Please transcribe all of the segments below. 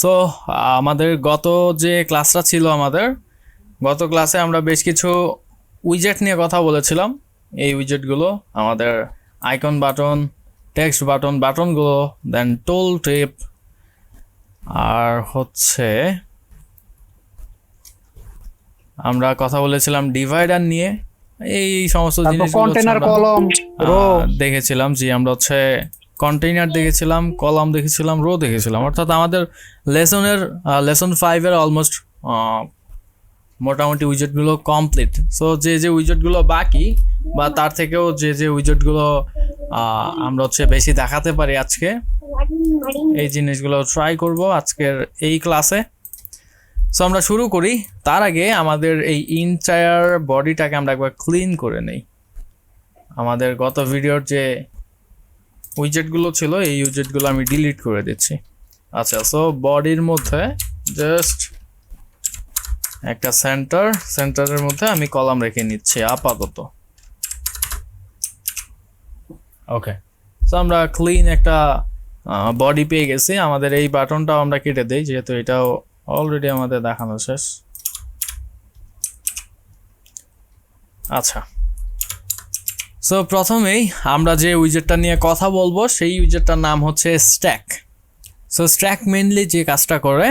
So আমাদের গত যে ক্লাসটা ছিল গত ক্লাসে আমরা বেশ কিছু উইজেট নিয়ে কথা বলেছিলাম। এই উইজেটগুলো আমাদের আইকন বাটন, টেক্সট বাটনগুলো, দেন টোল টিপ, আর হচ্ছে আমরা কথা বলেছিলাম ডিভাইডার নিয়ে। এই সমস্ত জিনিসগুলো কন্টেনার, কলম, রো দেখেছিলাম। জি, আমরা হচ্ছে কন্টেইনার দেখেছিলাম, কলাম দেখেছিলাম, রো দেখেছিলাম। অর্থাৎ আমাদের লেসন 5-এর অলমোস্ট মোটামুটি উইজেটগুলো কমপ্লিট। সো যে উইজেটগুলো বাকি বা তার থেকেও যে উইজেটগুলো আমরা হচ্ছে বেশি দেখাতে পারি আজকে, এই জিনিসগুলো ট্রাই করব আজকের এই ক্লাসে। সো আমরা শুরু করি। তার আগে আমাদের এই ইন্টায়ার বডিটাকে আমরা একবার ক্লিন করে নেই। আমাদের গত ভিডিওর যে উইজেটগুলো ছিল এই উইজেটগুলো আমি ডিলিট করে দিচ্ছি। আচ্ছা, সো বডির মধ্যে জাস্ট একটা সেন্টারের মধ্যে আমি কলাম রেখে নিচ্ছি আপাতত। ওকে, সো আমরা ক্লিন একটা বডি পেয়ে গেছি। আমাদের এই বাটনটাও আমরা কেটে দেই, যেহেতু এটাও অলরেডি আমাদের দেখানো শেষ। আচ্ছা, সো প্রথমেই আমরা যে উইজেটটা নিয়ে কথা বলবো সেই উইজেটটার নাম হচ্ছে স্ট্যাক। সো স্ট্যাক মেইনলি যে কাজটা করে,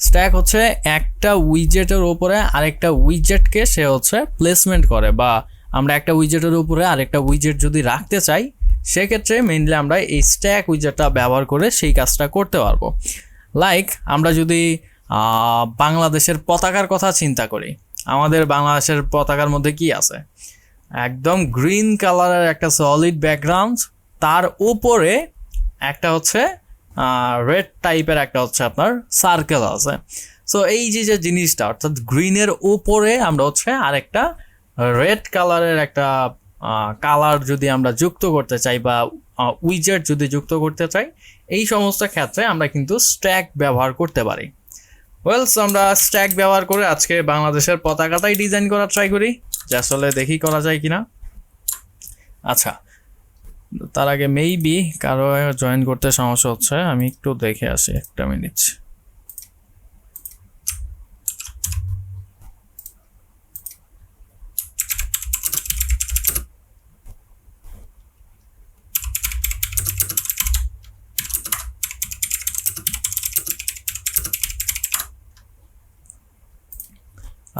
স্ট্যাক হচ্ছে একটা উইজেটের উপরে আরেকটা উইজেটকে সে হচ্ছে প্লেসমেন্ট করে, বা আমরা একটা উইজেটের উপরে আরেকটা উইজেট যদি রাখতে চাই সেক্ষেত্রে মেইনলি আমরা এই স্ট্যাক উইজেটটা ব্যবহার করে সেই কাজটা করতে পারবো। লাইক আমরা যদি বাংলাদেশের পতাকার কথা চিন্তা করি, আমাদের বাংলাদেশের পতাকার মধ্যে কি আছে? একদম গ্রিন কালারের একটা সলিড ব্যাকগ্রাউন্ড, তার উপরে একটা হচ্ছে রেড টাইপের একটা হচ্ছে আপনার সার্কেল আছে। সো এই যে জিনিসটা, অর্থাৎ গ্রিনের উপরে আমরা হচ্ছে আরেকটা রেড কালারের একটা কালার যদি আমরা যুক্ত করতে চাই বা উইজেট যদি যুক্ত করতে চাই, এই সমস্ত ক্ষেত্রে আমরা কিন্তু স্ট্যাক ব্যবহার করতে পারি। সো আমরা স্ট্যাক ব্যবহার করে আজকে বাংলাদেশের পতাকাটাই ডিজাইন করার ট্রাই করি, যে আসলে দেখি করা যায় কিনা। আচ্ছা, তার আগে মেবি কারো জয়েন করতে সমস্যা হচ্ছে, আমি একটু দেখে আসি, একটা মিনিট।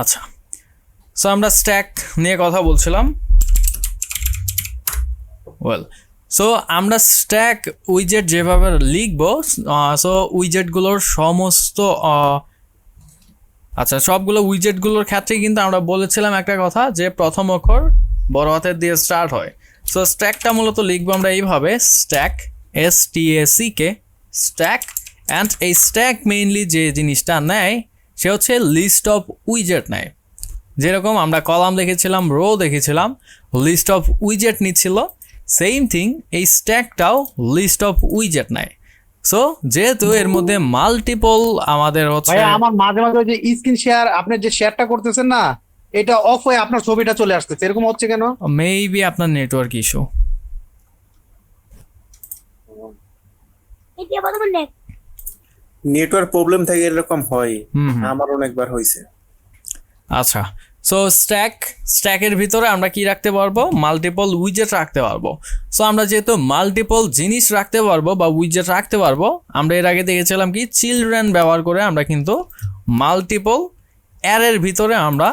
আচ্ছা, সো আমরা স্ট্যাক নিয়ে কথা বলছিলাম। সো আমরা স্ট্যাক উইজেট যেভাবে লিখবো, সো উইজেটগুলোর সমস্ত আচ্ছা সবগুলো উইজেটগুলোর ক্ষেত্রেই কিন্তু আমরা বলেছিলাম একটা কথা, যে প্রথম অক্ষর বড় হাতের দিয়ে স্টার্ট হয়। সো স্ট্যাকটা মূলত লিখবো আমরা এইভাবে, স্ট্যাক, STACK, স্ট্যাক। অ্যান্ড এই স্ট্যাক মেইনলি যে জিনিসটা নেয় সে হচ্ছে লিস্ট অফ উইজেট নেয়। যেরকম আমরা কলাম দেখেছিলাম, রো দেখেছিলাম, লিস্ট অফ উইজেট নিচ্ছিল, সেম থিং এই স্ট্যাকটাও লিস্ট অফ উইজেট নেয়। সো যেহেতু এর মধ্যে মাল্টিপল আমাদের হচ্ছে, ভাই আমার মাঝে মাঝে ওই যে স্ক্রিন শেয়ার, আপনি যে শেয়ারটা করতেছেন না, এটা অফ হয়ে আপনার ছবিটা চলে আসতেছে, এরকম হচ্ছে কেন? মেবি আপনার নেটওয়ার্ক ইস্যু। নেটওয়ার্ক প্রবলেম থেকে এরকম হয়, আমার অনেকবার হয়েছে। আচ্ছা, সো স্ট্যাকের ভিতরে আমরা কি রাখতে পারবো? মাল্টিপল উইজেট রাখতে পারবো। সো আমরা যেহেতু মাল্টিপল জিনিস রাখতে পারবো বা উইজেট রাখতে পারবো, আমরা এর আগে দেখেছিলাম কি চিলড্রেন ব্যবহার করে আমরা কিন্তু মাল্টিপল অ্যারের ভিতরে আমরা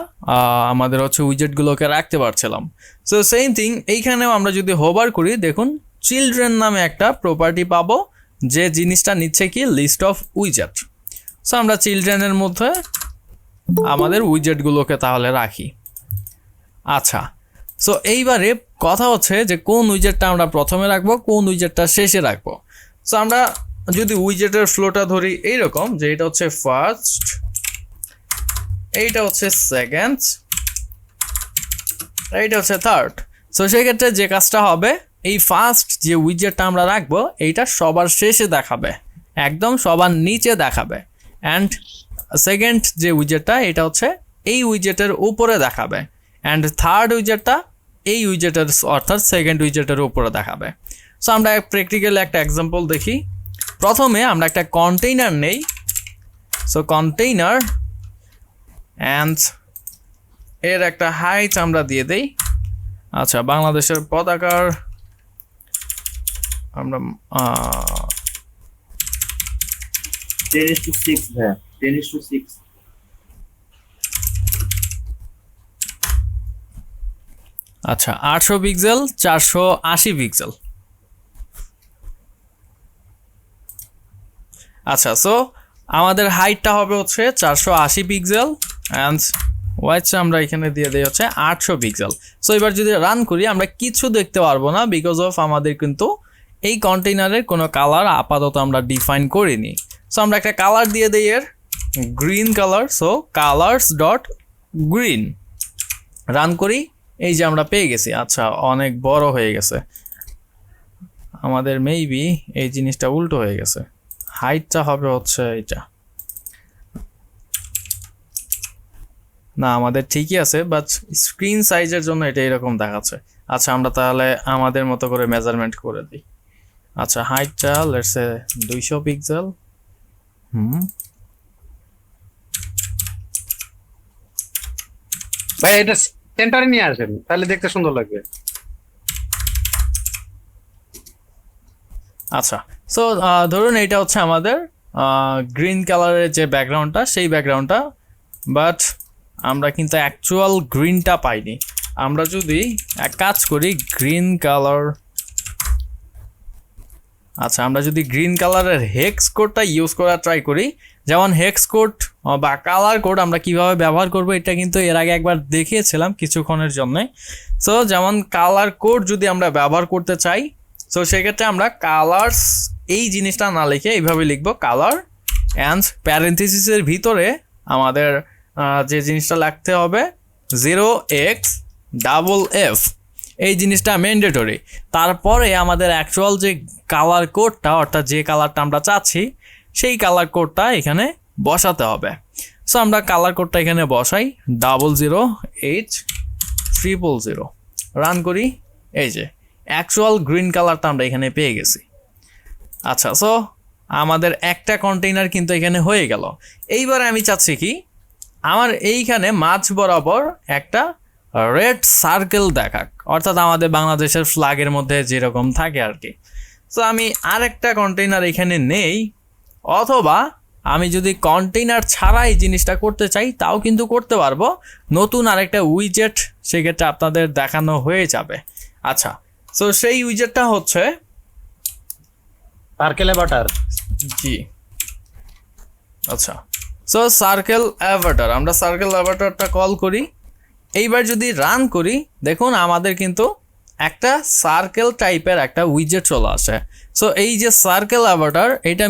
আমাদের হচ্ছে উইজেটগুলোকে রাখতে পারছিলাম। সো সেম থিং এইখানেও আমরা যদি হোভার করি, দেখুন চিলড্রেন নামে একটা প্রপার্টি পাবো, যে জিনিসটা নিচ্ছে কি লিস্ট অফ উইজেট। সো আমরা চিলড্রেনের মধ্যে আমাদের উইজেটগুলোকে তাহলে রাখি। আচ্ছা, সো এইবারে কথা হচ্ছে যে কোন উইজেটটা আমরা প্রথমে রাখবো, কোন উইজেটটা শেষে রাখবো। সো আমরা যদি উইজেটের ফ্লোটা ধরি এইরকম, যে এটা হচ্ছে ফার্স্ট, এইটা হচ্ছে সেকেন্ড, এইটা হচ্ছে থার্ড। সো সেক্ষেত্রে যে কাজটা হবে, এই ফার্স্ট যে উইজেটটা আমরা রাখবো এইটা সবার শেষে দেখাবে, একদম সবার নিচে দেখাবে। অ্যান্ড সেকেন্ড যে উইজেটটা এটা হচ্ছে এই উইজেটের উপরে দেখাবে। অ্যান্ড থার্ড উইজেটটা এই উইজেটের অর্থাৎ সেকেন্ড উইজেটের উপরে দেখাবে। সো আমরা প্র্যাকটিক্যালি একটা এক্সাম্পল দেখি। প্রথমে আমরা একটা কন্টেইনার নেই। সো কন্টেইনার অ্যান্ড এর একটা হাইট আমরা দিয়ে দেই। আচ্ছা, বাংলাদেশের পতাকার আমরা 10:6 ভাইয়া, 10:6। আচ্ছা 800 পিক্সেল, 480 পিক্সেল। আচ্ছা, সো আমাদের হাইটটা হবে হচ্ছে 480 পিক্সেল অ্যান্ড ওয়াইডটা আমরা এখানে দিয়ে দিই হচ্ছে 800 পিক্সেল। সো এবার যদি রান করি আমরা কিছু দেখতে পারবো না, বিকজ অফ আমাদের কিন্তু এই কন্টেইনারের কোনো কালার আপাতত আমরা ডিফাইন করিনি। সো আমরা একটা কালার দিয়ে দিই এর, green colour. So colours dot green, run করি। এই যে আমরা পেয়ে গেছি। আচ্ছা, অনেক বড় হয়ে গেছে আমাদের, মেবি এই জিনিসটা উল্টো হয়ে গেছে। হাইটটা হবে হচ্ছে এটা, না আমাদের ঠিকই আছে, বাট স্ক্রিন সাইজের জন্য এটা এরকম দেখাচ্ছে। আচ্ছা, আমরা তাহলে আমাদের মতো করে মেজারমেন্ট করে দিই। আচ্ছা, হাইটটা লেটস সে 200 পিক্সেল। ভাই এটা সেন্টারে নিয়ে আসেন, তাহলে দেখতে সুন্দর লাগবে। আচ্ছা, সো ধরুন এটা হচ্ছে আমাদের গ্রিন কালারের যে ব্যাকগ্রাউন্ডটা, সেই ব্যাকগ্রাউন্ডটা, বাট আমরা কিন্তু অ্যাকচুয়াল গ্রিনটা পাইনি। আমরা যদি এক কাজ করি, গ্রিন কালার, আচ্ছা আমরা যদি গ্রিন কালারের হেক্স কোডটা ইউজ করা ট্রাই করি, যেমন হেক্স কোড বা কালার কোড আমরা কিভাবে ব্যবহার করব এটা কিন্তু এর আগে একবার দেখিয়েছিলাম কিছুক্ষণের জন্য। সো যেমন কালার কোড যদি আমরা ব্যবহার করতে চাই, সো সেক্ষেত্রে আমরা কালার্স এই জিনিসটা না লিখে এইভাবে লিখবো, কালার অ্যান্ড প্যারেন্থেসিসের ভিতরে আমাদের যে জিনিসটা লিখতে হবে 0x_f, এই জিনিসটা ম্যান্ডেটরি। তারপরে আমাদের অ্যাকচুয়াল যে কালার কোডটা, অর্থাৎ যে কালারটা আমরা চাচ্ছি সেই কালার কোডটা এখানে বসাতে হবে। সো আমরা কালার কোডটা এখানে বসাই 00800, রান করি। এই যে অ্যাকচুয়াল গ্রিন কালারটা আমরা এখানে পেয়ে গেছি। আচ্ছা, সো আমাদের একটা কন্টেইনার কিন্তু এখানে হয়ে গেল। এইবারে আমি চাচ্ছি কি, আমার এইখানে মাঝ বরাবর একটা রেড সার্কেল দেখাক, অর্থাৎ আমাদের বাংলাদেশের ফ্ল্যাগের মধ্যে যেরকম থাকে আর কি। সো আমি আরেকটা কন্টেইনার এখানে নেই, অথবা আমি যদি কন্টেইনার ছাড়া এই জিনিসটা করতে চাই তাও কিন্তু করতে পারবো। নতুন আরেকটা উইজেট সেক্ষেত্রে আপনাদের দেখানো হয়ে যাবে। আচ্ছা, সো সেই উইজেটটা হচ্ছে সার্কেল অ্যাভাটার। জি, আচ্ছা, সো সার্কেল অ্যাভাটার, আমরা সার্কেল অ্যাভাটারটা কল করি। এইবার যদি রান করি, দেখুন আমাদের কিন্তু একটা সার্কেল টাইপের একটা উইজেট চলে আসে। সো এই যে সার্কেল অ্যাভাটার, এটা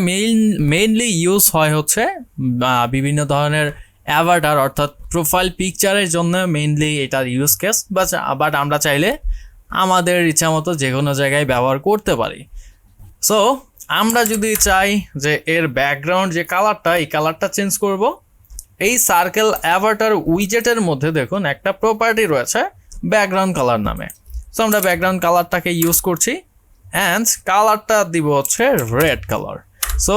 মেইনলি ইউজ হয় হচ্ছে বিভিন্ন ধরনের অ্যাভাটার, অর্থাৎ প্রোফাইল পিকচারের জন্য মেইনলি এটার ইউজ কেস। বাট আমরা চাইলে আমাদের ইচ্ছা মতো যে কোনো জায়গায় ব্যবহার করতে পারি। সো আমরা যদি চাই যে এর ব্যাকগ্রাউন্ড যে কালারটা, এই কালারটা চেঞ্জ করব, এই সার্কেল অ্যাভাটার উইজেটের মধ্যে দেখুন একটা প্রপার্টি রয়েছে ব্যাকগ্রাউন্ড কালার নামে। সো আমরা ব্যাকগ্রাউন্ড কালারটাকে ইউজ করছি অ্যান্ড কালারটা দিব হচ্ছে রেড কালার। সো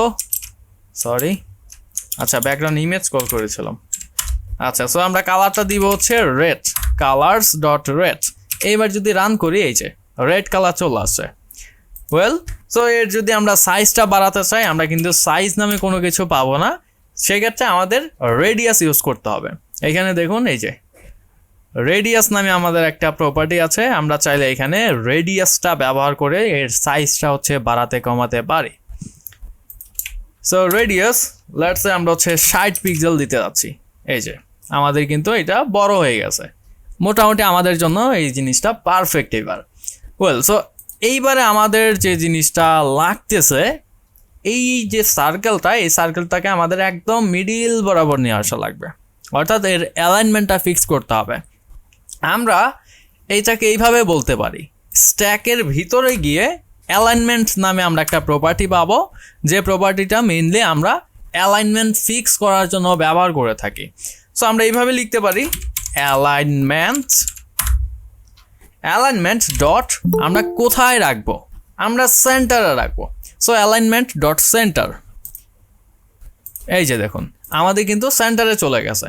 সরি, আচ্ছা ব্যাকগ্রাউন্ড ইমেজ কল করেছিলাম। আচ্ছা, সো আমরা কালারটা দিব হচ্ছে রেড, কালার্স ডট রেড। এইবার যদি রান করি, এই যে রেড কালার চলে আসছে। ওয়েল, সো এর যদি আমরা সাইজটা বাড়াতে চাই, আমরা কিন্তু সাইজ নামে কোনো কিছু পাবো না, সেক্ষেত্রে আমাদের রেডিয়াস ইউজ করতে হবে। এখানে দেখুন এই যে রেডিয়াস নামে আমাদের একটা প্রপার্টি আছে, আমরা চাইলে এখানে রেডিয়াসটা ব্যবহার করে এর সাইজটা হচ্ছে বাড়াতে কমাতে পারি। সো রেডিয়াস লেটস সে আমরা হচ্ছে 60 পিক্সেল দিতে যাচ্ছি। এই যে আমাদের কিন্তু এটা বড় হয়ে গেছে, মোটামুটি আমাদের জন্য এই জিনিসটা পারফেক্ট এবার। ওয়েল, সো এইবারে আমাদের যে জিনিসটা লাগতেছে, এই যে সার্কেলটা, এই সার্কেলটাকে আমাদের একদম মিডিল বরাবর নিয়ে আসা লাগবে, অর্থাৎ এর অ্যালাইনমেন্টটা ফিক্স করতে হবে। আমরা এইটাকে এইভাবে বলতে পারি, স্ট্যাকের ভিতরে গিয়ে অ্যালাইনমেন্ট নামে আমরা একটা প্রপার্টি পাবো, যে প্রপার্টিটা মেইনলি আমরা অ্যালাইনমেন্ট ফিক্স করার জন্য ব্যবহার করে থাকি। সো আমরা এইভাবে লিখতে পারি অ্যালাইনমেন্ট ডট, আমরা কোথায় রাখবো, আমরা সেন্টারে রাখবো। সো অ্যালাইনমেন্ট ডট সেন্টার, এই যে দেখুন আমাদের কিন্তু সেন্টারে চলে গেছে।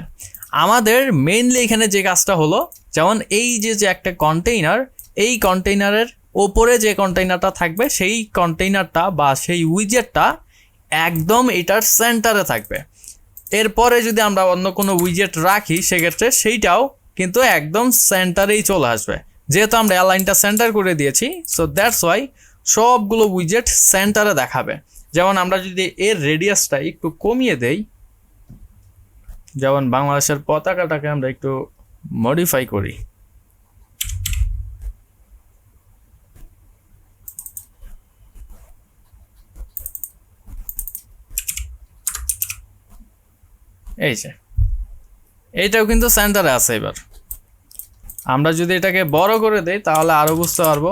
আমাদের মেইনলি এখানে যে কাজটা হলো, যেমন এই যে একটা কন্টেইনার, এই কন্টেইনারের ওপরে যে কন্টেইনারটা থাকবে সেই কন্টেইনারটা বা সেই উইজেটটা একদম এটার সেন্টারে থাকবে। এরপরে যদি আমরা অন্য কোনো উইজেট রাখি সেক্ষেত্রে সেইটাও কিন্তু একদম সেন্টারেই চলে আসবে, যেহেতু আমরা অ্যালাইনটা সেন্টার করে দিয়েছি। সো দ্যাটস ওয়াই সবগুলো উইজেট সেন্টারে দেখাবে। যেমন আমরা যদি এর রেডিয়াসটা একটু কমিয়ে দেই, যেমন বাংলাদেশের পতাকাটাকে আমরা একটু মডিফাই করি, এই যে এইটাও কিন্তু সেন্টারে আছে। এবার আমরা যদি এটাকে বড় করে দেই তাহলে আরো বুঝতে পারবো।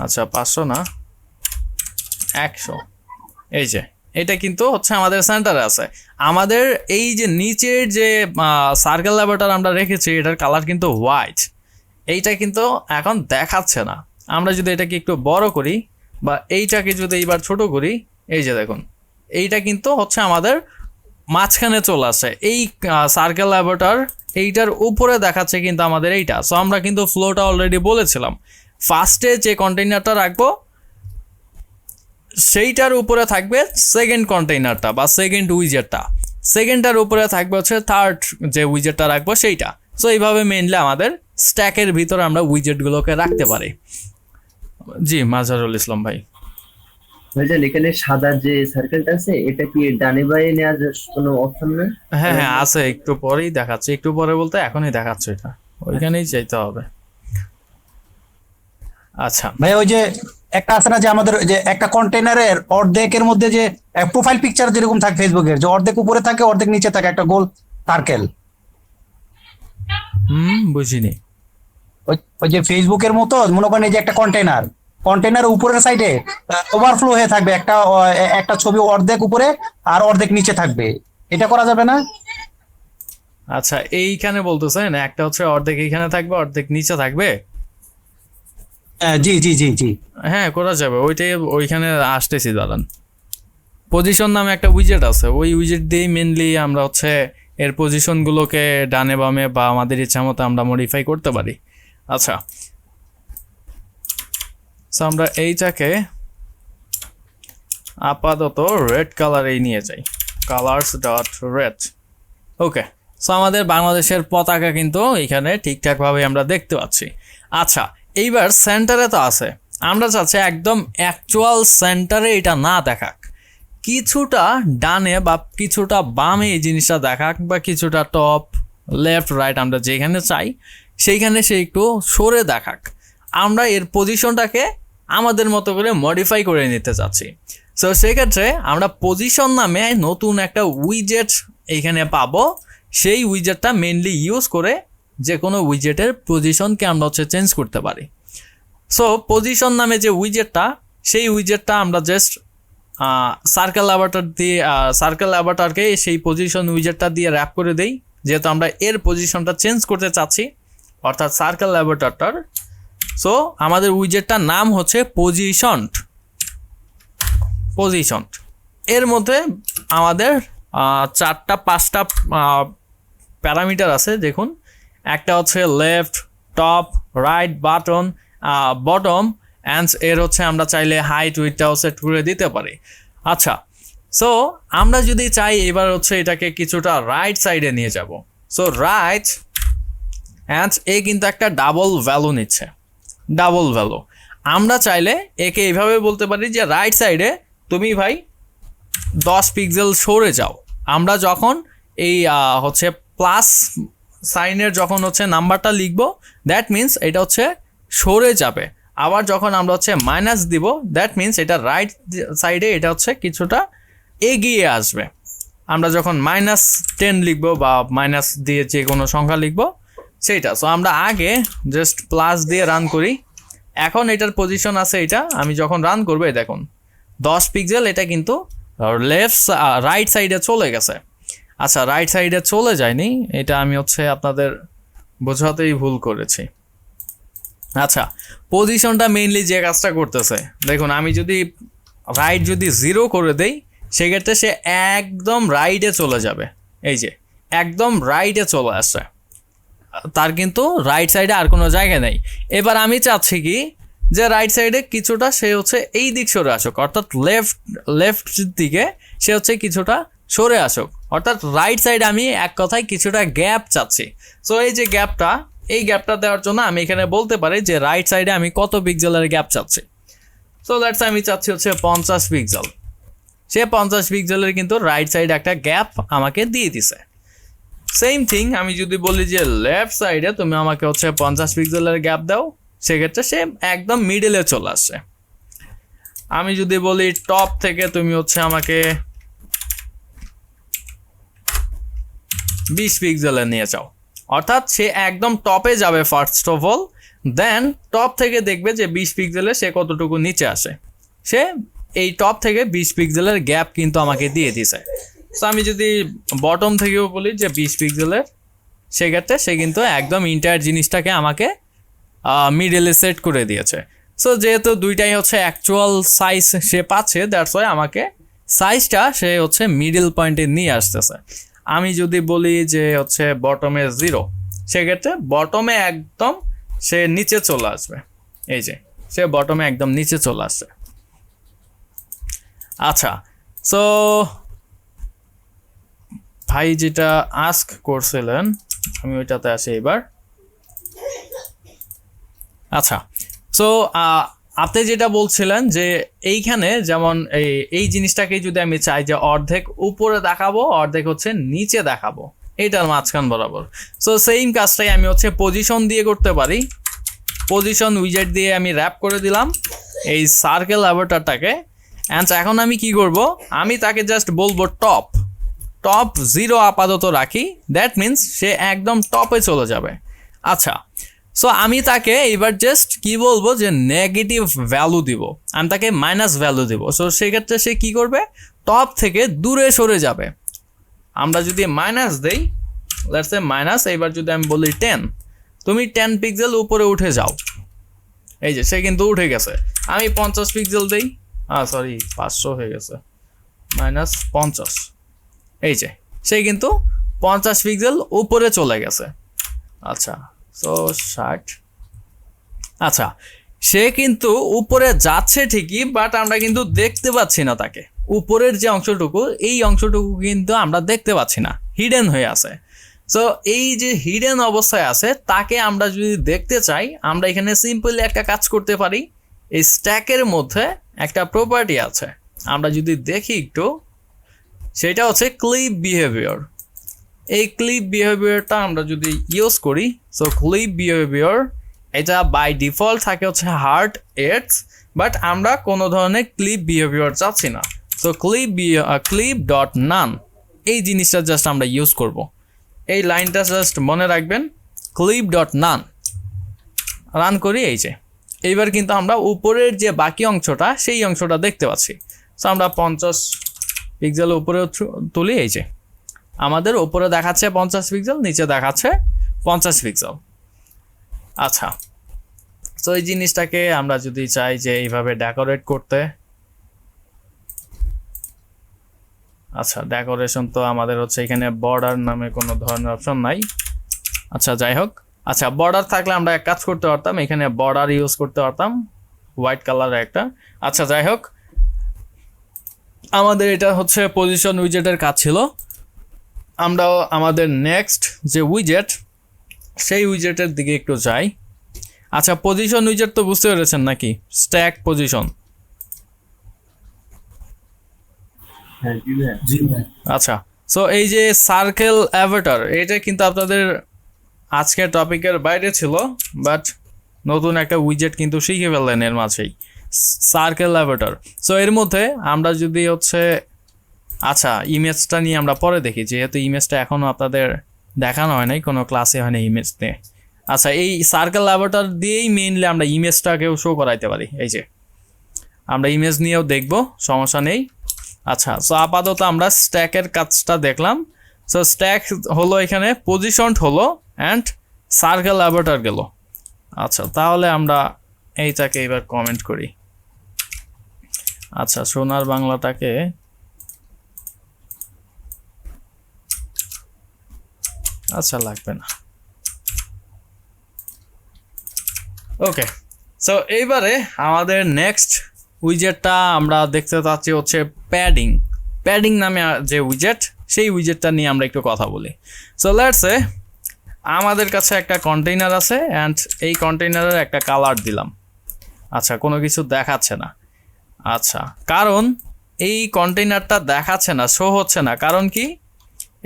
আচ্ছা 500 না 100, এই যে এটা কিন্তু হচ্ছে আমাদের সেন্টারে আছে। আমাদের এই যে নিচের যে সার্কেল ল্যাবরেটর আমরা রেখেছি এটার কালার কিন্তু হোয়াইট, এইটা কিন্তু এখন দেখাচ্ছে না। আমরা যদি এটাকে একটু বড় করি বা এইটাকে যদি এইবার ছোট করি, এই যে দেখুন এইটা কিন্তু হচ্ছে আমাদের মাঝখানে চলে আসে। এই সার্কেল ল্যাবরেটর এইটার উপরে দেখাচ্ছে কিন্তু আমাদের এইটা। সো আমরা কিন্তু ফ্লোটা অলরেডি বলেছিলাম, ফার্স্টে যে কন্টেইনারটা রাখবো সেইটার উপরে থাকবে সেকেন্ড কন্টেইনারটা বা সেকেন্ড উইজেটটা, সেকেন্ডটার উপরে থাকবে হচ্ছে থার্ড যে উইজেটটা রাখবো সেইটা। সো এইভাবে মেইনলি আমাদের স্ট্যাকের ভিতরে আমরা উইজেটগুলোকে রাখতে পারি। জি মাজারুল ইসলাম ভাই। ভাইজান এখানে সাদা যে সার্কেলটা আছে এটা কি ডানে বাঁয়ে নেওয়ার কোনো অপশন নেই? হ্যাঁ হ্যাঁ আছে, একটু পরেই দেখাচ্ছে। একটু পরে বলতে এখনই দেখাচ্ছে, এটা ওইখানেই যাইতে হবে। আচ্ছা ভাই ওই যে একটা আছে না যে আমাদের যে একটা কন্টেনারের অর্ধেকের মধ্যে যে প্রোফাইল পিকচার যেরকম থাকে ফেসবুকের, যে অর্ধেক উপরে থাকে অর্ধেক নিচে থাকে একটা গোল সার্কেল, বুঝিনি। ওই যে ফেসবুকের মতো মনে করেন এই যে একটা কন্টেনার উপরের সাইডে ওভারফ্লো হয়ে থাকবে, একটা ছবি অর্ধেক উপরে আর অর্ধেক নিচে থাকবে, এটা করা যাবে না? আচ্ছা এইখানে বলতেছেন একটা হচ্ছে অর্ধেক এইখানে থাকবে অর্ধেক নিচে থাকবে। জি জি জি জি হ্যাঁ করা যাবে, ওইটাই ওইখানে আসতেছি দাঁড়ান। পজিশন নামে একটা উইজেট আছে, ওই উইজেট দিয়েই মেনলি আমরা হচ্ছে এর পজিশনগুলোকে ডানে বামে বা আমাদের ইচ্ছা মতো আমরা মডিফাই করতে পারি। আচ্ছা সো আমরা এইটাকে আপাতত রেড কালারেই নিয়ে যাই, কালার্স ডট রেড। ওকে, সো আমাদের বাংলাদেশের পতাকা কিন্তু এখানে ঠিকঠাকভাবে আমরা দেখতে পাচ্ছি। আচ্ছা এইবার সেন্টারে তো আছে, আমরা চাচ্ছি একদম অ্যাকচুয়াল সেন্টারে এটা না দেখাক, কিছুটা ডানে বা কিছুটা বামে এই জিনিসটা দেখাক, বা কিছুটা টপ লেফট রাইট আমরা যেখানে চাই সেইখানে সে একটু সরে দেখাক। আমরা এর পজিশনটাকে আমাদের মতো করে মডিফাই করে নিতে চাচ্ছি। সো সেক্ষেত্রে আমরা পজিশন নামে নতুন একটা উইজেট এইখানে পাবো। সেই উইজেটটা মেনলি ইউজ করে যে কোনো উইজেটের পজিশনকে আমরা হচ্ছে চেঞ্জ করতে পারি। সো পজিশন নামে যে উইজেটটা, সেই উইজেটটা আমরা জাস্ট সার্কেল ল্যাবরেটরকে সেই পজিশন উইজেটটা দিয়ে র্যাপ করে দেই, যেহেতু আমরা এর পজিশনটা চেঞ্জ করতে চাচ্ছি, অর্থাৎ সার্কেল ল্যাবরেটরটার। সো আমাদের উইজেটটার নাম হচ্ছে পজিশন। এর মধ্যে আমাদের 4-5টা প্যারামিটার আছে দেখুন। একটা হচ্ছে left, top, right, bottom and এর হচ্ছে আমরা চাইলে হাইট উইডটাও সেট করে দিতে পারি। আচ্ছা সো আমরা যদি চাই এবার হচ্ছে এটাকে কিছুটা রাইট সাইডে নিয়ে যাব। সো রাইট অ্যান্ড এ কিন্তু একটা ডাবল ভ্যালু নিচ্ছে, ডাবল ভ্যালু। আমরা চাইলে একে এইভাবে বলতে পারি যে রাইট সাইডে তুমি ভাই 10 পিক্সেল সরে যাও। আমরা যখন এই হচ্ছে প্লাস সাইনের যখন হচ্ছে নাম্বারটা লিখবো, দ্যাট মিন্স এটা হচ্ছে সরে যাবে। আবার যখন আমরা হচ্ছে মাইনাস দিব, দ্যাট মিন্স এটা রাইট সাইডে এটা হচ্ছে কিছুটা এগিয়ে আসবে। আমরা যখন -10 লিখবো বা মাইনাস দিয়ে যে কোনো সংখ্যা লিখবো সেইটা। সো আমরা আগে জাস্ট প্লাস দিয়ে রান করি। এখন এটার পজিশন আছে এটা, আমি যখন রান করবো দেখুন 10 পিক্সেল এটা কিন্তু রাইট সাইডে চলে গেছে। আচ্ছা রাইট সাইডে চলে যায়নি, এটা আমি হচ্ছে আপনাদের বোঝাতেই ভুল করেছি। আচ্ছা পজিশনটা মেইনলি যে কাজটা করতেছে দেখুন, আমি যদি রাইট যদি 0 করে দেই সেক্ষেত্রে সে একদম রাইটে চলে যাবে, এই যে একদম রাইটে চলে আসছে, তার কিন্তু রাইট সাইডে আর কোনো জায়গা নেই। এবার আমি চাচ্ছি কি যে রাইট সাইডে কিছুটা সে হচ্ছে এই দিক সরে আসুক, অর্থাৎ লেফট দিকে সে হচ্ছে কিছুটা সরে আসুক, অর্থাৎ রাইট সাইডে আমি এক কথায় কিছুটা গ্যাপ চাচ্ছি। সো এই যে গ্যাপটা, এই গ্যাপটা দেওয়ার জন্য আমি এখানে বলতে পারি যে রাইট সাইডে আমি কত পিক্সেলের গ্যাপ চাচ্ছি। সো দ্যাটস আমি চাচ্ছি হচ্ছে 50 পিক্সেল। সে 50 পিক্সেলের কিন্তু রাইট সাইডে একটা গ্যাপ আমাকে দিয়ে দিছে। সেম থিং আমি যদি বলি যে লেফট সাইডে তুমি আমাকে হচ্ছে 50 পিক্সেলের গ্যাপ দাও, সেক্ষেত্রে সে একদম মিডলে চলে আসছে। আমি যদি বলি টপ থেকে তুমি হচ্ছে আমাকে 20 পিক্সেলের নিয়ে যাও, অর্থাৎ সে একদম টপে যাবে first of all, then top থেকে দেখবে যে 20 পিক্সেলে সে কতটুকু নিচে আসে। সে এই টপ থেকে 20 পিক্সেলের গ্যাপ কিন্তু আমাকে দিয়ে দিছে। সো আমি যদি বটম থেকেও বলি যে 20 পিক্সেলের, সেক্ষেত্রে সে কিন্তু একদম ইন্টায়ার জিনিসটাকে আমাকে মিডলে সেট করে দিয়েছে। সো যেহেতু দুইটাই হচ্ছে অ্যাকচুয়াল সাইজ সে পাচ্ছে, দ্যাটস ওয়াই আমাকে সাইজটা সে হচ্ছে মিডল পয়েন্টে নিয়ে আসতেছে। আমি যদি বলি যে হচ্ছে বটমে 0, সেক্ষেত্রে বটমে একদম সে নিচে চলে আসবে, এই যে সে বটমে একদম নিচে চলে আসছে। আচ্ছা, সো ভাই যেটা আস্ক করছিলেন আমি ওইটাতে আসি এবার। আচ্ছা, সো আপনি যেটা বলছিলেন যে এইখানে যেমন এই জিনিসটাকে যদি আমি চাই যে অর্ধেক উপরে দেখাবো, অর্ধেক হচ্ছে নিচে দেখাবো, এইটার মাঝখান বরাবর। সো সেম কাজটাই আমি হচ্ছে পজিশন দিয়ে করতে পারি। পজিশন উইজেট দিয়ে আমি র্যাপ করে দিলাম এই সার্কেল অ্যাভাটারটাকে। অ্যান্ড এখন আমি কি করব, আমি তাকে জাস্ট বলবো টপ 0 আপাতত রাখি, দ্যাট মিন্স সে একদম টপে চলে যাবে। আচ্ছা, সো আমি তাকে এবার জাস্ট কি বলবো যে নেগেটিভ ভ্যালু দিব, আমি তাকে মাইনাস ভ্যালু দিব। সো সেক্ষেত্রে সে কি করবে, টপ থেকে দূরে সরে যাবে। আমরা যদি মাইনাস দেই, লেটস সে মাইনাস, এবার যদি আমি বলি 10, তুমি 10 পিক্সেল উপরে উঠে যাও, এই যে সে কিন্তু উঠে গেছে। আমি 50 পিক্সেল দেই, সরি 500 হয়ে গেছে, -50, এই যে সে কিন্তু 50 পিক্সেল উপরে চলে গেছে। আচ্ছা, সো 60, আচ্ছা সে কিন্তু উপরে যাচ্ছে ঠিকই, বাট আমরা কিন্তু দেখতে পাচ্ছি না তাকে। উপরের যে অংশটুকু, এই অংশটুকু কিন্তু আমরা দেখতে পাচ্ছি না, হিডেন হয়ে আছে। সো এই যে হিডেন অবস্থায় আছে, তাকে আমরা যদি দেখতে চাই, আমরা এখানে সিম্পলি একটা কাজ করতে পারি। এই স্ট্যাকের মধ্যে একটা প্রপার্টি আছে, আমরা যদি দেখি একটু, সেটা হচ্ছে ক্লিপ বিহেভিয়ার। এই ক্লিপ বিহেভিয়ারটা আমরা যদি ইউজ করি, সো ক্লিপ বিহেভিয়ার এটা বাই ডিফল্ট থাকে হচ্ছে হার্ড এডস, বাট আমরা কোনো ধরনের ক্লিপ বিহেভিয়ার চাচ্ছি না। সো ক্লিপ ডট নান এই জিনিসটা জাস্ট আমরা ইউজ করব। এই লাইনটা জাস্ট মনে রাখবেন, ক্লিপ ডট নান রান করি, এই যে এইবার কিন্তু আমরা উপরের যে বাকি অংশটা, সেই অংশটা দেখতে পাচ্ছি। সো আমরা 50 পিক্সেল উপরে তুলি, এই যে আমাদের উপরে দেখাচ্ছে 50 পিক্সেল, নিচে দেখাচ্ছে 50 পিক্সেল। আচ্ছা, তো এই জিনিসটাকে আমরা যদি চাই যে এইভাবে ডেকোরেট করতে, আচ্ছা ডেকোরেশন তো আমাদের হচ্ছে এখানে বর্ডার নামে কোনো ধরনের অপশন নাই। আচ্ছা যাই হোক, আচ্ছা বর্ডার থাকলে আমরা এক কাজ করতে পারতাম, এখানে বর্ডার ইউজ করতে পারতাম হোয়াইট কালারের একটা। আচ্ছা যাই হোক, আমাদের এটা হচ্ছে পজিশন উইজেটের কাজ ছিল। আমরা আমাদের নেক্সট যে উইজেট, সেই উইজেটের দিকে একটু যাই। আচ্ছা, পজিশন উইজেট তো বুঝতে পেরেছেন নাকি, স্ট্যাক পজিশন। আচ্ছা, সো এই যে সার্কেল অ্যাভাটার, এটা কিন্তু আপনাদের আজকের টপিকের বাইরে ছিল, বাট নতুন একটা উইজেট কিন্তু শিখে ফেললেন এর মাঝেই, সার্কেল অ্যাভাটার। সো এর মধ্যে আমরা যদি হচ্ছে, আচ্ছা ইমেজটা নিয়ে আমরা পরে দেখি, যেহেতু ইমেজটা এখনও আপনাদের দেখানো হয় নাই, কোনো ক্লাসে হয় না ইমেজ নিয়ে। আচ্ছা, এই সার্কেল অ্যাভাটার দিয়েই মেইনলি আমরা ইমেজটাকেও শো করাইতে পারি, এই যে আমরা ইমেজ নিয়েও দেখব, সমস্যা নেই। আচ্ছা, সো আপাতত আমরা স্ট্যাকের কাজটা দেখলাম। সো স্ট্যাক হলো এখানে, পজিশন হলো, অ্যান্ড সার্কেল অ্যাভাটার গেল। আচ্ছা, তাহলে আমরা এইটাকে এবার কমেন্ট করি। আচ্ছা, সোনার বাংলাটাকে আচ্ছা লাগবে না। ওকে, সো এইবারে আমাদের নেক্সট উইজেটটা আমরা দেখতে পাচ্ছি হচ্ছে প্যাডিং। প্যাডিং নামে যে উইজেট, সেই উইজেটটা নিয়ে আমরা একটু কথা বলি। সো লেটস সে আমাদের কাছে একটা কন্টেইনার আছে অ্যান্ড এই কন্টেইনারের একটা কালার দিলাম। আচ্ছা, কোনো কিছু দেখাচ্ছে না। আচ্ছা, কারণ এই কন্টেইনারটা দেখাচ্ছে না, শো হচ্ছে না, কারণ কি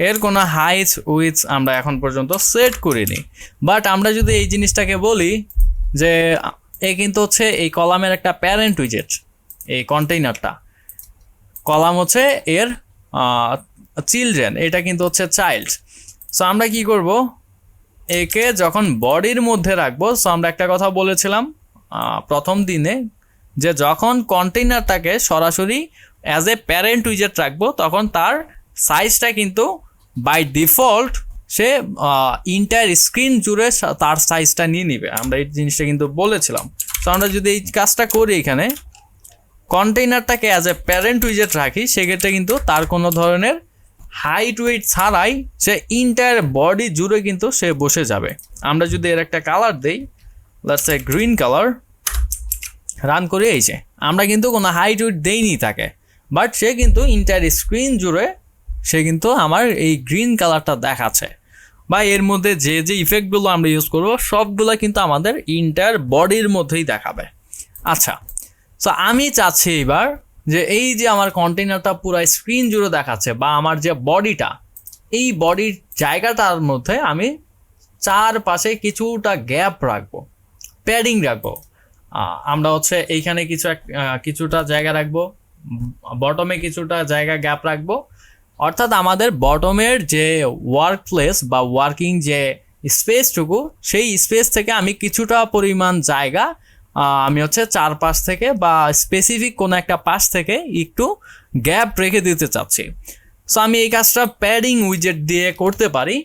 এর কোনো হাইট উইথ আমরা এখন পর্যন্ত সেট করিনি। বাট আমরা যদি এই জিনিসটাকে বলি যে এ কিন্তু হচ্ছে এই কলামের একটা প্যারেন্ট উইজেট, এই কন্টেইনারটা কলাম হচ্ছে এর চিলড্রেন, এটা কিন্তু হচ্ছে চাইল্ড। সো আমরা কি করব, একে যখন বডির মধ্যে রাখবো, সো আমরা একটা কথা বলেছিলাম প্রথম দিনে যে যখন কন্টেইনারটাকে সরাসরি অ্যাজ এ প্যারেন্ট উইজেট রাখবো তখন তার সাইজটা কিন্তু বাই ডিফল্ট সে ইন্টায়ার স্ক্রিন জুড়ে তার সাইজটা নিয়ে নিবে। আমরা এই জিনিসটা কিন্তু বলেছিলাম। তো আমরা যদি এই কাজটা করি, এখানে কন্টেইনারটাকে অ্যাজ এ প্যারেন্ট উইজেট রাখি, সেক্ষেত্রে কিন্তু তার কোনো ধরনের হাইট ওয়েট ছাড়াই সে ইন্টায়ার বডি জুড়ে কিন্তু সে বসে যাবে। আমরা যদি এর একটা কালার দেই, let's say green colour, run করে এই যে আমরা কিন্তু কোনো হাইট ওয়েট দেইনি তাকে, বাট সে কিন্তু ইন্টায়ার স্ক্রিন জুড়ে সে কিন্তু আমার এই গ্রিন কালারটা দেখাচ্ছে। বা এর মধ্যে যে যে ইফেক্টগুলো আমরা ইউজ করবো সবগুলো কিন্তু আমাদের ইন্টায়ার বডির মধ্যেই দেখাবে। আচ্ছা, সো আমি চাচ্ছি এবার যে এই যে আমার কন্টেইনারটা পুরো স্ক্রিন জুড়ে দেখাচ্ছে বা আমার যে বডিটা, এই বডির জায়গাটার মধ্যে আমি চারপাশে কিছুটা গ্যাপ রাখবো, প্যাডিং রাখবো। আমরা হচ্ছে এইখানে কিছুটা জায়গা রাখবো, বটমে কিছুটা জায়গা গ্যাপ রাখবো। অর্থাৎ আমাদের বটমের যে ওয়ার্ক প্লেস বা ওয়ার্কিং যে স্পেসটুকু, সেই স্পেস থেকে আমি কিছুটা পরিমাণ জায়গা আমি হচ্ছে চারপাশ থেকে বা স্পেসিফিক কোনো একটা পাশ থেকে একটু গ্যাপ রেখে দিতে চাচ্ছি। সো আমি এই কাজটা প্যাডিং উইজেট দিয়ে করতে পারি।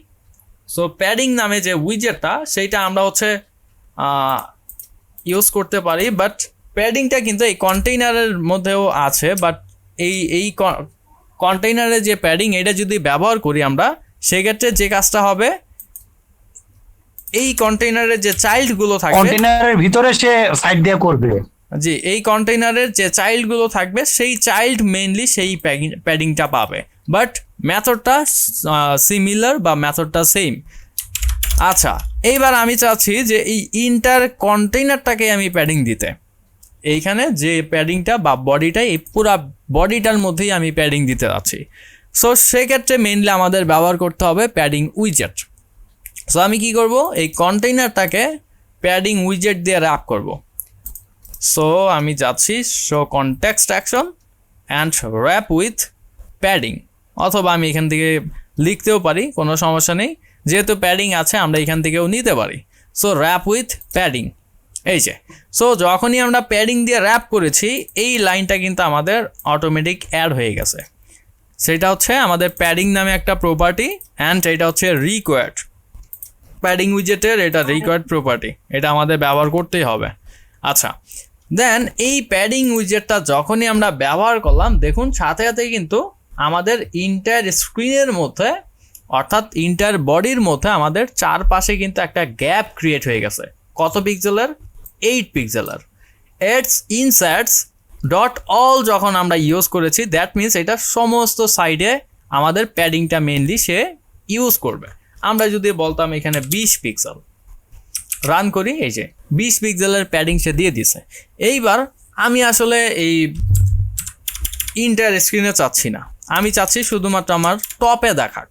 সো প্যাডিং নামে যে উইজেটটা, সেইটা আমরা হচ্ছে ইউজ করতে পারি। বাট প্যাডিংটা কিন্তু এই কন্টেইনারের মধ্যেও আছে, বাট এই কন্টেইনারের যে প্যাডিং, এটা যদি ব্যবহার করি আমরা, সেক্ষেত্রে যে কাজটা হবে, এই কন্টেইনারের যে চাইল্ডগুলো থাকবে, কন্টেইনারের ভিতরে সে সাইড দিয়ে করবে। জি, এই কন্টেইনারের যে চাইল্ডগুলো থাকবে সেই চাইল্ড মেইনলি সেই প্যাডিংটা পাবে, বাট মেথডটা সিমিলার বা মেথডটা সেম। আচ্ছা, এইবার আমি চাচ্ছি যে এই ইন্টার কন্টেইনারটাকে আমি প্যাডিং দিতে। এইখানে যে প্যাডিংটা বা বডিটা, এই পুরা বডিটার মধ্যেই আমি প্যাডিং দিতে যাচ্ছি। সো সেক্ষেত্রে মেইনলি আমাদের ব্যবহার করতে হবে প্যাডিং উইজেট। সো আমি কি করব, এই কন্টেইনারটাকে প্যাডিং উইজেট দিয়ে র্যাপ করব। সো আমি যাচ্ছি show context action and wrap with padding, অথবা আমি এখান থেকে লিখতেও পারি, কোনো সমস্যা নেই, যেহেতু প্যাডিং আছে আমরা এখান থেকেও নিতে পারি। সো র্যাপ উইথ প্যাডিং, এই যে। সো যখনই আমরা প্যাডিং দিয়ে র্যাপ করেছি, এই লাইনটা কিন্তু আমাদের অটোমেটিক অ্যাড হয়ে গেছে। সেটা হচ্ছে আমাদের প্যাডিং নামে একটা প্রপার্টি, অ্যান্ড এটা হচ্ছে রিকোয়ার্ড প্যাডিং উইজেটের, এটা রিকোয়ার্ড প্রপার্টি, এটা আমাদের ব্যবহার করতেই হবে। আচ্ছা, দেন এই প্যাডিং উইজেটটা যখনই আমরা ব্যবহার করলাম, দেখুন সাথে সাথে কিন্তু আমাদের ইন্টায়ার স্ক্রিনের মধ্যে, অর্থাৎ ইন্টায়ার বডির মধ্যে আমাদের চারপাশে কিন্তু একটা গ্যাপ ক্রিয়েট হয়ে গেছে। কত পিক্সেলের? 8 পিক্সেলের। এডস ইনসার্টস ডট অল যখন আমরা ইউজ করেছি, দ্যাট মিনস এটা সমস্ত সাইডে আমাদের প্যাডিংটা মেইনলি সে ইউজ করবে। আমরা যদি বলতাম এখানে 20 পিক্সেল, রান করি, এই যে 20 পিক্সেলের প্যাডিং সে দিয়ে দিছে। এইবার আমি আসলে এই ইন্টার স্ক্রিনে চাচ্ছি না, আমি চাচ্ছি শুধুমাত্র আমার টপে দেখাক।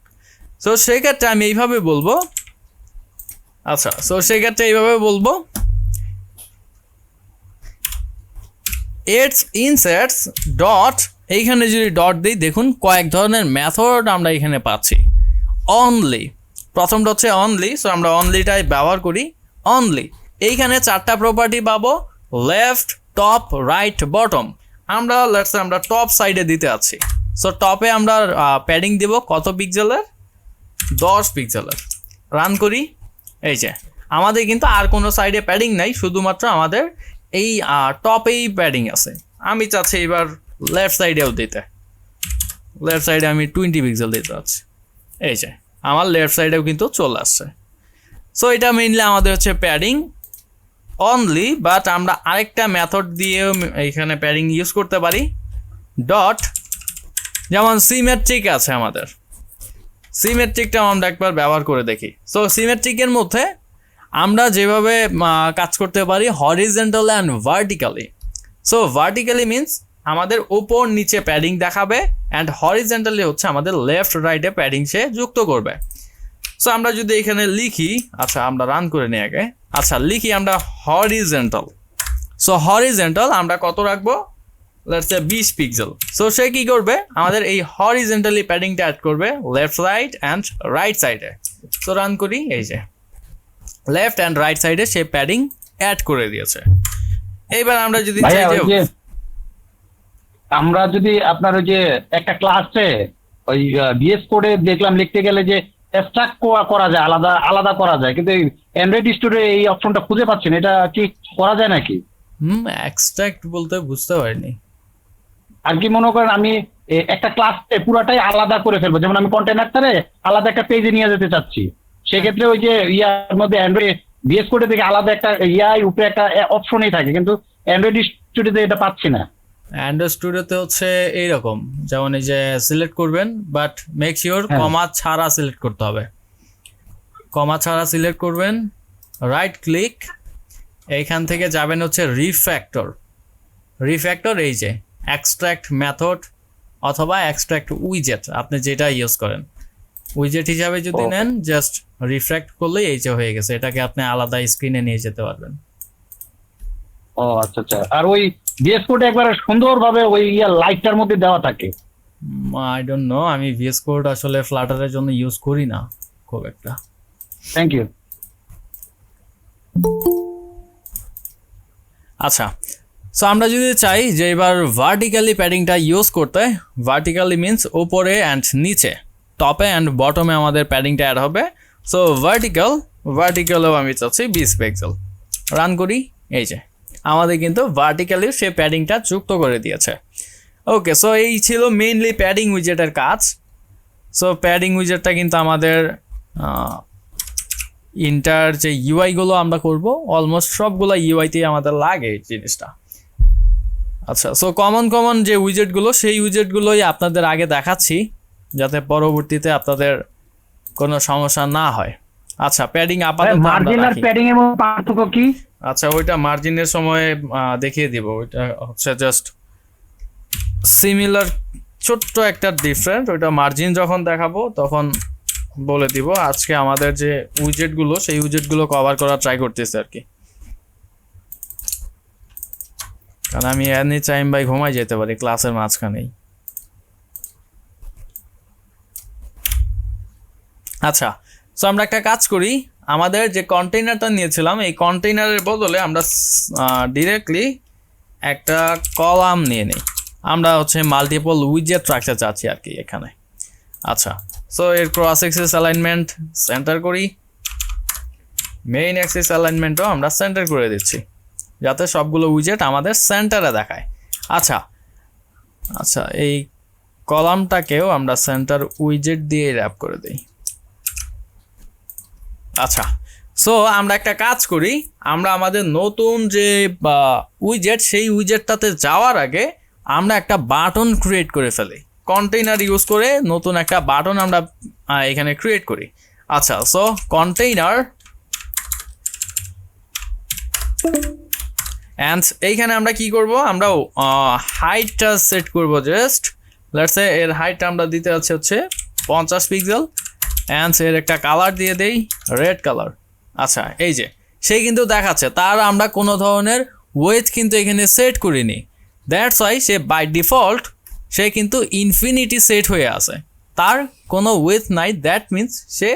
সো সেক্ষেত্রে আমি এইভাবে বলবো, আচ্ছা, সো সেক্ষেত্রে এইভাবে বলবো, এডস ইনসার্টস ডট, এইখানে যদি ডট দিই, দেখুন কয়েক ধরনের মেথড আমরা এখানে পাচ্ছি। অনলি, প্রথমটা হচ্ছে অনলি, সো আমরা অনলিটাই ব্যবহার করি। অনলি, এইখানে 4টা প্রপার্টি পাবো, লেফট, টপ, রাইট, বটম। আমরা টপ সাইডে দিতে আছি। সো টপে আমরা প্যাডিং দিব কত পিক্সেলের? 10 পিক্সেলের। রান করি, এই যে আমাদের কিন্তু আর কোনো সাইডে প্যাডিং নাই, শুধুমাত্র আমাদের এই টপেই প্যাডিং আছে। আমি চাচ্ছি এবার লেফট সাইডেও দিতে, লেফট সাইডে আমি 20 পিক্সেল দিতে চাচ্ছি। এই যে আমার লেফট সাইডেও কিন্তু চলে আসছে। সো এটা মেইনলি আমাদের হচ্ছে প্যাডিং অনলি, বাট আমরা আরেকটা মেথড দিয়েও এইখানে প্যাডিং ইউজ করতে পারি। ডট, যেমন সিমেট্রিক আছে আমাদের, সিমেট্রিকটাও আমরা একবার ব্যবহার করে দেখি। সো সিমেট্রিকের মধ্যে আমরা যেভাবে কাজ করতে পারি horizontal and vertically. So vertically means আমাদের উপর নিচে প্যাডিং দেখাবে, অ্যান্ড হরিজন্টালি হচ্ছে আমাদের লেফট রাইটে প্যাডিং সে যুক্ত করবে। সো আমরা যদি এখানে লিখি, আচ্ছা আমরা রান করে নিই আগে, আচ্ছা লিখি আমরা হরিজন্টাল। সো হরিজন্টাল আমরা কত রাখবো, লেটস সে 20 পিক্সেল। সো সে কি করবে, আমাদের এই হরিজন্টালি প্যাডিংটা অ্যাড করবে লেফট রাইট অ্যান্ড রাইট সাইডে। সো রান করি, এই যে লেফট অ্যান্ড রাইট সাইডে সে প্যাডিং অ্যাড করে দিয়েছে। এইবার আমরা যদি চাই ভাইয়া, যে ওই যে আমরা যদি আপনার ওই যে একটা ক্লাসে ওই বিএস কোডে দেখলাম লিখতে গেলে যে এক্সট্রাক্ট করা যায়, আলাদা আলাদা করা যায়, কিন্তু অ্যান্ড্রয়েড স্টোরে এই অপশনটা খুঁজে পাচ্ছি না, এটা কি করা যায় নাকি? এক্সট্রাক্ট বলতে বুঝতে পারিনি। আর কি মনে করেন আমি একটা ক্লাসে পুরাটাই আলাদা করে ফেলবো, যেমন আমি কন্টেনারটারে আলাদা একটা পেজে নিয়ে যেতে চাচ্ছি, সেক্ষেত্রে ওই যে ইয়ার মধ্যে অ্যান্ড্রয়েড বিএস কোডে থেকে আলাদা একটা ইয়াই উপরে একটা অপশনই থাকে, কিন্তু অ্যান্ড্রয়েড স্টুডিওতে এটা পাচ্ছি না। অ্যান্ড্রয়েড স্টুডিওতে হচ্ছে এইরকম, যেমন এই যে সিলেক্ট করবেন, বাট মেক শিওর হ্যাঁ। কমা ছাড়া সিলেক্ট করতে হবে। কমা ছাড়া সিলেক্ট করবেন, রাইট ক্লিক, এইখান থেকে যাবেন হচ্ছে রিফ্যাক্টর। রিফ্যাক্টর এই যে এক্সট্রাক্ট মেথড অথবা এক্সট্রাক্ট উইজেট, আপনি যেটা ইউজ করেন উইজেট হিসাবে যদি Okay. নেন, জাস্ট রিফ্র্যাক্ট করলেই এই যে হয়ে গেছে, এটাকে আপনি আলাদা স্ক্রিনে নিয়ে যেতে পারবেন। ও আচ্ছা আচ্ছা। আর ওই বিএস কোডে একবারে সুন্দরভাবে ওই ইয়ার লাইটটার মধ্যে দেওয়া থাকে। আই ডোন্ট নো, আমি ভিএস কোড আসলে ফ্লাটারের জন্য ইউজ করি না খুব একটা। Thank you. আচ্ছা, সো আমরা যদি চাই যে এবার ভার্টিক্যালি প্যাডিংটা ইউজ করতে, ভার্টিক্যালি মিনস উপরে অ্যান্ড নিচে, টপে অ্যান্ড বটমে আমাদের প্যাডিংটা অ্যাড হবে। সো ভার্টিক্যালেও আমি চাচ্ছি 20 পিক্সেল। রান করি, এই যে আমাদের কিন্তু ভার্টিক্যালি সে প্যাডিংটা যুক্ত করে দিয়েছে। ওকে, সো এই ছিল মেইনলি প্যাডিং উইজেটের কাজ। সো প্যাডিং উইজেটটা কিন্তু আমাদের ইন্টার যে ইউআইগুলো আমরা করব, অলমোস্ট সবগুলো ইউআইতেই আমাদের লাগে এই জিনিসটা। আচ্ছা, সো কমন যে উইজেটগুলো, সেই উইজেটগুলোই আপনাদের আগে দেখাচ্ছি, যাতে পরবর্তীতে আপনাদের কোনো সমস্যা না হয়। আচ্ছা, প্যাডিং আপাতত মার্জিন আর প্যাডিং এর মধ্যে পার্থক্য কি? আচ্ছা, ওইটা মার্জিনের সময় দেখিয়ে দিব। ওইটা হচ্ছে জাস্ট সিমিলার, ছোট্ট একটা ডিফারেন্ট, ওইটা মার্জিন যখন দেখাবো তখন বলে দিব। আজকে আমাদের যে উইজেটগুলো, সেই উইজেটগুলো কভার করার ট্রাই করতেছি আর কি, কারণ আমি এনি টাইম ভাই ঘুমাই যেতে পারি ক্লাসের মাঝখানেই। আচ্ছা, সো আমরা একটা কাজ করি, আমাদের যে কন্টেইনারটা নিয়েছিলাম এই কন্টেইনারের বদলে আমরা ডিরেক্টলি একটা কলাম নিয়ে নিই। আমরা হচ্ছে মাল্টিপল উইজেট রাখতে চাচ্ছি আর কি এখানে। আচ্ছা, সো এর ক্রস অ্যাক্সিস অ্যালাইনমেন্ট সেন্টার করি, মেইন অ্যাক্সিস অ্যালাইনমেন্টও আমরা সেন্টার করে দিচ্ছি, যাতে সবগুলো উইজেট আমাদের সেন্টারে দেখায়। আচ্ছা আচ্ছা, এই কলামটাকেও আমরা সেন্টার উইজেট দিয়ে র্যাপ করে দিই। আচ্ছা, সো আমরা একটা কাজ করি, আমরা আমাদের নতুন যে উইজেট, সেই উইজেটটাতে যাওয়ার আগে আমরা একটা বাটন ক্রিয়েট করে ফেলি। কন্টেইনার ইউজ করে নতুন একটা বাটন আমরা এখানে ক্রিয়েট করি। আচ্ছা, সো কন্টেইনার, অ্যান্ড এইখানে আমরা কি করব, আমরা হাইটটা সেট করব, জাস্ট লেটস সে এর হাইটটা আমরা দিতে হচ্ছে 50 পিক্সেল, অ্যান্ড এর একটা কালার দিয়ে দেই রেড কালার। আচ্ছা, এই যে সে কিন্তু দেখাচ্ছে, তার আমরা কোনো ধরনের ওয়েথ কিন্তু এখানে সেট করিনি, দ্যাটস ওয়াই সে বাই ডিফল্ট সে কিন্তু ইনফিনিটি সেট হয়ে আছে, তার কোনো ওয়েথ নাই। দ্যাট মিনস সে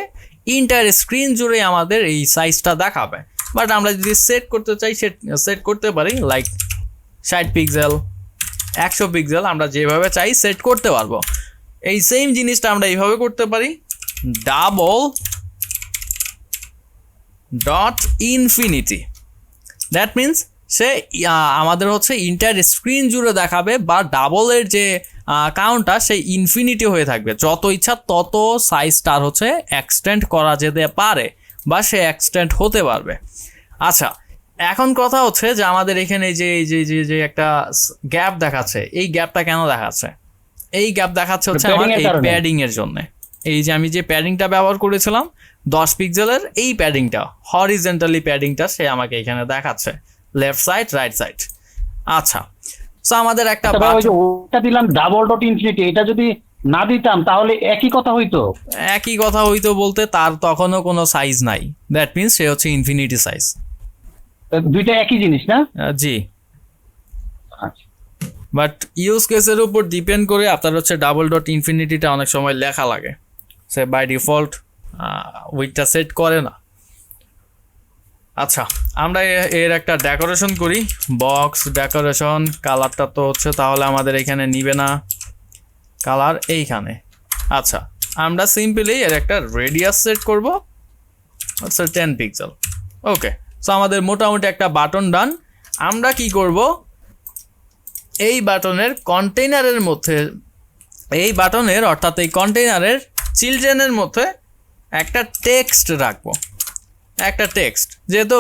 ইন্টার স্ক্রিন জুড়ে আমাদের এই সাইজটা দেখাবে। বাট আমরা যদি সেট করতে চাই, সেট করতে পারি, লাইক 60 পিক্সেল, 100 পিক্সেল, আমরা যেভাবে চাই সেট করতে পারবো। এই সেম জিনিসটা আমরা এইভাবে করতে পারি, double dot infinity. That means সে আমাদের হচ্ছে ইন্টার স্ক্রিন জুড়ে দেখাবে, বা ডাবলের যে কাউন্টটা সেই ইনফিনিটি হয়ে থাকবে, যত ইচ্ছা তত সাইজটার হচ্ছে এক্সটেন্ড করা যেতে পারে বা সে এক্সটেন্ড হতে পারবে। আচ্ছা, এখন কথা হচ্ছে যে আমাদের এখানে যে একটা গ্যাপ দেখাচ্ছে, এই গ্যাপটা কেন দেখাচ্ছে? এই গ্যাপ দেখাচ্ছে হচ্ছে আমার এই প্যাডিং এর জন্য। এই যে আমি যে প্যাডিংটা ব্যবহার করেছিলাম 10 পিক্সেলের, এই প্যাডিংটা হরিজেন্টালি প্যাডিংটা সে আমাকে এখানে দেখাচ্ছে, লেফট সাইড রাইট সাইড। আচ্ছা, সো আমাদের একটা ওটা দিলাম ডাবল ডট ইনফিনিটি, এটা যদি না দিতাম তাহলে একই কথা হইতো। একই কথা হইতো বলতে তার তখনও কোনো সাইজ নাই, দ্যাট মিনস সে হচ্ছে ইনফিনিটি সাইজ। দুইটা একই জিনিস না? জি, আচ্ছা, বাট ইউজ কেসের উপর ডিপেন্ড করে আপনার হচ্ছে ডাবল ডট ইনফিনিটিটা অনেক সময় লেখা লাগে, সে বাই ডিফল্ট উইথটা সেট করে না। আচ্ছা, আমরা এর একটা ডেকোরেশন করি, বক্স ডেকোরেশন। কালারটা তো হচ্ছে তাহলে আমাদের এখানে নিবে না, কালার এইখানে। আচ্ছা, আমরা সিম্পলি এর একটা রেডিয়াস সেট করব, আচ্ছা 10 পিক্সেল। ওকে, সো আমাদের মোটামুটি একটা বাটন ডান। আমরা কি করব, এই বাটনের কন্টেইনারের মধ্যে, এই বাটনের অর্থাৎ এই কন্টেইনারের চিলড্রেনের মধ্যে একটা টেক্সট রাখবো, একটা টেক্সট। যেহেতু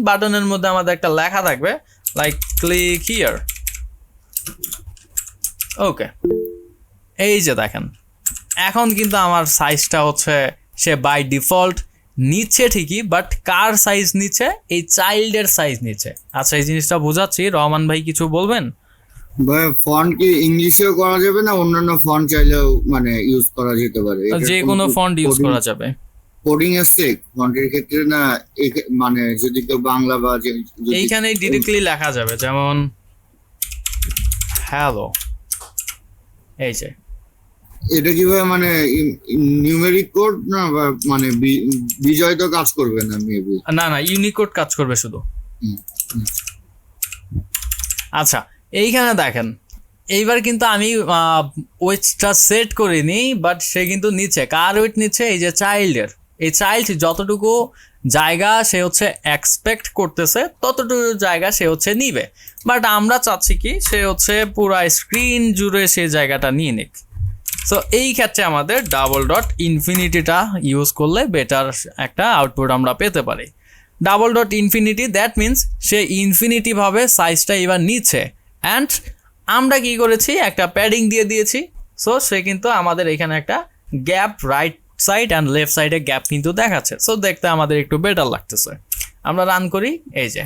বাটনের মধ্যে আমাদের একটা লেখা থাকবে, লাইক ক্লিক হিয়ার। ওকে, এই যে দেখেন এখন কিন্তু আমার সাইজটা হচ্ছে সে বাই ডিফল্ট নিচ্ছে ঠিকই, বাট কার সাইজ নিচ্ছে? এই চাইল্ডের সাইজ নিচ্ছে। আচ্ছা, এই জিনিসটা বোঝাচ্ছি, রহমান ভাই কিছু বলবেন? ভাই ফন্ট কি ইংলিশেও করা যাবে না অন্যান্য ফন্ট চাইলেও মানে ইউজ করা যেতে পারে? যে কোনো ফন্ট ইউজ করা যাবে। কোডিং আছে ফন্টের ক্ষেত্রে না, মানে যদি কেউ বাংলা বা এইখানে ডিরেক্টলি লেখা যাবে, যেমন হ্যালো, এই যে এটা কিভাবে মানে নিউমেরিক কোড না, বা মানে বিজয় তো কাজ করবে না মেবি? না, ইউনিকোড কাজ করবে শুধু। আচ্ছা, এইখানে দেখেন এইবার কিন্তু আমি ওয়েটটা সেট করিনি, বাট সে কিন্তু নিচ্ছে। কার ওয়েট নিচ্ছে? এই যে চাইল্ডের। এই চাইল্ড যতটুকু জায়গা সে হচ্ছে এক্সপেক্ট করতেছে ততটুকু জায়গা সে হচ্ছে নিবে, বাট আমরা চাচ্ছি কি সে হচ্ছে পুরা স্ক্রিন জুড়ে সে জায়গাটা নিয়ে নিক। সো এই ক্ষেত্রে আমাদের ডাবল ডট ইনফিনিটিটা ইউজ করলে বেটার একটা আউটপুট আমরা পেতে পারি। Double dot infinity, that means সে ইনফিনিটিভাবে সাইজটা এবার নিচ্ছে। অ্যান্ড আমরা কি করেছি, একটা প্যাডিং দিয়ে দিয়েছি। সো সে কিন্তু আমাদের এখানে একটা gap right side and left সাইডে গ্যাপ কিন্তু দেখাচ্ছে। সো দেখতে আমাদের একটু বেটার লাগতেছে। আমরা রান করি, এই যে।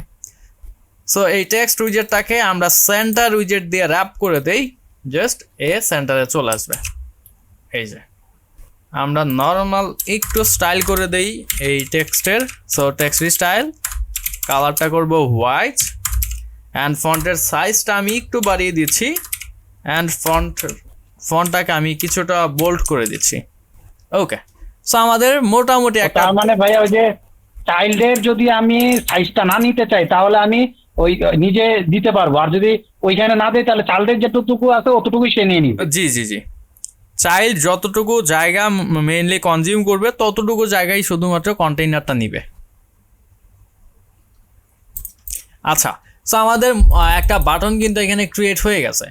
সো এই টেক্সট উইজেটটাকে আমরা সেন্টার উইজেট দিয়ে র্যাপ করে দেই, জাস্ট এ সেন্টারে চলে আসবে। এই যে আমরা নর্মাল একটু স্টাইল করে দেই এই টেক্সটের। সো টেক্সট স্টাইল, কালারটা করব হোয়াইট, অ্যান্ড ফন্টের সাইজটা আমি একটু বাড়িয়ে দিচ্ছি, অ্যান্ড ফন্টটাকে আমি কিছুটা বোল্ড করে দিচ্ছি। ওকে, সো আমাদের মোটামুটি একটা, মানে ভাইয়া ওই যে চাইল্ডের যদি আমি সাইজটা না নিতে চাই তাহলে আমি ওই নিজে দিতে পারবো, আর যদি ওইখানে না দেয় তাহলে চাইল্ডের যেটুকু আছে অতটুকুই সে নিয়ে নিবে। জি, চাইল্ড যতটুকু জায়গা মেইনলি কনজিউম করবে ততটুকু জায়গায় শুধুমাত্র কন্টেইনারটা নিবে। আচ্ছা, সো আমাদের একটা বাটন কিন্তু এখানে ক্রিয়েট হয়ে গেছে।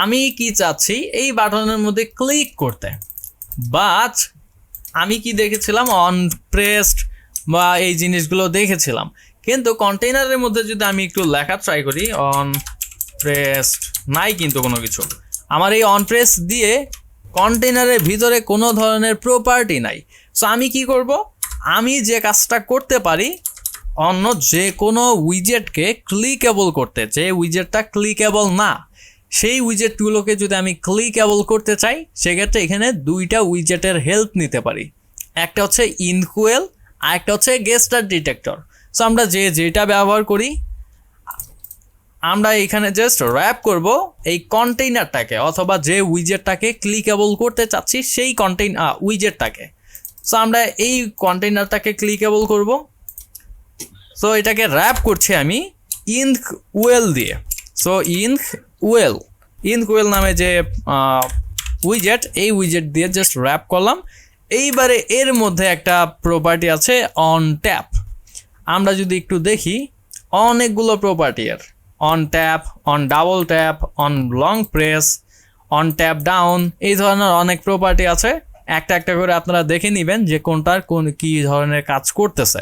আমি কি চাচ্ছি, এই বাটনের মধ্যে ক্লিক করতে, বাট আমি কি দেখেছিলাম অন প্রেসড বা এই জিনিসগুলো দেখেছিলাম, কিন্তু কন্টেইনারের মধ্যে যদি আমি একটু লেখা ট্রাই করি, অন প্রেসড নাই কিন্তু কোনো কিছু। আমার এই অন প্রেস দিয়ে কন্টেইনারের ভিতরে কোনো ধরনের প্রপার্টি নাই। সো আমি কি করব, আমি যে কাজটা করতে পারি, অন্য যে কোনো উইজেটকে ক্লিকেবল করতে, যে উইজেটটা ক্লিকেবল না সেই উইজেটগুলোকে যদি আমি ক্লিকেবল করতে চাই, সেক্ষেত্রে এখানে দুইটা উইজেটের হেল্প নিতে পারি। একটা হচ্ছে ইনকুয়েল, আর একটা হচ্ছে গেস্টার ডিটেক্টর। সো আমরা যেটা ব্যবহার করি, আমরা এখানে জাস্ট র্যাপ করব এই কন্টেইনারটাকে, অথবা যে উইজেটটাকে ক্লিকেবল করতে চাচ্ছি সেই উইজেটটাকে। সো আমরা এই কন্টেইনারটাকে ক্লিকেবল করব। সো এটাকে র্যাপ করছি আমি ইনকুয়েল দিয়ে। সো ইনকুয়েল নামে যে উইজেট, এই উইজেট দিয়ে জাস্ট র্যাপ করলাম। এইবারে এর মধ্যে একটা প্রপার্টি আছে অন ট্যাপ। আমরা যদি একটু দেখি অনেকগুলো প্রপার্টি এর, on tap, on double tap, on long press, on tap down, এই ধরনের অনেক প্রপার্টি আছে। একটা একটা করে আপনারা দেখে নেবেন যে কোনটার কোন কি ধরনের কাজ করতেছে।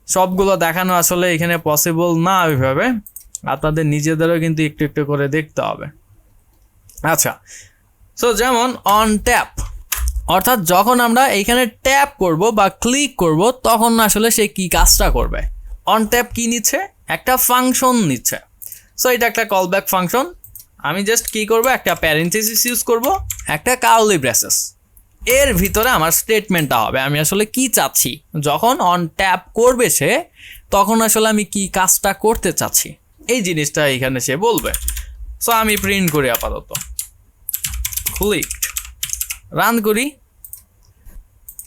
সবগুলো দেখানো আসলে এখানে পসিবল না ওইভাবে, আপনাদের নিজেদেরও কিন্তু একটু একটু করে দেখতে হবে। আচ্ছা, সো যেমন অন ট্যাপ, অর্থাৎ যখন আমরা এইখানে ট্যাপ করব বা ক্লিক করব তখন আসলে সে কি কাজটা করবে। অন ট্যাপ কি নিচ্ছে, একটা ফাংশন নিচ্ছে। সো এটা একটা কলব্যাক ফাংশন। আমি জাস্ট কি করব, একটা প্যারেন্থেসিস ইউজ করব, একটা কার্লি ব্রেসেস, এর ভিতরে আমার স্টেটমেন্টটা হবে আমি আসলে কি চাচ্ছি। যখন অন ট্যাপ করবে সে, তখন আসলে আমি কি কাজটা করতে চাচ্ছি এই জিনিসটা এখানে সে বলবে। সো আমি প্রিন্ট করি আপাতত, ক্লিক, রান করি,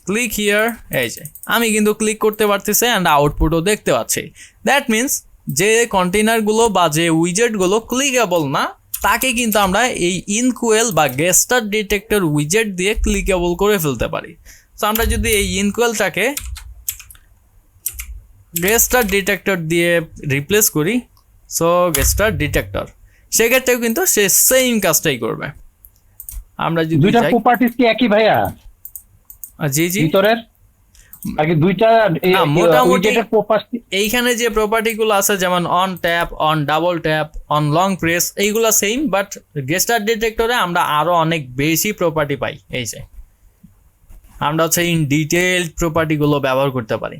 ক্লিক হিয়ার, এই যে আমি কিন্তু ক্লিক করতে পারতেছি অ্যান্ড আউটপুটও দেখতে পাচ্ছি। দ্যাট মিনস যে কন্টেনারগুলো বা যে উইজেটগুলো ক্লিকেবল না, তাকে কিন্তু আমরা এই ইনকুয়েল বা গেস্টার ডিটেক্টর উইজেট দিয়ে ক্লিকেবল করে ফেলতে পারি। সো আমরা যদি এই ইনকুয়েলটাকে গেস্টার ডিটেক্টর দিয়ে রিপ্লেস করি, সো গেস্টার ডিটেক্টর, সেক্ষেত্রেও কিন্তু সে সেম কাজটাই করবে। আমরা যদি দুইটা প্রপার্টিজ কি একই ভাইয়া? জি জি, ভিতরের আর কি দুইটা মোটামুটি প্রপার্টি। এইখানে যে প্রপার্টিগুলো আছে যেমন on tap, on double tap, on long press, এইগুলো সেম, বাট গেস্টার ডিটেক্টরে আমরা আরো অনেক বেশি প্রপার্টি পাই। এই যে আমরা হচ্ছে ইন ডিটেইলড প্রপার্টিগুলো ব্যবহার করতে পারি।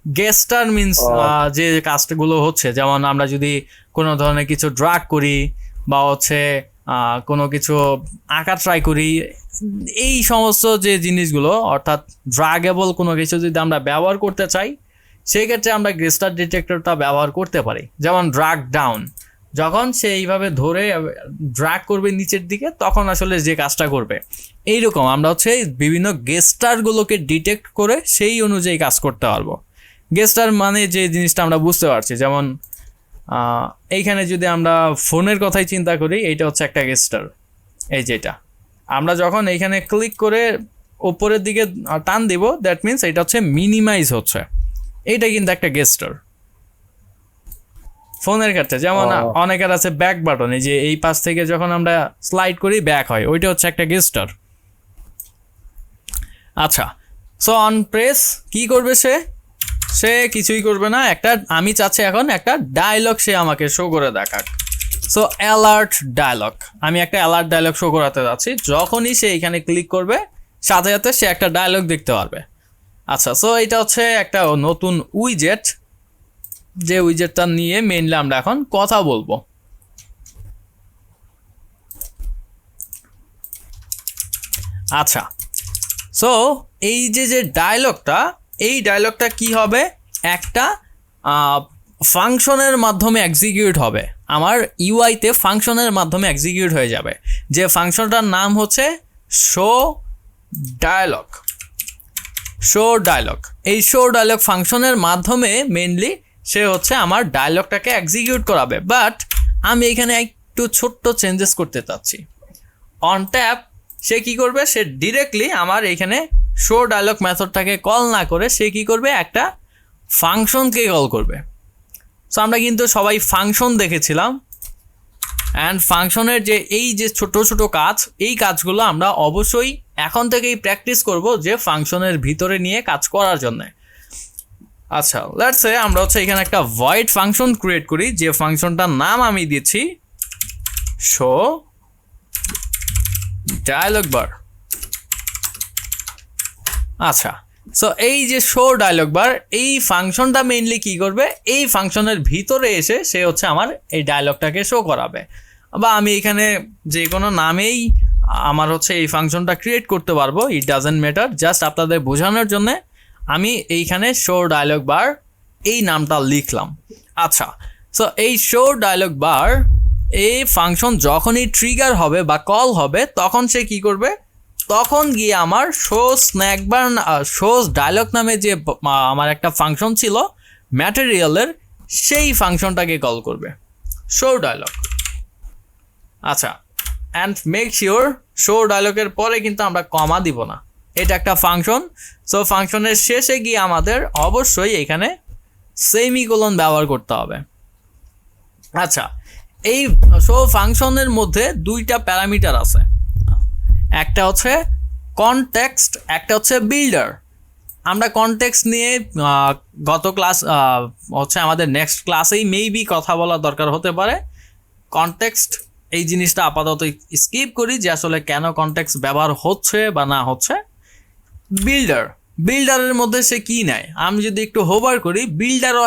গেস্টার মিনস যে কাজগুলো হচ্ছে, যেমন আমরা যদি কোনো ধরনের কিছু ড্রাগ করি বা হচ্ছে কোনো কিছু আঁকা ট্রাই করি, এই সমস্ত যে জিনিসগুলো, অর্থাৎ ড্রাগেবল কোনো কিছু যদি আমরা ব্যবহার করতে চাই, সেক্ষেত্রে আমরা গেস্টার ডিটেক্টরটা ব্যবহার করতে পারি। যেমন ড্রাগ ডাউন, যখন সে এইভাবে ধরে ড্রাগ করবে নিচের দিকে, তখন আসলে যে কাজটা করবে, এইরকম আমরা হচ্ছে বিভিন্ন গেস্টারগুলোকে ডিটেক্ট করে সেই অনুযায়ী কাজ করতে পারবো। গেস্টার মানে যে জিনিসটা আমরা বুঝতে পারছি, যেমন এইখানে যদি আমরা ফোনের কথাই চিন্তা করি, এইটা হচ্ছে একটা গেস্টার। এই যেটা আমরা যখন এইখানে ক্লিক করে ওপরের দিকে টান দিব, দ্যাট মিনস এটা হচ্ছে মিনিমাইজ হচ্ছে, এইটা কিন্তু একটা গেস্টার ফোনের ক্ষেত্রে। যেমন অনেকের আছে ব্যাক বাটন, এই যে এই পাশ থেকে যখন আমরা স্লাইড করি ব্যাক হয়, ওইটা হচ্ছে একটা গেস্টার। আচ্ছা, সো অন প্রেস কি করবে সে? সে কিছুই করবে না, একটা আমি চাচ্ছি এখন একটা ডায়লগ সে আমাকে শো করে দেখাক। সো অ্যালার্ট ডায়লগ, আমি একটা অ্যালার্ট ডায়লগ শো করাতে যাচ্ছি। যখনই সে এখানে ক্লিক করবে, সাথে সাথে সে একটা ডায়লগ দেখতে পারবে। আচ্ছা, সো এটা হচ্ছে একটা নতুন উইজেট, যে উইজেটটা নিয়ে মেইনলি আমরা এখন কথা বলবো। আচ্ছা, সো এই যে ডায়লগটা, এই ডায়লগটা কি হবে, একটা ফাংশনের মাধ্যমে এক্সিকিউট হবে। আমার ইউআইতে ফাংশনের মাধ্যমে এক্সিকিউট হয়ে যাবে, যে ফাংশনটার নাম হচ্ছে শো ডায়লগ। শো ডায়লগ, এই শো ডায়লগ ফাংশনের মাধ্যমে মেইনলি সে হচ্ছে আমার ডায়লগটাকে এক্সিকিউট করাবে। বাট আমি এখানে একটু ছোট্ট চেঞ্জেস করতে চাচ্ছি। অন ট্যাপ সে কি করবে, সে ডিরেক্টলি আমার এখানে শো ডায়লগ মেথডটাকে কল না করে সে কি করবে, একটা ফাংশনকে কল করবে। সো আমরা কিন্তু সবাই ফাংশন দেখেছিলাম, অ্যান্ড ফাংশনের যে এই যে ছোট ছোট কাজ, এই কাজগুলো আমরা অবশ্যই এখন থেকেই প্র্যাকটিস করব যে ফাংশনের ভিতরে নিয়ে কাজ করার জন্য। আচ্ছা, লেটস সে আমরা হচ্ছে এখানে একটা ভয়েড ফাংশন ক্রিয়েট করি, যে ফাংশনটার নাম আমি দিচ্ছি শো ডায়লগ বার। আচ্ছা, সো এই যে শো ডায়লগ বার, এই ফাংশনটা মেইনলি কি করবে, এই ফাংশনের ভিতরে এসে সে হচ্ছে আমার এই ডায়লগটাকে শো করাবে। বা আমি এখানে যে কোনো নামেই আমার হচ্ছে এই ফাংশনটা ক্রিয়েট করতে পারবো, ইট ডাজেন্ট ম্যাটার। জাস্ট আপনাদের বোঝানোর জন্য আমি এইখানে শো ডায়লগ বার এই নামটা লিখলাম। আচ্ছা, সো এই শো ডায়লগ বার, এই ফাংশন যখনই ট্রিগার হবে বা কল হবে, তখন সে কি করবে, তখন গিয়ে আমার শো স্ন্যাক বার, শো ডায়লগ নামে যে আমার একটা ফাংশন ছিল ম্যাটেরিয়ালের, সেই ফাংশনটাকে কল করবে, শো ডায়লগ। আচ্ছা, অ্যান্ড মেক শিওর শো ডায়লগের পরে কিন্তু আমরা কমা দিব না, এটা একটা ফাংশন। সো ফাংশনের শেষে গিয়ে আমাদের অবশ্যই এখানে সেমিকোলন ব্যবহার করতে হবে। আচ্ছা, এই শো ফাংশনের মধ্যে দুইটা প্যারামিটার আছে, একটা হচ্ছে কনটেক্সট, একটা হচ্ছে বিল্ডার। আমরা কনটেক্সট নিয়ে গত ক্লাস হচ্ছে আমাদের নেক্সট ক্লাসেই মেবি কথা বলা দরকার হতে পারে। কনটেক্সট এই জিনিসটা আপাতত স্কিপ করি যে আসলে কেন কনটেক্সট ব্যবহার হচ্ছে বা না হচ্ছে। বিল্ডারের মধ্যে সে কি নেয়, আমি যদি একটু হোভার করি, বিল্ডারও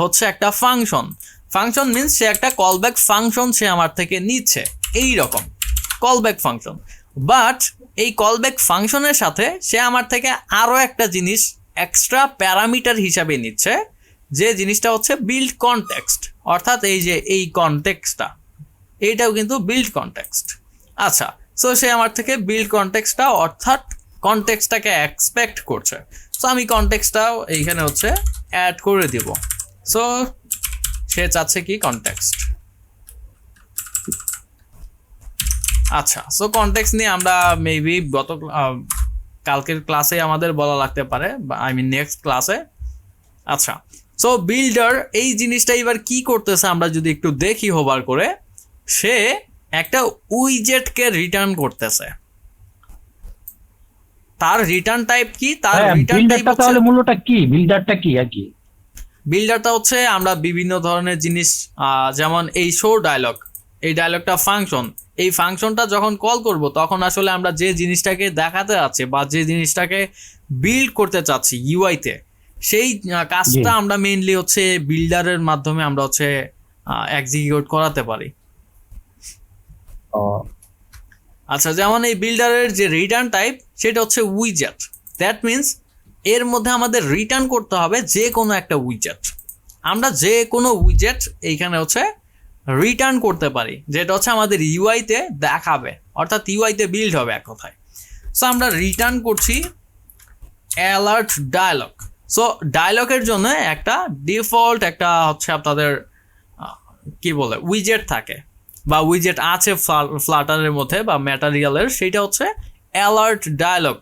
হচ্ছে একটা ফাংশন মিনস সে একটা কলব্যাক ফাংশন সে আমার থেকে নিচ্ছে, এই রকম কলব্যাক ফাংশন। বাট এই কলব্যাক ফাংশনের সাথে সে আমার থেকে আরও একটা জিনিস এক্সট্রা প্যারামিটার হিসাবে নিচ্ছে, যে জিনিসটা হচ্ছে বিল্ড কনটেক্সট, অর্থাৎ এই যে এই কনটেক্সটটা, এইটাও কিন্তু বিল্ড কনটেক্সট। আচ্ছা, সো সে আমার থেকে বিল্ড কনটেক্সটটা অর্থাৎ কনটেক্সটটাকে এক্সপেক্ট করছে। সো আমি কনটেক্সটটাও এইখানে হচ্ছে অ্যাড করে দিব। সো সে চাচ্ছে কি কনটেক্সট। আচ্ছা, সো কনটেক্সট নিয়ে আমরা মেবি কালকের ক্লাসে আমাদের বলা লাগতে পারে, আই মিন নেক্সট ক্লাসে। আচ্ছা, সো বিল্ডার এই জিনিসটা এবার কি করতেছে আমরা যদি একটু দেখি হোভার করে, সে একটা উইজেটকে রিটার্ন করতেছে। তার রিটার্ন টাইপ কি, তার রিটার্ন টাইপ তাহলে মূল্যটা কি, বিল্ডারটা কি আর কি? বিল্ডারটা হচ্ছে আমরা বিভিন্ন ধরনের জিনিস, যেমন এই শো ডায়লগ, এই ডায়লগটা ফাংশন, এই ফাংশনটা যখন কল করব তখন আসলে আমরা যে জিনিসটাকে দেখাতে যাচ্ছি বা যে জিনিসটাকে বিল্ড করতে চাচ্ছি ইউআইতে, সেই কাজটা আমরা মেইনলি হচ্ছে বিল্ডারের মাধ্যমে আমরা হচ্ছে এক্সিকিউট করাতে পারি। আচ্ছা, যেমন এই বিল্ডারের যে রিটার্ন টাইপ সেটা হচ্ছে উইজেট। দ্যাট মিনস এর মধ্যে আমাদের রিটার্ন করতে হবে যে কোনো একটা উইজেট। আমরা যে কোনো উইজেট এইখানে হচ্ছে রিটার্ন করতে পারি, যেটা হচ্ছে আমাদের ইউআইতে দেখাবে, অর্থাৎ ইউআইতে বিল্ড হবে এক কথায়। সো আমরা রিটার্ন করছি অ্যালার্ট ডায়লগ। সো ডায়লগের জন্য একটা ডিফল্ট একটা হচ্ছে আপনাদের কি বলে উইজেট থাকে বা উইজেট আছে ফ্লাটারের মধ্যে বা ম্যাটেরিয়ালের, সেইটা হচ্ছে অ্যালার্ট ডায়লগ।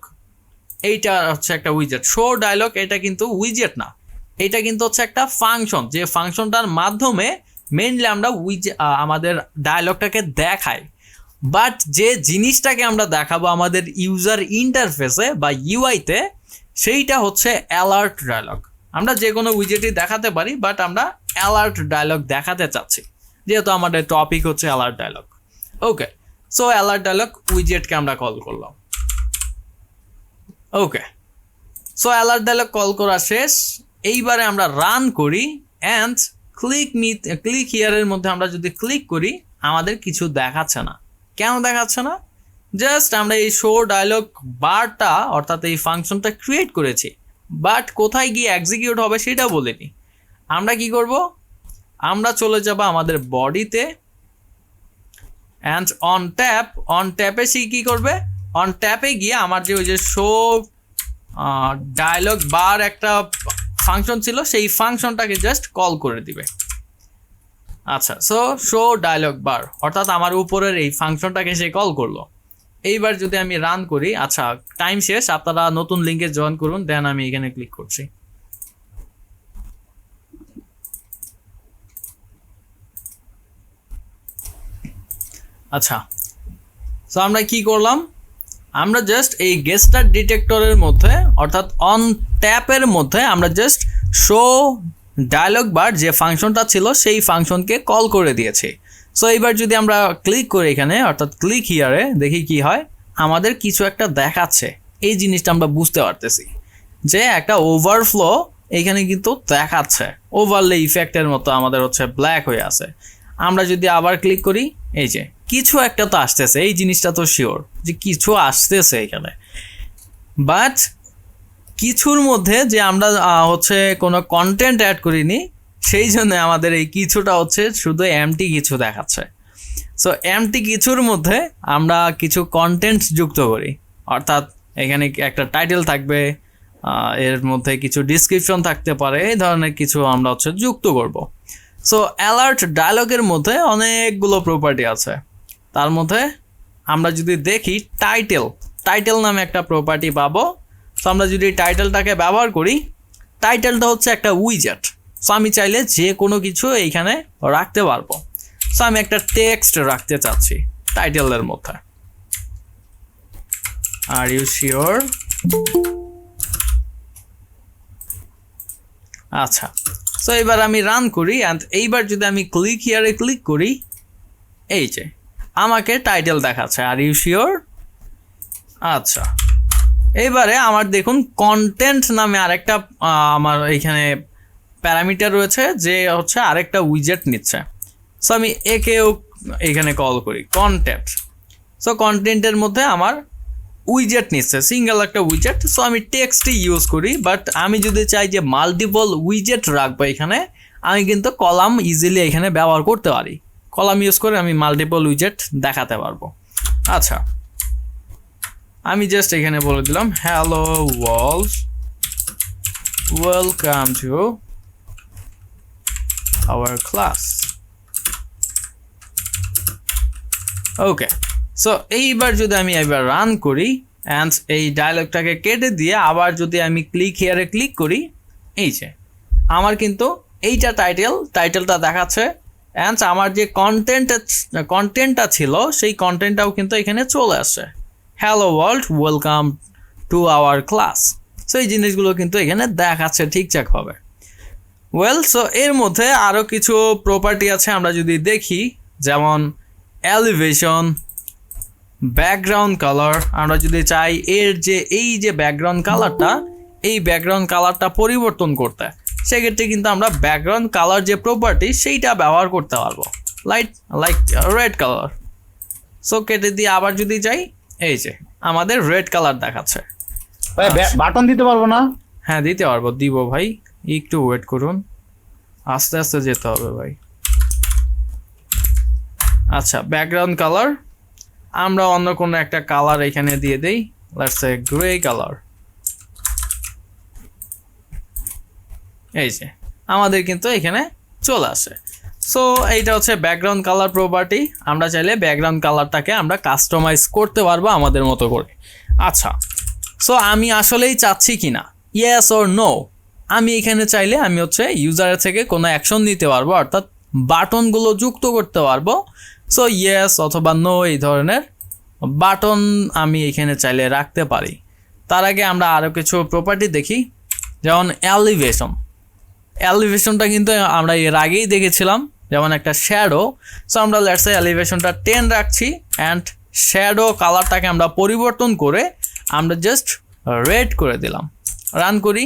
এইটা হচ্ছে একটা উইজেট। শো ডায়লগ এটা কিন্তু উইজেট না, এটা কিন্তু হচ্ছে একটা ফাংশন, যে ফাংশনটার মাধ্যমে মেইনলি আমরা আমাদের ডায়লগটাকে দেখাই। বাট যে জিনিসটাকে আমরা দেখাবো আমাদের ইউজার ইন্টারফেসে বা ইউআইতে, সেইটা হচ্ছে অ্যালার্ট ডায়লগ। আমরা যে কোনো উইজেটই দেখাতে পারি, বাট আমরা অ্যালার্ট ডায়লগ দেখাতে চাচ্ছি, যেহেতু আমাদের টপিক হচ্ছে অ্যালার্ট ডায়লগ। ওকে, সো অ্যালার্ট ডায়লগ উইজেটকে আমরা কল করলাম। ওকে, সো অ্যালার্ট ডায়লগ কল করা শেষ। এইবারে আমরা রান করি অ্যান্ড ক্লিক হিয়ারের মধ্যে আমরা যদি ক্লিক করি, আমাদের কিছু দেখাচ্ছে না। কেন দেখাচ্ছে না? জাস্ট আমরা এই শো ডায়লগ বারটা অর্থাৎ এই ফাংশনটা ক্রিয়েট করেছি, বাট কোথায় গিয়ে এক্সিকিউট হবে সেটা বলিনি। আমরা কি করব, আমরা চলে যাব আমাদের বডিতে অ্যান্ড অন ট্যাপে সে কী করবে, অন ট্যাপে গিয়ে আমার যে ওই যে শো ডায়লগ বার একটা ফাংশন ছিল, সেই ফাংশনটাকে জাস্ট কল করে দিবে। আচ্ছা, সো শো ডায়লগ বার অর্থাৎ আমার উপরের এই ফাংশনটাকে সে কল করলো। এইবার যদি আমি রান করি, আচ্ছা টাইম শেষ, আপনারা নতুন লিঙ্কে জয়েন করুন, দেন আমি এখানে ক্লিক করছি। আচ্ছা, সো আমরা কি করলাম, আমরা জাস্ট এই গেস্টার ডিটেক্টরের মধ্যে অর্থাৎ অন ট্যাপের মধ্যে আমরা জাস্ট শো ডায়লগ বার যে ফাংশনটা ছিল সেই ফাংশনকে কল করে দিয়েছি। সো এইবার যদি আমরা ক্লিক করি এখানে অর্থাৎ ক্লিক হিয়ারে, দেখি কি হয়, আমাদের কিছু একটা দেখাচ্ছে। এই জিনিসটা আমরা বুঝতে পারতেছি যে একটা ওভারফ্লো এখানে কিন্তু দেখাচ্ছে, ওভারলে ইফেক্টের মতো আমাদের হচ্ছে ব্ল্যাক হয়ে আছে। আমরা যদি আবার ক্লিক করি, এই যে কিছু একটা তো আসতেছে, এই জিনিসটা তো শিওর যে কিছু আসতেছে এখানে, বাট কিছুর মধ্যে যে আমরা হচ্ছে কোনো কন্টেন্ট অ্যাড করিনি, সেই জন্য আমাদের এই কিছুটা হচ্ছে শুধু এমটি কিছু দেখাচ্ছে। সো এমটি কিছুর মধ্যে আমরা কিছু কন্টেন্ট যুক্ত করি, অর্থাৎ এখানে একটা টাইটেল থাকবে, এর মধ্যে কিছু ডিসক্রিপশন থাকতে পারে, এই ধরনের কিছু আমরা হচ্ছে যুক্ত করব। সো অ্যালার্ট ডায়লগের মধ্যে অনেকগুলো প্রপার্টি আছে, তার মধ্যে আমরা যদি দেখি টাইটেল নামে একটা প্রপার্টি পাবো। সো আমরা যদি টাইটেলটাকে ব্যবহার করি, টাইটেলটা হচ্ছে একটা উইজেট। সো আমি চাইলে যে কোনো কিছু এইখানে রাখতে পারবো। সো আমি একটা টেক্সট রাখতে চাচ্ছি টাইটেলের মধ্যে, আর ইউ শিওর। আচ্ছা, সো এবার আমি রান করি অ্যান্ড এইবার যদি আমি ক্লিক হিয়ারে ক্লিক করি, এই যে আমাকে টাইটেল দেখাচ্ছে, আর ইউ শিওর। আচ্ছা, এইবারে আমার দেখুন কন্টেন্ট নামে আরেকটা আমার এইখানে প্যারামিটার রয়েছে যে হচ্ছে আরেকটা উইজেট নিচ্ছে। সো আমি একেও এখানে কল করি কন্টেন্ট। সো কন্টেন্টের মধ্যে আমার উইজেট নিচ্ছে, সিঙ্গেল একটা উইজেট। সো আমি টেক্সটই ইউজ করি, বাট আমি যদি চাই যে মাল্টিপল উইজেট রাখবো এখানে, আমি কিন্তু কলাম ইজিলি এখানে ব্যবহার করতে পারি। কলাম ইউজ করে আমি মাল্টিপল উইজেট দেখাতে পারবো। আচ্ছা, আমি জাস্ট এখানে বলে দিলাম hello world, welcome to our class. Okay, so এইবার যদি আমি এবার রান করি অ্যান্ড এই ডায়লগটাকে কেটে দিয়ে আবার যদি আমি ক্লিক হিয়ারে ক্লিক করি, এই যে আমার কিন্তু এইটা টাইটেলটা দেখাচ্ছে অ্যান্ড আমার যে কন্টেন্টটা ছিল সেই কন্টেন্টটাও কিন্তু এখানে চলে আসছে, hello world welcome to our class. So এই জিনিসগুলো কিন্তু এখানে দেখাচ্ছে ঠিকঠাকভাবে। ওয়েল, সো এর মধ্যে আরও কিছু প্রপার্টি আছে, আমরা যদি দেখি, যেমন এলিভেশন, ব্যাকগ্রাউন্ড কালার। আমরা যদি চাই এর যে এই যে ব্যাকগ্রাউন্ড কালারটা, এই ব্যাকগ্রাউন্ড কালারটা পরিবর্তন করতে, সেক্ষেত্রে কিন্তু আমরা ব্যাকগ্রাউন্ড কালার যে প্রপার্টি সেইটা ব্যবহার করতে পারবো, লাইক রেড কালার। সো কেটে দিয়ে আবার যদি যাই, এই যে আমাদের রেড কালার দেখাচ্ছে। ভাই বাটন দিতে পারবো না? হ্যাঁ দিতে পারবো, দিব ভাই, একটু ওয়েট করুন, আস্তে আস্তে যেতে হবে ভাই। আচ্ছা, ব্যাকগ্রাউন্ড কালার আমরা অন্য কোনো একটা কালার এখানে দিয়ে দেই, লেটস সে গ্রে কালার। এই যে আমাদের কিন্তু এখানে চলে আসে। সো এইটা হচ্ছে ব্যাকগ্রাউন্ড কালার প্রপার্টি। আমরা চাইলে ব্যাকগ্রাউন্ড কালারটাকে আমরা কাস্টমাইজ করতে পারবো আমাদের মতো করে। আচ্ছা, সো আমি আসলেই চাচ্ছি কি না, ইয়েস অর নো, আমি এখানে চাইলে আমি হচ্ছে ইউজারের থেকে কোনো অ্যাকশন নিতে পারবো, অর্থাৎ বাটনগুলো যুক্ত করতে পারবো। সো ইয়েস অথবা নো এই ধরনের বাটন আমি এখানে চাইলে রাখতে পারি। তার আগে আমরা আরও কিছু প্রপার্টি দেখি, যেমন এলিভেশনটা কিন্তু আমরা এর আগেই দেখেছিলাম, যেমন একটা শ্যাডো। সো আমরা লেটস সে এলিভেশনটা 10 রাখছি অ্যান্ড শ্যাডো কালারটাকে আমরা পরিবর্তন করে আমরা জাস্ট রেড করে দিলাম। রান করি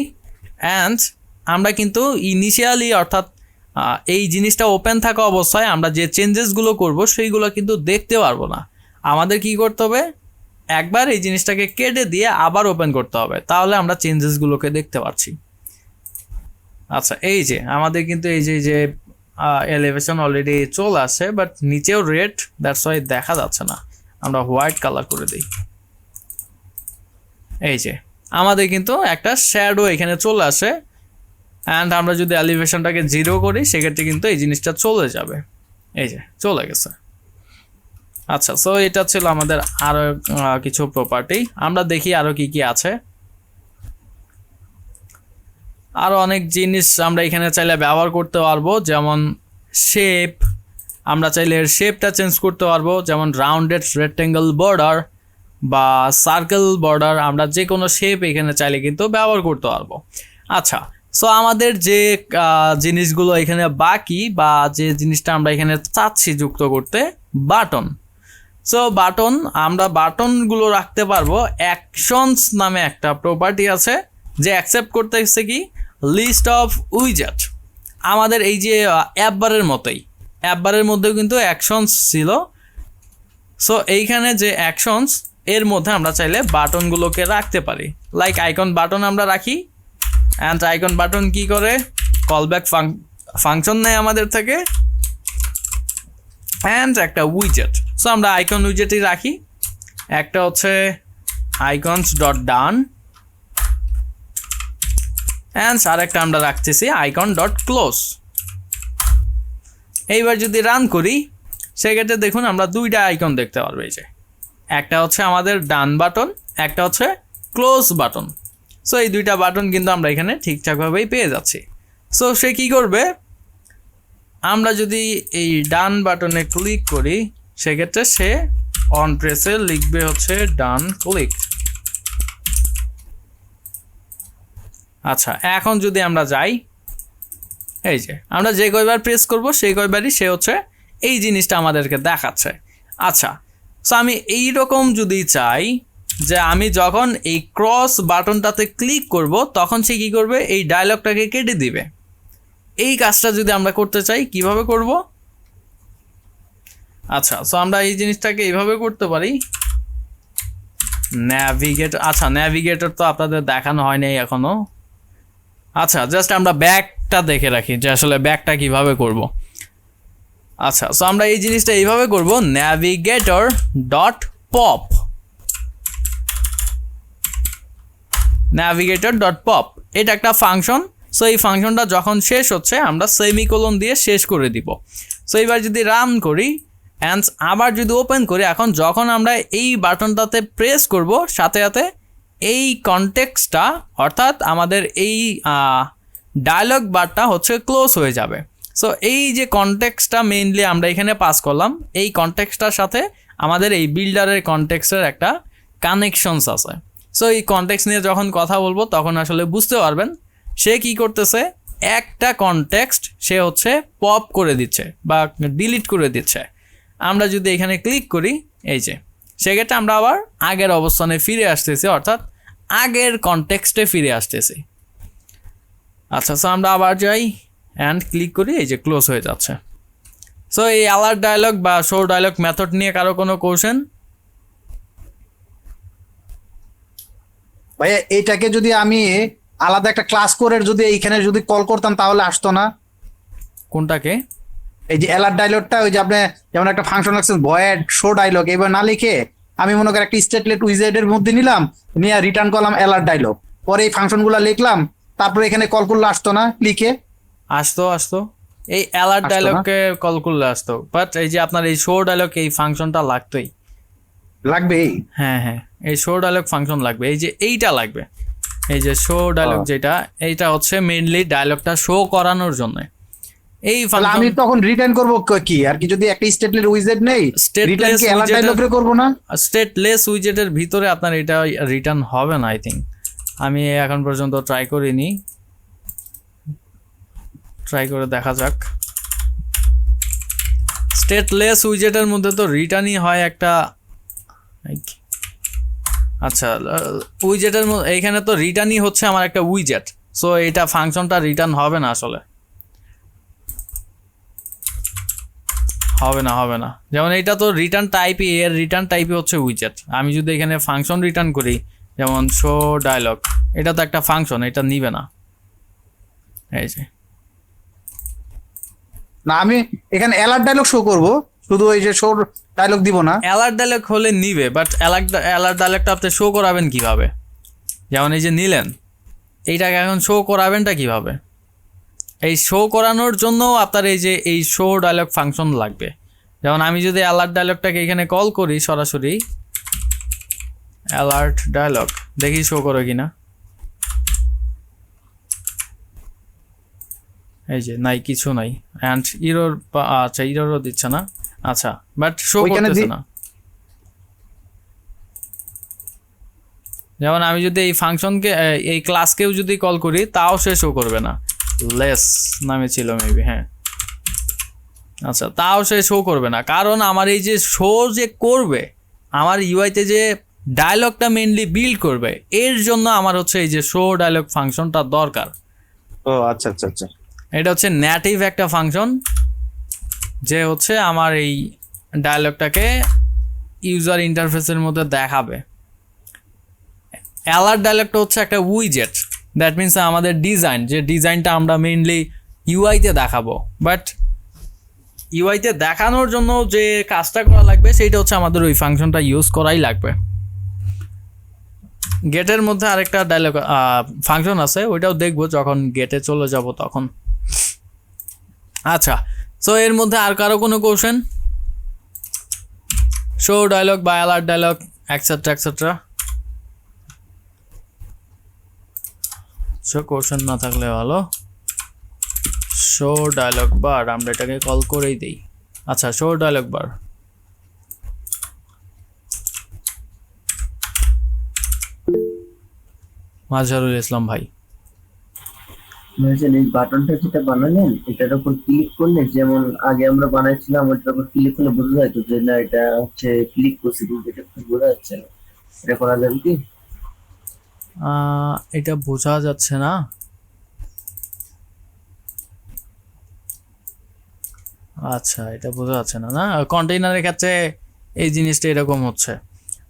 অ্যান্ড আমরা কিন্তু ইনিশিয়ালি, অর্থাৎ এই জিনিসটা ওপেন থাকা অবস্থায় আমরা যে চেঞ্জেসগুলো করব সেইগুলো কিন্তু দেখতে পারবো না। আমাদের কি করতে হবে, একবার এই জিনিসটাকে কেটে দিয়ে আবার ওপেন করতে হবে, তাহলে আমরা চেঞ্জেসগুলোকে দেখতে পাচ্ছি। আচ্ছা, এই যে আমাদের কিন্তু এই যে এলিভেশন অলরেডি চলে আসে, বাট নিচেও রেড, দ্যাটস ওয়াই দেখা যাচ্ছে না। আমরা হোয়াইট কালার করে দিই। এই যে আমাদের কিন্তু একটা শ্যাডো এখানে চলে আসে অ্যান্ড আমরা যদি এলিভেশনটাকে 0 করি, সেক্ষেত্রে কিন্তু এই জিনিসটা চলে যাবে। এই যে চলে গেছে। আচ্ছা, সো এটা ছিল আমাদের আরও কিছু প্রপার্টি। আমরা দেখি আরও কি কি আছে। আরও অনেক জিনিস আমরা এখানে চাইলে ব্যবহার করতে পারবো, যেমন শেপ। আমরা চাইলে এর শেপটা চেঞ্জ করতে পারবো, যেমন রাউন্ডেড রেক্ট্যাঙ্গেল বর্ডার বা সার্কেল বর্ডার। আমরা যে কোনো শেপ এখানে চাইলে কিন্তু ব্যবহার করতে পারবো। আচ্ছা, সো আমাদের যে জিনিসগুলো এখানে বাকি, বা যে জিনিসটা আমরা এখানে চাচ্ছি যুক্ত করতে, বাটন। সো বাটন, আমরা বাটনগুলো রাখতে পারবো। অ্যাকশনস নামে একটা প্রপার্টি আছে যে অ্যাকসেপ্ট করতেছে কি, লিস্ট অফ উইজেট। আমাদের এই যে অ্যাপ বারের মতোই, অ্যাপ বারের মধ্যেও কিন্তু অ্যাকশনস ছিল। সো এইখানে যে অ্যাকশনস, এর মধ্যে আমরা চাইলে বাটনগুলোকে রাখতে পারি, লাইক আইকন বাটন আমরা রাখি অ্যান্ড আইকন বাটন কি করে, কলব্যাক ফাংশন নেয় আমাদের থেকে অ্যান্ড একটা উইজেট। সো আমরা আইকন উইজেটই রাখি, একটা হচ্ছে আইকনস ডট ডান অ্যান্ড আরেকটা আমরা রাখতেছি আইকন ডট ক্লোজ। এইবার যদি রান করি, সেক্ষেত্রে দেখুন আমরা দুইটা আইকন দেখতে পারবো। এই যে একটা হচ্ছে আমাদের ডান বাটন, একটা হচ্ছে ক্লোজ বাটন। সো এই দুইটা বাটন কিন্তু আমরা এখানে ঠিকঠাকভাবেই পেয়ে যাচ্ছি। সো সে কি করবে, আমরা যদি এই ডান বাটনে ক্লিক করি সেক্ষেত্রে সে অন প্রেসে লিখবে হচ্ছে ডান ক্লিক। আচ্ছা, এখন যদি আমরা যাই, এই যে আমরা যে কয়বার প্রেস করব সেই কয়বারই সে হচ্ছে এই জিনিসটা আমাদেরকে দেখাচ্ছে। আচ্ছা, সো আমি এই রকম যদি চাই যে আমি যখন এই ক্রস বাটনটাতে ক্লিক করব তখন সে কি করবে, এই ডায়লগটাকে কেটে দিবে। এই কাজটা যদি আমরা করতে চাই কিভাবে করব? আচ্ছা, সো আমরা এই জিনিসটাকে এইভাবে করতে পারি, ন্যাভিগেটর। আচ্ছা, ন্যাভিগেটর তো আপনাদের দেখানো হয় নাই এখনো। আচ্ছা, জাস্ট আমরা ব্যাকটা দেখে রাখি যে আসলে ব্যাকটা কিভাবে করব। আচ্ছা, সো আমরা এই জিনিসটা এইভাবে করব, navigator dot pop, navigator dot pop, এটা একটা ফাংশন। সো এই ফাংশনটা যখন শেষ হচ্ছে আমরা সেমিকোলন দিয়ে শেষ করে দিব। সো এবার যদি রান করি অ্যান্ড আবার যদি ওপেন করি, এখন যখন আমরা এই বাটনটাতে প্রেস করব সাথে সাথে এই কনটেক্সটটা অর্থাৎ আমাদের এই ডায়লগ বারটা হচ্ছে ক্লোজ হয়ে যাবে। সো এই যে কনটেক্সটটা মেইনলি আমরা এখানে পাস করলাম, এই কনটেক্সটটার সাথে আমাদের এই বিল্ডারের কনটেক্সটের একটা কানেকশনস আছে। সো এই কনটেক্সট নিয়ে যখন কথা বলবো তখন আসলে বুঝতে পারবেন সে কি করতেছে। একটা কনটেক্সট সে হচ্ছে পপ করে দিচ্ছে বা ডিলিট করে দিচ্ছে। আমরা যদি এখানে ক্লিক করি, এই যে সেক্ষেত্রে আমরা আবার আগের অবস্থানে ফিরে আসতেছি, অর্থাৎ আগের কনটেক্সটে ফিরে আসতেছি। আচ্ছা, সো আমরা আবার যাই অ্যান্ড ক্লিক করি, এই যে ক্লোজ হয়ে যাচ্ছে। সো এই অ্যালার্ট ডায়লগ বা শো ডায়লগ মেথড নিয়ে কারো কোনো কোশ্চেন? ভাইয়া এইটাকে যদি আমি আলাদা একটা ক্লাস করে যদি এইখানে যদি কল করতাম তাহলে আসতো না? কোনটাকে? এই যে অ্যালার্ট ডায়লগটা, ওই যে আপনি যেমন একটা ফাংশন লাগছে ভয়েড শো ডায়লগ, এবার না লিখে আমি মনে করি একটা স্টেটলেট উইজেডের মধ্যে নিলাম, নিয়ে রিটার্ন করলাম অ্যালার্ট ডায়লগ, পরে এই ফাংশনগুলো লিখলাম, তারপরে এখানে কল করলে আসতো না ক্লিকে? আসতো এই অ্যালার্ট ডায়লগকে কল করলে আসতো, বাট এই যে আপনার এই শো ডায়লগ এই ফাংশনটা লাগতোই। লাগবে? হ্যাঁ, এই শো ডায়লগ ফাংশন লাগবে, এই যে এইটা লাগবে, এই যে শো ডায়লগ যেটা, এইটা হচ্ছে মেইনলি ডায়লগটা শো করানোর জন্য। এই ফাংশন আমি তখন রিটার্ন করব কি আর কি, যদি একটা স্টেটলেট উইজেড নেই রিটার্ন কি অ্যালার্ট ডায়লগে করব না? স্টেটলেস উইজেটের ভিতরে আপনার এটা রিটার্ন হবে না, আই থিঙ্ক। আমি এখন পর্যন্ত ট্রাই করিনি, ট্রাই করে দেখা যাক। স্টেটলেস উইজেটের মধ্যে তো রিটার্নই হয় একটা। আচ্ছা, উইজেটের মধ্যে এইখানে তো রিটার্নই হচ্ছে আমার একটা উইজেট, সো এটা ফাংশনটা রিটার্ন হবে না, আসলে হবে না। যেমন এইটা তো রিটার্ন টাইপই, এর রিটার্ন টাইপই হচ্ছে উইজেট। আমি যদি এখানে ফাংশন রিটার্ন করি যেমন শো ডায়লগ, এটা তো একটা ফাংশন, এটা নিবে না। এই যে না, আমি এখানে অ্যালার্ট ডায়লগ শো করব, শুধু ওই যে শো ডায়লগ দিব না। অ্যালার্ট ডায়লগ হলে নিবে, বাট অ্যালার্ট ডায়লগটা আপনি শো করাবেন কিভাবে? যেমন এই যে নিলেন, এইটাকে এখন শো করাবেনটা কিভাবে? এই শো করানোর জন্য আপনার এই যে এই শো ডায়লগ ফাংশন লাগবে। যেমন আমি যদি অ্যালার্ট ডায়লগটাকে এখানে কল করি সরাসরি, অ্যালার্ট ডায়লগ দেখি শো করে কিনা। এই যে নাই, কিছু নাই, অ্যান্ড ইরর, আচ্ছা ইররও দিচ্ছে না। আচ্ছা, বাট শো করতেছে না। যেমন আমি যদি এই ফাংশনকে এই ক্লাসকেও যদি কল করি তাও সে শো করবে না। লেস নামে ছিল মেবি, হ্যাঁ। আচ্ছা, তাও সে শো করবে না, কারণ আমার এই যে শো যে করবে, আমার ইউআইতে যে ডায়লগটা মেইনলি বিল্ড করবে, এর জন্য আমার হচ্ছে এই যে শো ডায়লগ ফাংশনটা দরকার। ও আচ্ছা আচ্ছা আচ্ছা, এটা হচ্ছে নেটিভ একটা ফাংশন যে হচ্ছে আমার এই ডায়লগটাকে ইউজার ইন্টারফেসের মধ্যে দেখাবে। অ্যালার্ট ডায়লগটা হচ্ছে একটা উইজেট, দ্যাট মিনস আমাদের ডিজাইন, যে ডিজাইনটা আমরা মেইনলি ইউআইতে দেখাবো, বাট ইউআইতে দেখানোর জন্য যে কাজটা করা লাগবে সেইটা হচ্ছে আমাদের ওই ফাংশনটা ইউজ করাই লাগবে। গেটের মধ্যে আরেকটা ডায়লগ ফাংশন আছে, ওইটাও দেখবো যখন গেটে চলে যাব তখন। আচ্ছা, সো এর মধ্যে আর কারো কোনো কোশ্চেন? শো ডায়লগ বা alert dialog etcetera etcetera? Question না থাকলে ভালো। শো ডায়লগ বার, আমরা এটাকে কল করেই দিই। আচ্ছা, শো ডায়লগ বার। মাজহারুল ইসলাম ভাই, ভাইজান এই বাটনটা যেটা বানালেন এটার উপর ক্লিক করলে, যেমন আগে আমরা বানাইছিলাম ওটার উপর ক্লিক করলে বোঝা যাইতো যে না এটা হচ্ছে ক্লিক করছি, কিন্তু এটা বোঝা যাচ্ছে না। এটা করা যাবে কি? এটা বোঝা যাচ্ছে না। আচ্ছা, এটা বোঝা যাচ্ছে না, না কন্টেইনারের ক্ষেত্রে এই জিনিসটা এরকম হচ্ছে।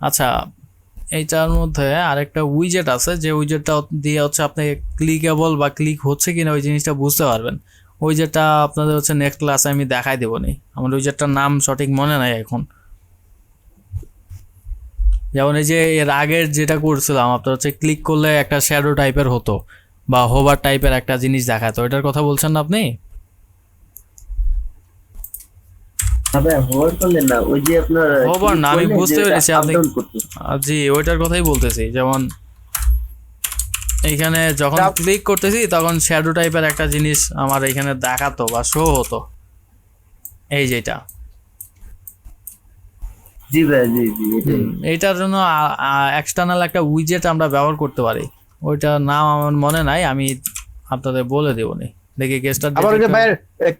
আচ্ছা, এইটার মধ্যে আরেকটা উইজেট আছে, যে উইজেটটা দিয়ে হচ্ছে আপনি ক্লিকেবল বা ক্লিক হচ্ছে কিনা ওই জিনিসটা বুঝতে পারবেন। উইজেটটা আপনাদের হচ্ছে নেক্সট ক্লাসে আমি দেখাই দেবো নি, আমার উইজেটটার নাম সঠিক মনে নাই এখন। যেমন এই যে এর আগের যেটা করছিলাম, আপনার হচ্ছে ক্লিক করলে একটা শ্যাডো টাইপের হতো বা হোভার টাইপের একটা জিনিস দেখাতো, এটার কথা বলছেন না আপনি? হবে হোভার করলে না, ওই যে আপনার হোভার না, আমি বুঝতে পেরেছি আপনি, আপডাউন করতে। জি ওইটার কথাই বলতেছি। যেমন এইখানে যখন ক্লিক করতেছি তখন শ্যাডো টাইপের একটা জিনিস আমার এখানে দেখাতো বা শো হতো, এই যেটা। জি ভাই, জি জি, এটাই। এইটার জন্য এক্সটার্নাল একটা উইজেট আমরা ব্যবহার করতে পারি, ওইটার নাম আমার মনে নাই, আমি আপনাদের বলে দেবো নি। দেখি গেস্টার আবার ওই যে ভাই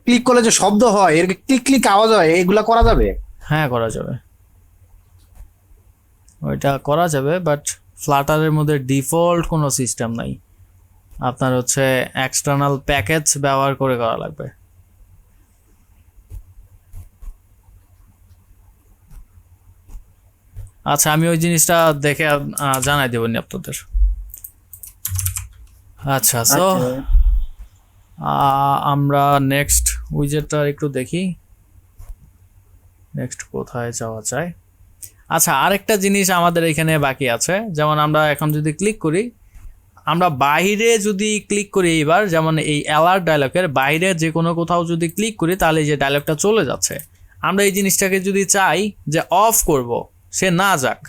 ক্লিক করলে যে শব্দ হয়, এর ক্লিক ক্লিক আওয়াজ হয়, এগুলা করা যাবে? হ্যাঁ করা যাবে, ওইটা করা যাবে, বাট ফ্লাটারের মধ্যে ডিফল্ট কোনো সিস্টেম নাই, আপনার হচ্ছে এক্সটার্নাল প্যাকেজ ব্যবহার করে করা লাগবে। আচ্ছা, আমি ওই জিনিসটা দেখে জানাই দেবনি আপনাদের। আচ্ছা, সো আমরা নেক্সট উইজেটটা একটু দেখি, নেক্সট কোথায় যাওয়া যায়। আচ্ছা, আরেকটা জিনিস আমাদের এখানে বাকি আছে, যেমন আমরা এখন যদি ক্লিক করি, আমরা বাইরে যদি ক্লিক করি এইবার, যেমন এই অ্যালার্ট ডায়লগের বাইরে যে কোনো কোথাও যদি ক্লিক করি তাহলে যে ডায়লগটা চলে যাচ্ছে, আমরা এই জিনিসটাকে যদি চাই যে অফ করব, সে না যাক,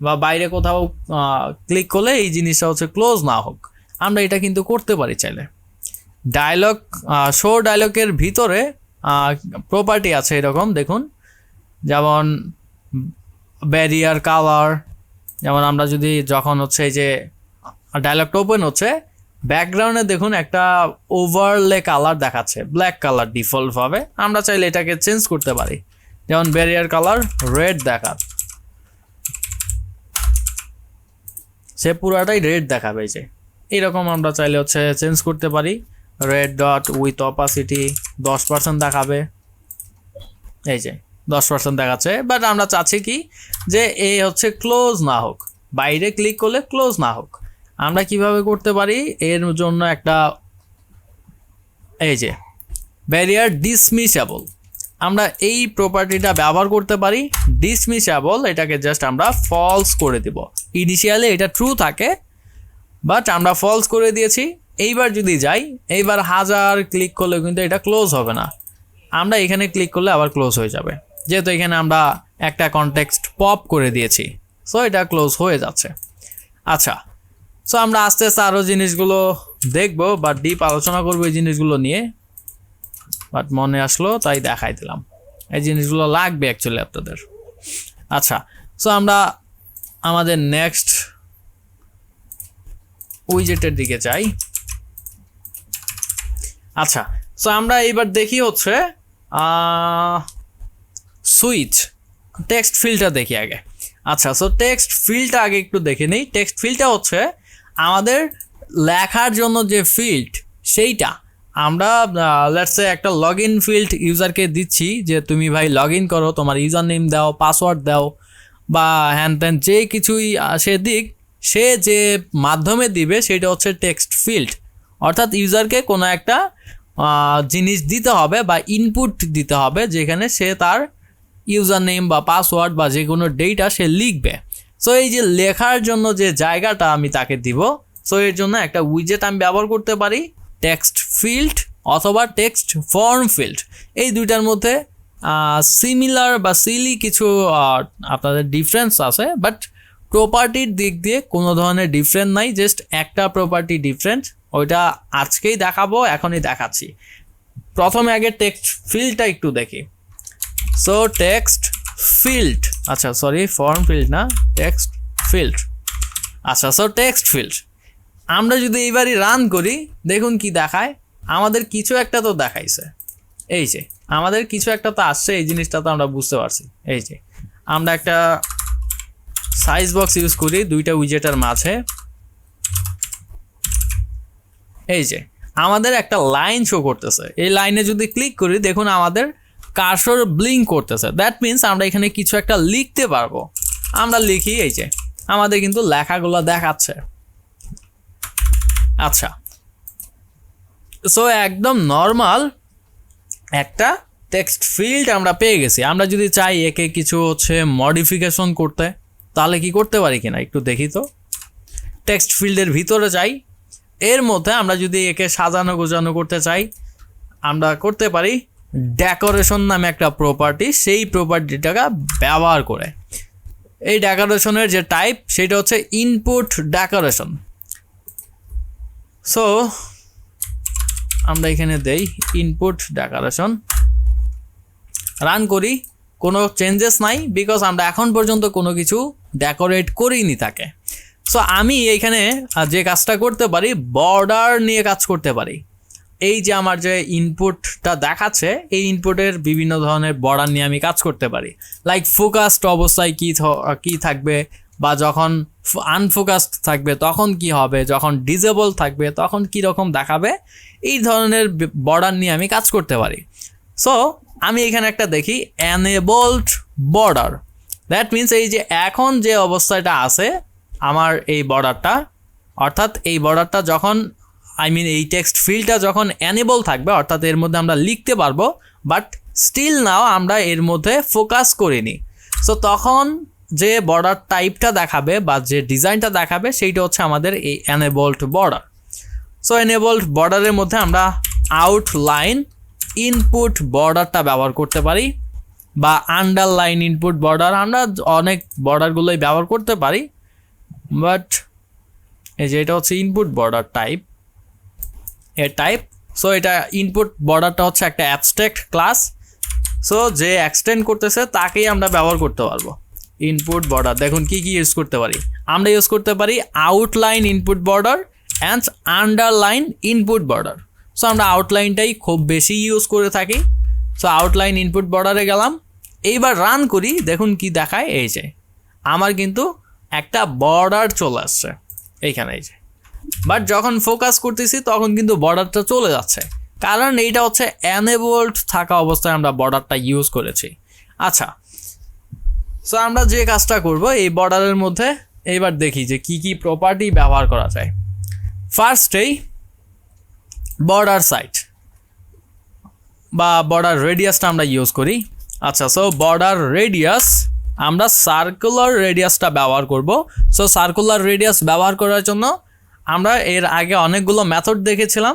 বা বাইরে কোথাও ক্লিক করলে এই জিনিসটা হচ্ছে ক্লোজ না হোক, আমরা এটা কিন্তু করতে পারি চাইলে। ডায়লগ শো ডায়লগের ভিতরে প্রপার্টি আছে এরকম, দেখুন, যেমন ব্যারিয়ার কালার। যেমন আমরা যদি যখন হচ্ছে এই যে ডায়লগটা ওপেন হচ্ছে, ব্যাকগ্রাউন্ডে দেখুন একটা ওভারলে কালার দেখাচ্ছে, ব্ল্যাক কালার ডিফল্ট ভাবে, আমরা চাইলে এটাকে চেঞ্জ করতে পারি। যেমন ব্যারিয়ার কালার রেড দেখা, সে পুরাটাই রেড দেখাবে, এই যে এইরকম আমরা চাইলে হচ্ছে চেঞ্জ করতে পারি। রেড ডট উইথ অপাসিটি 10% দেখাবে, এই যে 10% দেখাচ্ছে, বাট আমরা চাচ্ছি কি যে এই হচ্ছে ক্লোজ না হোক, বাইরে ক্লিক করলে ক্লোজ না হোক। আমরা কিভাবে করতে পারি, এর জন্য একটা এই যে ব্যারিয়ার ডিসমিসেবল, আমরা এই প্রপার্টিটা ব্যবহার করতে পারি। ডিসমিসেবল, এটাকে জাস্ট আমরা ফলস করে দিব। ইনিশিয়ালি এটা ট্রু থাকে, বাট আমরা ফলস করে দিয়েছি। এইবার যদি যাই, এইবার 1000 ক্লিক করলে কিন্তু এটা ক্লোজ হবে না, আমরা এখানে ক্লিক করলে আবার ক্লোজ হয়ে যাবে, যেহেতু এখানে আমরা একটা কনটেক্সট পপ করে দিয়েছি, সো এটা ক্লোজ হয়ে যাচ্ছে। আচ্ছা, সো আমরা আস্তে আস্তে আরও জিনিসগুলো দেখবো বা ডিপ আলোচনা করবো এই জিনিসগুলো নিয়ে, বাট মনে আসলো তাই দেখাই দিলাম, এই জিনিসগুলো লাগবে অ্যাকচুয়ালি আপনাদের। আচ্ছা, সো আমরা আমাদের নেক্সট উইজেটের দিকে যাই। আচ্ছা, সো আমরা এইবার দেখি হচ্ছে সুইচ টেক্সট ফিল্ডটা দেখি আগে। আচ্ছা, সো টেক্সট ফিল্ডটা আগে একটু দেখে নিই। টেক্সট ফিল্ডটা হচ্ছে আমাদের লেখার জন্য যে ফিল্ড, সেইটা আমরা লেটস সে একটা লগ ইন ফিল্ড ইউজারকে দিচ্ছি, যে তুমি ভাই লগ ইন করো, তোমার ইউজার নেম দাও, পাসওয়ার্ড দাও, বা হ্যান ত্যান যে কিছুই সে দিক, সে যে মাধ্যমে দিবে সেটা হচ্ছে টেক্সট ফিল্ড। অর্থাৎ ইউজারকে কোনো একটা জিনিস দিতে হবে বা ইনপুট দিতে হবে, যেখানে সে তার ইউজার নেম বা পাসওয়ার্ড বা যে কোনো ডেটা সে লিখবে। সো এই যে লেখার জন্য যে জায়গাটা আমি তাকে দিব, সো এর জন্য একটা উইজেট আমি ব্যবহার করতে পারি, টেক্সট ফিল্ড অথবা টেক্সট ফর্ম ফিল্ড। এই দুইটার মধ্যে সিমিলার বা সিলি কিছু আপনাদের ডিফারেন্স আছে, বাট প্রপার্টির দিক দিয়ে কোনো ধরনের ডিফারেন্স নাই, জাস্ট একটা প্রপার্টি ডিফারেন্ট, ওইটা আজকেই দেখাবো, এখনই দেখাচ্ছি। প্রথমে আগে টেক্সট ফিল্ডটা একটু দেখি। সো টেক্সট ফিল্ড, আচ্ছা সরি ফর্ম ফিল্ড না, টেক্সট ফিল্ড। আচ্ছা সো টেক্সট ফিল্ড আমরা যদি এইবারই রান করি দেখুন কি দেখায়, আমাদের কিছু একটা তো দেখাইছে, এই যে আমাদের কিছু একটা তো আসছে, এই জিনিসটা তো আমরা বুঝতে পারছি। এই যে আমরা একটা সাইজ বক্স ইউজ করি দুইটা উইজেটের মাঝে, এই যে আমাদের একটা লাইন শো করতেছে, এই লাইনে যদি ক্লিক করি দেখুন আমাদের কার্সর ব্লিঙ্ক করতেছে, দ্যাট মিনস আমরা এখানে কিছু একটা লিখতে পারবো। আমরা লিখি, এই যে আমাদের কিন্তু লেখাগুলো দেখাচ্ছে। আচ্ছা সো একদম নর্মাল একটা টেক্সট ফিল্ড আমরা পেয়ে গেছি। আমরা যদি চাই একে কিছু হচ্ছে মডিফিকেশন করতে তাহলে কি করতে পারি কিনা একটু দেখি তো। টেক্সট ফিল্ডের ভিতরে যাই, এর মধ্যে আমরা যদি একে সাজানো গোছানো করতে চাই আমরা করতে পারি ডেকোরেশন নামে একটা প্রপার্টি, সেই প্রপার্টিটাকে ব্যবহার করে। এই ডেকোরেশনের যে টাইপ সেটা হচ্ছে ইনপুট ডেকোরেশন। সো আমরা এখানে দেই ইনপুট ডেকোরেশন, রান করি, কোনো চেঞ্জেস নাই বিকজ আমরা এখন পর্যন্ত কোনো কিছু ডেকোরেট করিনি তাকে। সো আমি এইখানে যে কাজটা করতে পারি বর্ডার নিয়ে কাজ করতে পারি। এই যে আমার যে ইনপুটটা দেখাচ্ছে এই ইনপুটের বিভিন্ন ধরনের বর্ডার নিয়ে আমি কাজ করতে পারি, লাইক ফোকাসড অবস্থায় কি থাকবে, বা যখন আনফোকাসড থাকবে তখন কি হবে, যখন ডিসেবল থাকবে তখন কি রকম দেখাবে, এই ধরনের বর্ডার নিয়ে আমি কাজ করতে পারি। সো আমি এখানে একটা দেখি এনেবলড বর্ডার, দ্যাট মিনস এই যে এখন যে অবস্থাটা আছে আমার এই বর্ডারটা, অর্থাৎ এই বর্ডারটা যখন এই টেক্সট ফিল্ডটা যখন এনেবল থাকবে অর্থাৎ এর মধ্যে আমরা লিখতে পারবো, বাট স্টিল নাও আমরা এর মধ্যে ফোকাস করিনি। সো তখন যে বর্ডার টাইপটা দেখাবে বা যে ডিজাইনটা দেখাবে সেইটা হচ্ছে আমাদের এই এনেবলড বর্ডার। সো এনেবলড বর্ডারের মধ্যে আমরা আউটলাইন ইনপুট বর্ডারটা ব্যবহার করতে পারি, বা আন্ডারলাইন ইনপুট বর্ডার, আমরা অনেক বর্ডারগুলোই ব্যবহার করতে পারি। বাট এই যে এটা হচ্ছে ইনপুট বর্ডার টাইপ, এর টাইপ। সো এটা ইনপুট বর্ডারটা হচ্ছে একটা অ্যাবস্ট্রাক্ট ক্লাস, সো যে এক্সটেন্ড করতেছে তাকেই আমরা ব্যবহার করতে পারবো। ইনপুট বর্ডার দেখুন কি কি ইউজ করতে পারি, আমরা ইউজ করতে পারি outline input border and underline input border. So আমরা আউটলাইনটাই খুব বেশি ইউজ করে থাকি। সো আউটলাইন ইনপুট বর্ডারে গেলাম, এইবার রান করি দেখুন কি দেখায়, এই যে আমার কিন্তু একটা বর্ডার চলে আসছে এইখানে, এই যে। বাট যখন ফোকাস করতেছি তখন কিন্তু বর্ডারটা চলে যাচ্ছে, কারণ এইটা হচ্ছে এনেবলড থাকা অবস্থায় আমরা বর্ডারটা ইউজ করেছি। আচ্ছা সো আমরা যে কাজটা করব এই বর্ডারের মধ্যে এইবার দেখি যে কি কি প্রপার্টি ব্যবহার করা যায়। ফার্স্টেই বর্ডার সাইজ বা বর্ডার রেডিয়াসটা আমরা ইউজ করি। আচ্ছা সো বর্ডার রেডিয়াস আমরা সার্কুলার রেডিয়াসটা ব্যবহার করব। সো সার্কুলার রেডিয়াস ব্যবহার করার জন্য আমরা এর আগে অনেকগুলো মেথড দেখেছিলাম।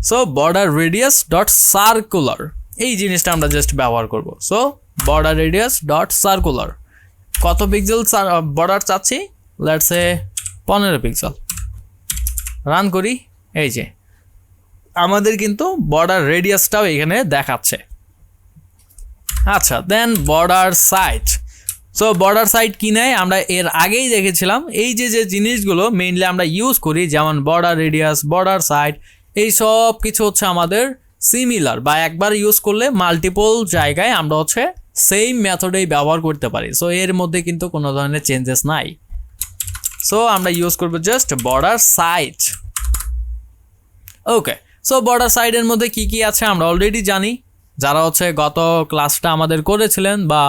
So border radius dot circular এই জিনিসটা আমরা জাস্ট ব্যবহার করব। So border radius dot circular, কত পিক্সেল বর্ডার চাচ্ছি, লেটস সে 15 পিক্সেল, রান করি, এই যে আমাদের কিন্তু বর্ডার রেডিয়াসটাও এখানে দেখাচ্ছে। আচ্ছা then border size. So border side কি নেয় আমরা এর আগেই দেখেছিলাম, এই যে যে জিনিসগুলো মেইনলি আমরা ইউজ করি যেমন বর্ডার রেডিয়াস, বর্ডার সাইড, এই সব কিছু হচ্ছে আমাদের সিমিলার, বা একবার ইউজ করলে মাল্টিপল জায়গায় আমরা হচ্ছে সেম মেথডেই ব্যবহার করতে পারি। সো এর মধ্যে কিন্তু কোনো ধরনের চেঞ্জেস নাই। সো আমরা ইউজ করবো just border side. Okay so border সাইডের মধ্যে কি কি আছে আমরা অলরেডি জানি, যারা হচ্ছে গত ক্লাসটা আমাদের করেছিলেন বা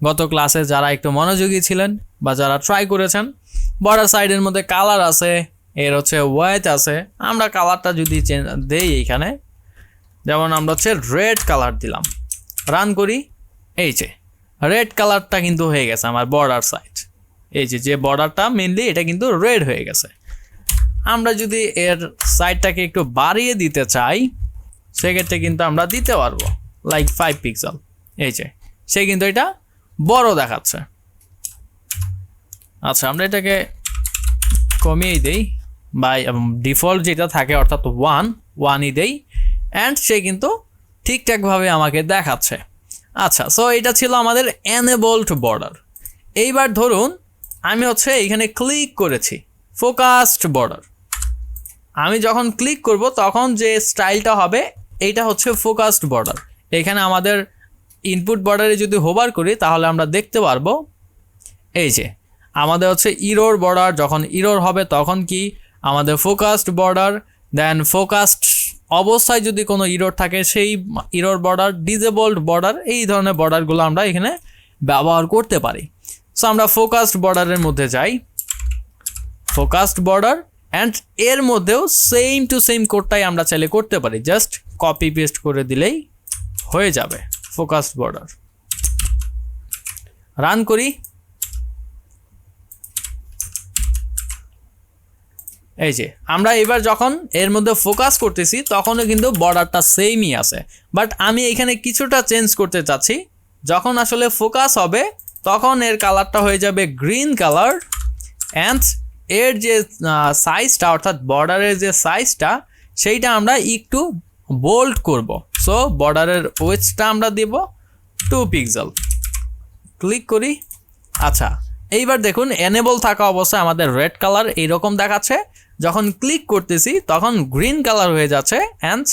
গত ক্লাসে যারা একটু মনোযোগী ছিলেন বা যারা ট্রাই করেছেন। বর্ডার সাইডের মধ্যে কালার আছে, এর হচ্ছে ওয়েট আছে। আমরা কালারটা যদি দেই এইখানে, যেমন আমরা হচ্ছে রেড কালার দিলাম, রান করি, এই যে রেড কালারটা কিন্তু হয়ে গেছে আমার বর্ডার সাইড। এই যে বর্ডারটা মেনলি এটা কিন্তু রেড হয়ে গেছে। আমরা যদি এর সাইডটাকে একটু বাড়িয়ে দিতে চাই সেক্ষেত্রে কিন্তু আমরা দিতে পারবো, লাইক 5 পিক্সেল, এই যে সে কিন্তু এটা বড় দেখাচ্ছে। আচ্ছা আমরা এটাকে কমিয়ে দেই, বা ডিফল্ট যেটা থাকে অর্থাৎ 1ই দেই, অ্যান্ড সে কিন্তু ঠিকঠাকভাবে আমাকে দেখাচ্ছে। আচ্ছা, সো এটা ছিল আমাদের এনেবলড বর্ডার। এইবার ধরুন আমি হচ্ছে এখানে ক্লিক করেছি ফোকাসড বর্ডার। আমি যখন ক্লিক করব তখন যে স্টাইলটা হবে এইটা হচ্ছে ফোকাসড বর্ডার। এখানে আমাদের ইনপুট বর্ডারে যদি হোভার করি তাহলে আমরা দেখতে পারবো এই যে আমাদের হচ্ছে ইরোর বর্ডার, যখন ইরোর হবে তখন কি আমাদের ফোকাসড বর্ডার, দেন ফোকাসড অবস্থায় যদি কোনো ইরোর থাকে সেই ইরোর বর্ডার, ডিসেবলড বর্ডার, এই ধরনের বর্ডারগুলো আমরা এখানে ব্যবহার করতে পারি। সো আমরা ফোকাসড বর্ডারের মধ্যে যাই, ফোকাসড বর্ডার, অ্যান্ড এর মধ্যেও সেম টু সেম কোডটাই আমরা চাইলে করতে পারি, জাস্ট কপি পেস্ট করে দিলেই হয়ে যাবে ফোকাসড বর্ডার। রান করি, এই যে আমরা এবার যখন এর মধ্যে ফোকাস করতেছি তখনও কিন্তু বর্ডারটা সেমই আছে, বাট আমি এখানে কিছুটা চেঞ্জ করতে চাচ্ছি। যখন আসলে ফোকাস হবে তখন এর কালারটা হয়ে যাবে গ্রিন কালার, অ্যান্ড এর যে সাইজটা অর্থাৎ বর্ডারের যে সাইজটা সেইটা আমরা একটু বোল্ড করব। সো বর্ডারের ওয়েটসটা আমরা দেব 2 পিক্সেল। ক্লিক করি। আচ্ছা, এইবার দেখুন এনেবল থাকা অবস্থায় আমাদের রেড কালার এইরকম দেখাচ্ছে, যখন ক্লিক করতেছি তখন গ্রিন কালার হয়ে যাচ্ছে, অ্যান্ড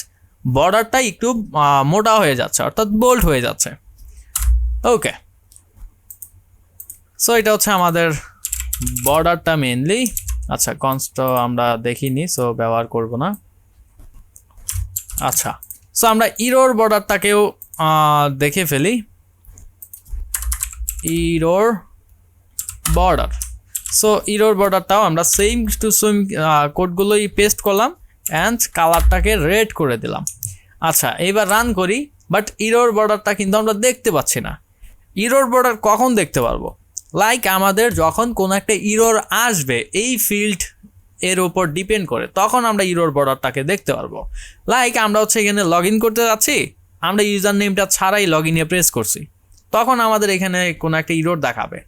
বর্ডারটা একটু মোটা হয়ে যাচ্ছে অর্থাৎ বোল্ড হয়ে যাচ্ছে। ওকে, সো এটা হচ্ছে আমাদের বর্ডারটা মেইনলি। আচ্ছা, কনস্ট আমরা দেখিনি, সো ব্যবহার করব না। আচ্ছা, সো আমরা ইরোর বর্ডারটাকেও দেখে ফেলি। ইরোর বর্ডার, সো ইরোর বর্ডারটাও আমরা সেম টু সেম কোডগুলোই পেস্ট করলাম, অ্যান্ড কালারটাকে রেড করে দিলাম। আচ্ছা, এইবার রান করি, বাট ইরোর বর্ডারটা কিন্তু আমরা দেখতে পাচ্ছি না। ইরোর বর্ডার কখন দেখতে পারবো? লাইক আমাদের যখন কোনো একটা ইরোর আসবে এই ফিল্ড এর উপর ডিপেন্ড করে, তখন আমরা ইরোর বর্ডারটাকে দেখতে পারবো। লাইক আমরা হচ্ছে এখানে লগ ইন করতে যাচ্ছি, আমরা ইউজার নেমটা ছাড়াই লগ ইনে প্রেস করছি, তখন আমাদের এখানে কোনো একটা ইরোর দেখাবে।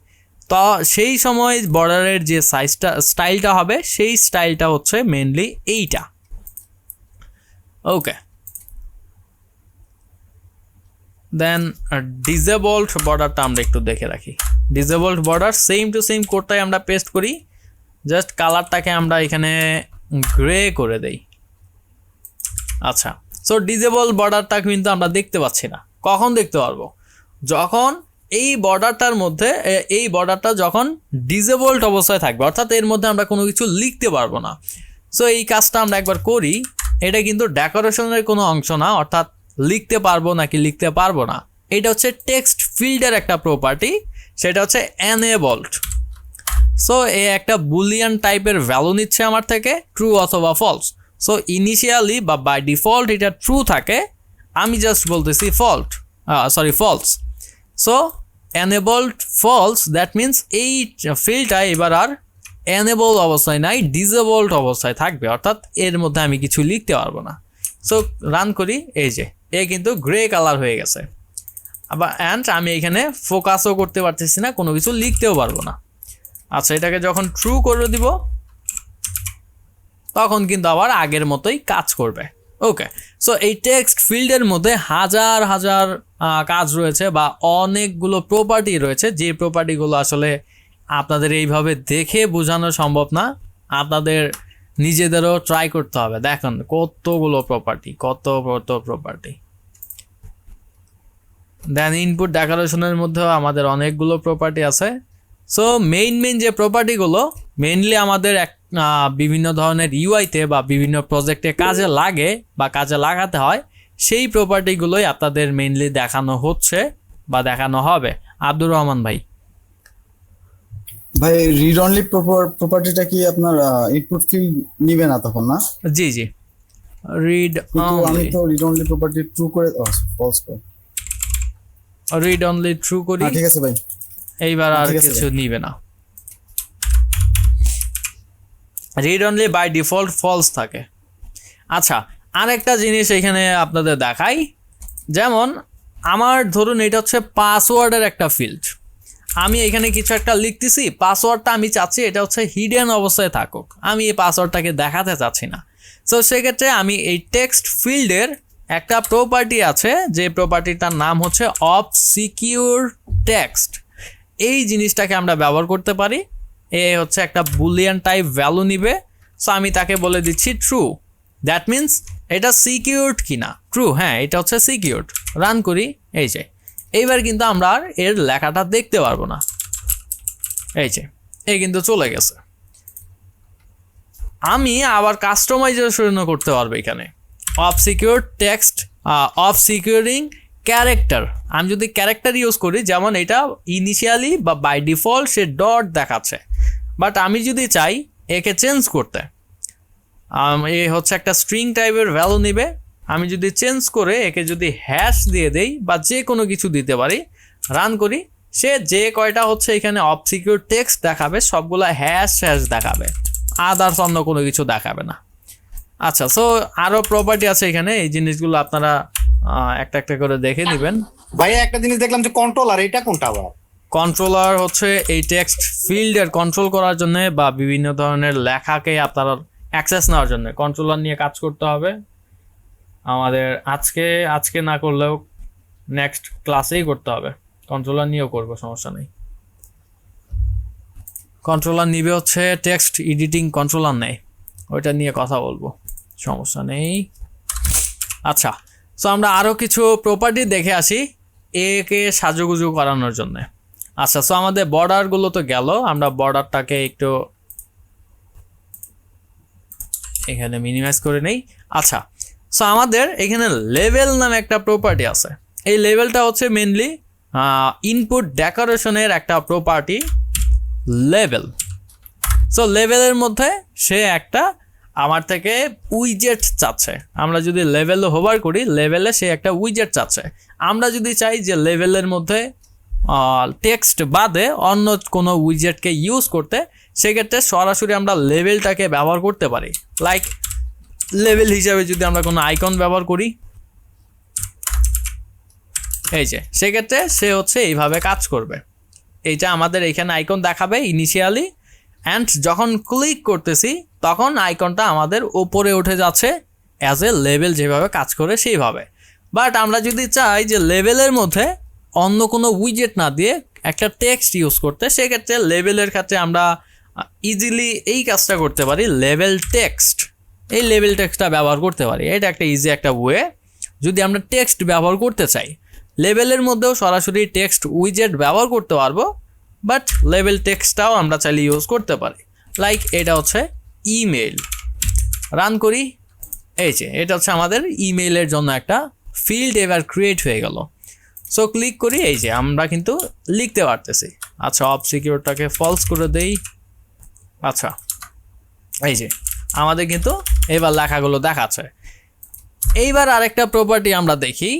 তো সেই সময় বর্ডারের যে স্টাইলটা হবে সেই স্টাইলটা হচ্ছে মেনলি এইটা। ওকে, দেন ডিসেবলড বর্ডারটা আমরা একটু দেখে রাখি। Disabled border same to same কোডটাই আমরা পেস্ট করি, জাস্ট কালারটাকে আমরা এখানে গ্রে করে দেই। আচ্ছা, সো ডিসেবল বর্ডারটা কিন্তু আমরা দেখতে পাচ্ছি না। কখন দেখতে পারবো? যখন এই বর্ডারটার মধ্যে এই বর্ডারটা যখন ডিসেবলড অবস্থায় থাকবে, অর্থাৎ এর মধ্যে আমরা কোনো কিছু লিখতে পারবো না। সো এই কাজটা আমরা একবার করি। এটা কিন্তু ডেকোরেশনের কোনো অংশ না, অর্থাৎ লিখতে পারবো নাকি লিখতে পারবো না, এটা হচ্ছে টেক্সট ফিল্ডের একটা প্রপার্টি, সেটা হচ্ছে এনেবলড। সো এ একটা বুলিয়ান টাইপের ভ্যালু নিচ্ছে আমার থেকে, ট্রু অথবা ফলস। সো ইনিশিয়ালি বা বাই ডিফল্ট এটা ট্রু থাকে, আমি জাস্ট বলতেছি false. So enabled false, that means এই ফিল্ডটা এবার আর এনেবল অবস্থায় নাই, ডিসেবলড অবস্থায় থাকবে, অর্থাৎ এর মধ্যে আমি কিছু লিখতে পারবো না। সো রান করি, এই যে এ কিন্তু গ্রে কালার হয়ে গেছে। আবার অ্যান্ড আমি এখানে ফোকাসও করতে পারতেছি না, কোনো কিছু লিখতেও পারবো না। আচ্ছা, এটাকে যখন ট্রু করে দিব তখন কিন্তু আবার আগের মতোই কাজ করবে। ওকে, সো এই টেক্সট ফিল্ডের মধ্যে হাজার হাজার কাজ রয়েছে বা অনেকগুলো প্রপার্টি রয়েছে, যে প্রপার্টিগুলো আসলে আপনাদের এইভাবে দেখে বোঝানো সম্ভব না, আপনাদের নিজেদেরও ট্রাই করতে হবে। দেখুন কতগুলো প্রপার্টি, কত প্রপার্টি। দেন ইনপুট ডেকোরেশনের মধ্যেও আমাদের অনেকগুলো প্রপার্টি আছে। সো মেইন যে প্রপার্টিগুলো মেইনলি আমাদের বিভিন্ন ধরনের ইউআইতে বা বিভিন্ন প্রজেক্টে কাজে লাগে বা কাজে লাগাতে হয়, সেই প্রপার্টিগুলোই আপনাদের মেইনলি দেখানো হচ্ছে বা দেখানো হবে। আব্দুর রহমান ভাই রিড অনলি প্রপার্টিটা কি আপনার ইনপুট ফিল্ড নিবে না তখন, না? জি রিড আমি তো রিড অনলি প্রপার্টি ট্রু করে ফলস করে রিড অনলি ট্রু করি। ঠিক আছে ভাই, এইবার আর কিছু নিবে না। Read only by default false থাকে। আচ্ছা, আরেকটা জিনিস এখানে আপনাদের দেখাই, যেমন আমার ধরুন এটা হচ্ছে পাসওয়ার্ডের একটা ফিল্ড, আমি এখানে কিছু একটা লিখতেছি, পাসওয়ার্ডটা আমি চাচ্ছি এটা হচ্ছে হিডেন অবস্থায় থাকুক, আমি এই পাসওয়ার্ডটাকে দেখাতে চাচ্ছি না। সো সেক্ষেত্রে আমি এই টেক্সট ফিল্ডের একটা প্রপার্টি আছে যে প্রপার্টিটার নাম হচ্ছে অফ সিকিউর টেক্সট। এই জিনিসটাকে আমরা ব্যবহার করতে পারি। এ হচ্ছে একটা বুলিয়ান টাইপ ভ্যালু নিবে। সো আমি তাকে বলে দিচ্ছি ট্রু। দ্যাট মিন্স এটা সিকিউরড কিনা, ট্রু, হ্যাঁ এটা হচ্ছে সিকিউরড। রান করি, এই যে এইবার কিন্তু আমরা আর এর লেখাটা দেখতে পারবো না। এই যে এই কিন্তু চলে গেছে। আমি আবার কাস্টমাইজেশন করতে পারবো এখানে। Of secure text, of securing character. আমি যদি ক্যারেক্টার ইউজ করি, যেমন এটা ইনিশিয়ালি বা বাই ডিফল্ট সে ডট দেখাচ্ছে, বাট আমি যদি চাই একে চেঞ্জ করতে, এ হচ্ছে একটা স্ট্রিং টাইপের ভ্যালু নিবে। আমি যদি চেঞ্জ করে একে যদি হ্যাশ দিয়ে দেই বা যে কোনো কিছু দিতে পারি, রান করি, সে যে কয়টা হচ্ছে এখানে অফ সিকিউর টেক্সট দেখাবে সবগুলা হ্যাশ দেখাবে, আদার্স অন্য কোনো কিছু দেখাবে না। আচ্ছা, সো আরও প্রপার্টি আছে এখানে, এই জিনিসগুলো আপনারা একটা একটা করে দেখে নেবেন। ভাইয়া একটা জিনিস দেখলাম যে কন্ট্রোলার, এটা কোনটা আবার? কন্ট্রোলার হচ্ছে এই টেক্সট ফিল্ডের কন্ট্রোল করার জন্য বা বিভিন্ন ধরনের লেখাকে আপনার অ্যাক্সেস নেওয়ার জন্য কন্ট্রোলার নিয়ে কাজ করতে হবে আমাদের। আজকে না করলেও নেক্সট ক্লাসেই করতে হবে। কন্ট্রোলার নিয়েও করবো, সমস্যা নেই। কন্ট্রোলার নিবে হচ্ছে টেক্সট এডিটিং কন্ট্রোলার নেই, ওইটা নিয়ে কথা বলবো, সমস্যা নেই। আচ্ছা, সো আমরা আরও কিছু প্রপার্টি দেখে আসি একে সাজুগুজু করানোর জন্যে। আচ্ছা, সো আমাদের বর্ডারগুলো তো গেল, আমরা বর্ডারটাকে একটু এখানে মিনিমাইজ করে নেই। আচ্ছা, সো আমাদের এখানে লেভেল নামে একটা প্রপার্টি আছে। এই লেভেলটা হচ্ছে মেনলি ইনপুট ডেকোরেশনের একটা প্রপার্টি লেভেল। সো লেভেলের মধ্যে সে একটা আমার থেকে উইজেট চাচ্ছে। আমরা যদি লেভেলে হোভার করি, লেভেলে সে একটা উইজেট চাচ্ছে। আমরা যদি চাই যে লেভেলের মধ্যে টেক্সট বাদে অন্য কোনো উইজেটকে ইউজ করতে, সেক্ষেত্রে সরাসরি আমরা লেভেলটাকে ব্যবহার করতে পারি। লাইক লেভেল হিসাবে যদি আমরা কোনো আইকন ব্যবহার করি, এই যে সেক্ষেত্রে সে হচ্ছে এইভাবে কাজ করবে। এইটা আমাদের এখানে আইকন দেখাবে ইনিশিয়ালি, অ্যান্ড যখন ক্লিক করতেছি তখন আইকনটা আমাদের ওপরে উঠে যাচ্ছে অ্যাজ এ লেভেল যেভাবে কাজ করে সেইভাবে। বাট আমরা যদি চাই যে লেভেলের মধ্যে অন্য কোনো উইজেট না দিয়ে একটা টেক্সট ইউজ করতে, সেক্ষেত্রে লেভেলের ক্ষেত্রে আমরা ইজিলি এই কাজটা করতে পারি। লেভেল টেক্সট, এই লেভেল টেক্সটটা ব্যবহার করতে পারি। এটা একটা ইজি একটা ওয়ে। যদি আমরা টেক্সট ব্যবহার করতে চাই, লেভেলের মধ্যেও সরাসরি টেক্সট উইজেট ব্যবহার করতে পারবো, বাট লেভেল টেক্সটটাও আমরা চাইলে ইউজ করতে পারি। লাইক এটা হচ্ছে ইমেল। রান করি, এই যে এটা হচ্ছে আমাদের ইমেইলের জন্য একটা ফিল্ড এবার ক্রিয়েট হয়ে গেল। সো ক্লিক করি, এই যে আমরা কিন্তু লিখতে পারতেছি। আচ্ছা, অফ সিকিউরটাকে ফলস করে দেই। আচ্ছা, এই যে আমাদের কিন্তু এবার লেখাগুলো দেখাচ্ছে। এইবার আরেকটা প্রপার্টি আমরা দেখি,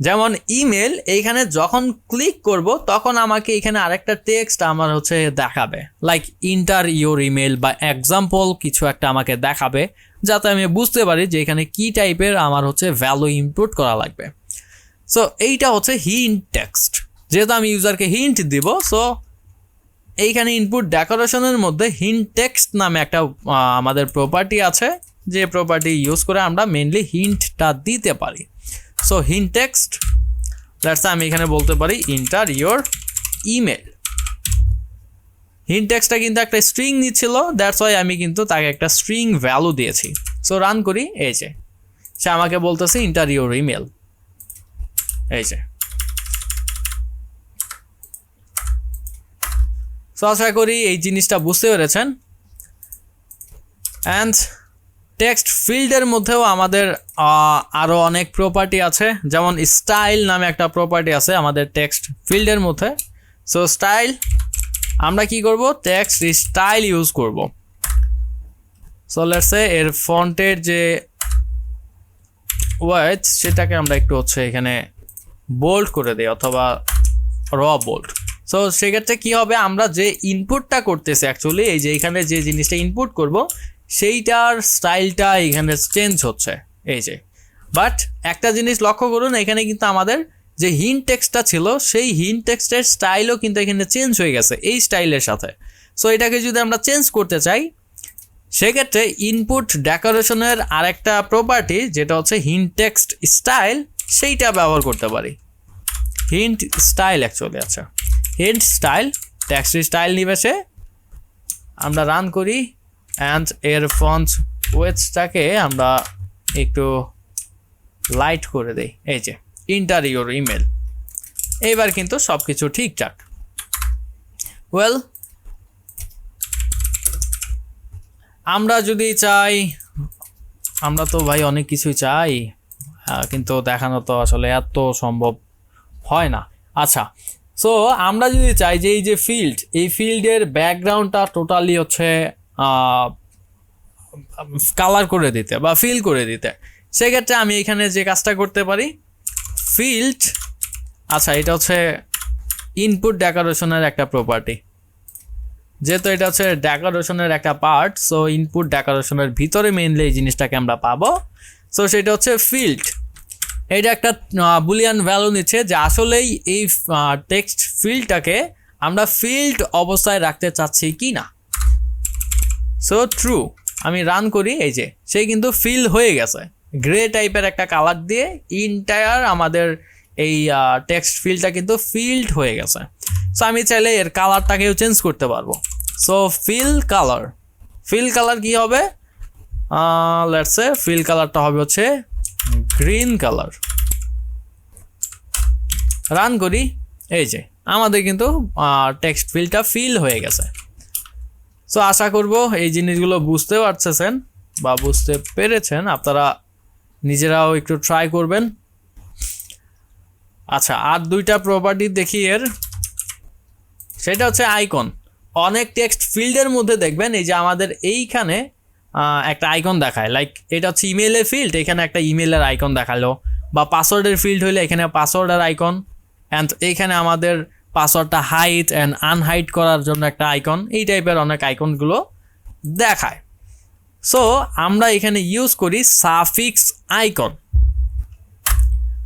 যেমন ইমেল। এইখানে যখন ক্লিক করব তখন আমাকে এখানে আরেকটা টেক্সট আমার হচ্ছে দেখাবে, লাইক ইন্টার ইউর ইমেল বা এক্সাম্পল কিছু একটা আমাকে দেখাবে, যাতে আমি বুঝতে পারি যে এখানে কি টাইপের আমার হচ্ছে ভ্যালু ইনপুট করা লাগবে। সো এইটা হচ্ছে হিন্ট টেক্সট। যেহেতু আমি ইউজারকে হিন্ট দিব, সো এইখানে ইনপুট ডেকোরেশনের মধ্যে হিন্ট টেক্সট নামে একটা আমাদের প্রপার্টি আছে, যে প্রপার্টি ইউজ করে আমরা মেনলি হিন্টটা দিতে পারি। সো হিন্ট টেক্সট, দ্যাটস আমি এখানে বলতে পারি ইন্টার ইয়োর ইমেল। হিন্ট টেক্সটটা কিন্তু একটা স্ট্রিং নিচ্ছিল, দ্যাটস ওয়াই আমি কিন্তু তাকে একটা স্ট্রিং ভ্যালু দিয়েছি। সো রান করি, এই যে সে আমাকে বলতেছে ইন্টার ইয়োর ইমেল। এই যে, সো আশা করি এই জিনিসটা বুঝতে পেরেছেন। অ্যান্ড টেক্সট ফিল্ডের মধ্যেও আমাদের আরও অনেক প্রপার্টি আছে, যেমন স্টাইল নামে একটা প্রপার্টি আছে আমাদের টেক্সট ফিল্ডের মধ্যে। সো স্টাইল, আমরা কি করব, টেক্সট স্টাইল ইউজ করব। সো লেটস সে এর ফন্টের যে ওয়েট সেটাকে আমরা একটু হচ্ছে এখানে বোল্ড করে দিই, অথবা র বোল্ড। সো সেক্ষেত্রে কী হবে, আমরা যে ইনপুটটা করতেছি অ্যাকচুয়ালি, এই যে এখানে যে জিনিসটা ইনপুট করব সেইটার স্টাইলটা এখানে চেঞ্জ হচ্ছে, এই যে। বাট একটা জিনিস লক্ষ্য করুন, এখানে কিন্তু আমাদের যে হিন্ট টেক্সটটা ছিল সেই হিন্ট টেক্সটের স্টাইলও কিন্তু এখানে চেঞ্জ হয়ে গেছে এই স্টাইলের সাথে। সো এটাকে যদি আমরা চেঞ্জ করতে চাই, সেক্ষেত্রে ইনপুট ডেকোরেশনের আরেকটা প্রপার্টি যেটা হচ্ছে হিন্ট টেক্সট স্টাইল, সেইটা ব্যবহার করতে পারি। হিন্ট স্টাইল অ্যাকচুয়ালি, আচ্ছা হিন্ট স্টাইল, টেক্সট স্টাইল নিবে সে। আমরা রান করি অ্যান্ড এর ফন্ট ওয়েটসটাকে আমরা একটু লাইট করে দেই। এই যে ইন্টার ইউর ইমেল, এইবার কিন্তু সব কিছু ঠিকঠাক। ওয়েল, আমরা যদি চাই, আমরা তো ভাই অনেক কিছুই চাই, কিন্তু দেখানো তো আসলে এত সম্ভব হয় না। আচ্ছা, সো আমরা যদি চাই যে এই যে ফিল্ড, এই ফিল্ডের ব্যাকগ্রাউন্ডটা টোটালি হচ্ছে কালার করে দিতে বা ফিল করে দিতে, সেক্ষেত্রে আমি এখানে যে কাজটা করতে পারি, ফিল্ড, আচ্ছা এটা হচ্ছে ইনপুট ডেকোরেশনের একটা প্রপার্টি, যেহেতু এটা হচ্ছে ডেকোরেশনের একটা পার্ট, সো ইনপুট ডেকোরেশনের ভিতরে মেইনলি এই জিনিসটাকে আমরা পাবো। সো সেটা হচ্ছে ফিল্ড, এটা একটা বুলিয়ান ভ্যালু নিচ্ছে যে আসলেই এই টেক্সট ফিল্ডটাকে আমরা ফিল্ড অবস্থায় রাখতে চাচ্ছি কি না। সো ট্রু, আমি রান করি, এই যে সেই কিন্তু ফিল হয়ে গেছে, গ্রে টাইপের একটা কালার দিয়ে ইন্টায়ার আমাদের এই টেক্সট ফিল্ডটা কিন্তু ফিল্ড হয়ে গেছে। সো আমি চাইলে এর কালারটাকেও চেঞ্জ করতে পারবো। সো ফিল কালার কি হবে, লেটস সে ফিল কালারটা হবে হচ্ছে গ্রিন কালার। রান করি, এই যে আমাদের কিন্তু টেক্সট ফিল্ডটা ফিল হয়ে গেছে। সো আশা করব এই জিনিসগুলো বুঝতে পারছেন বা বুঝতে পেরেছেন, আপনারা নিজেরাও একটু ট্রাই করবেন। আচ্ছা, আর দুইটা প্রপার্টি দেখি এর, সেটা হচ্ছে আইকন। অনেক টেক্সট ফিল্ডের মধ্যে দেখবেন এই যে আমাদের এইখানে একটা আইকন দেখায়, লাইক এটা হচ্ছে ইমেলের ফিল্ড, এখানে একটা ইমেলের আইকন দেখালো, বা পাসওয়ার্ডের ফিল্ড হইলে এখানে পাসওয়ার্ডের আইকন, অ্যান্ড এইখানে আমাদের পাসওয়ার্ডটা হাইড অ্যান্ড আনহাইড করার জন্য একটা আইকন, এই টাইপের অনেক আইকনগুলো দেখায়। সো আমরা এখানে ইউজ করি সাফিক্স আইকন।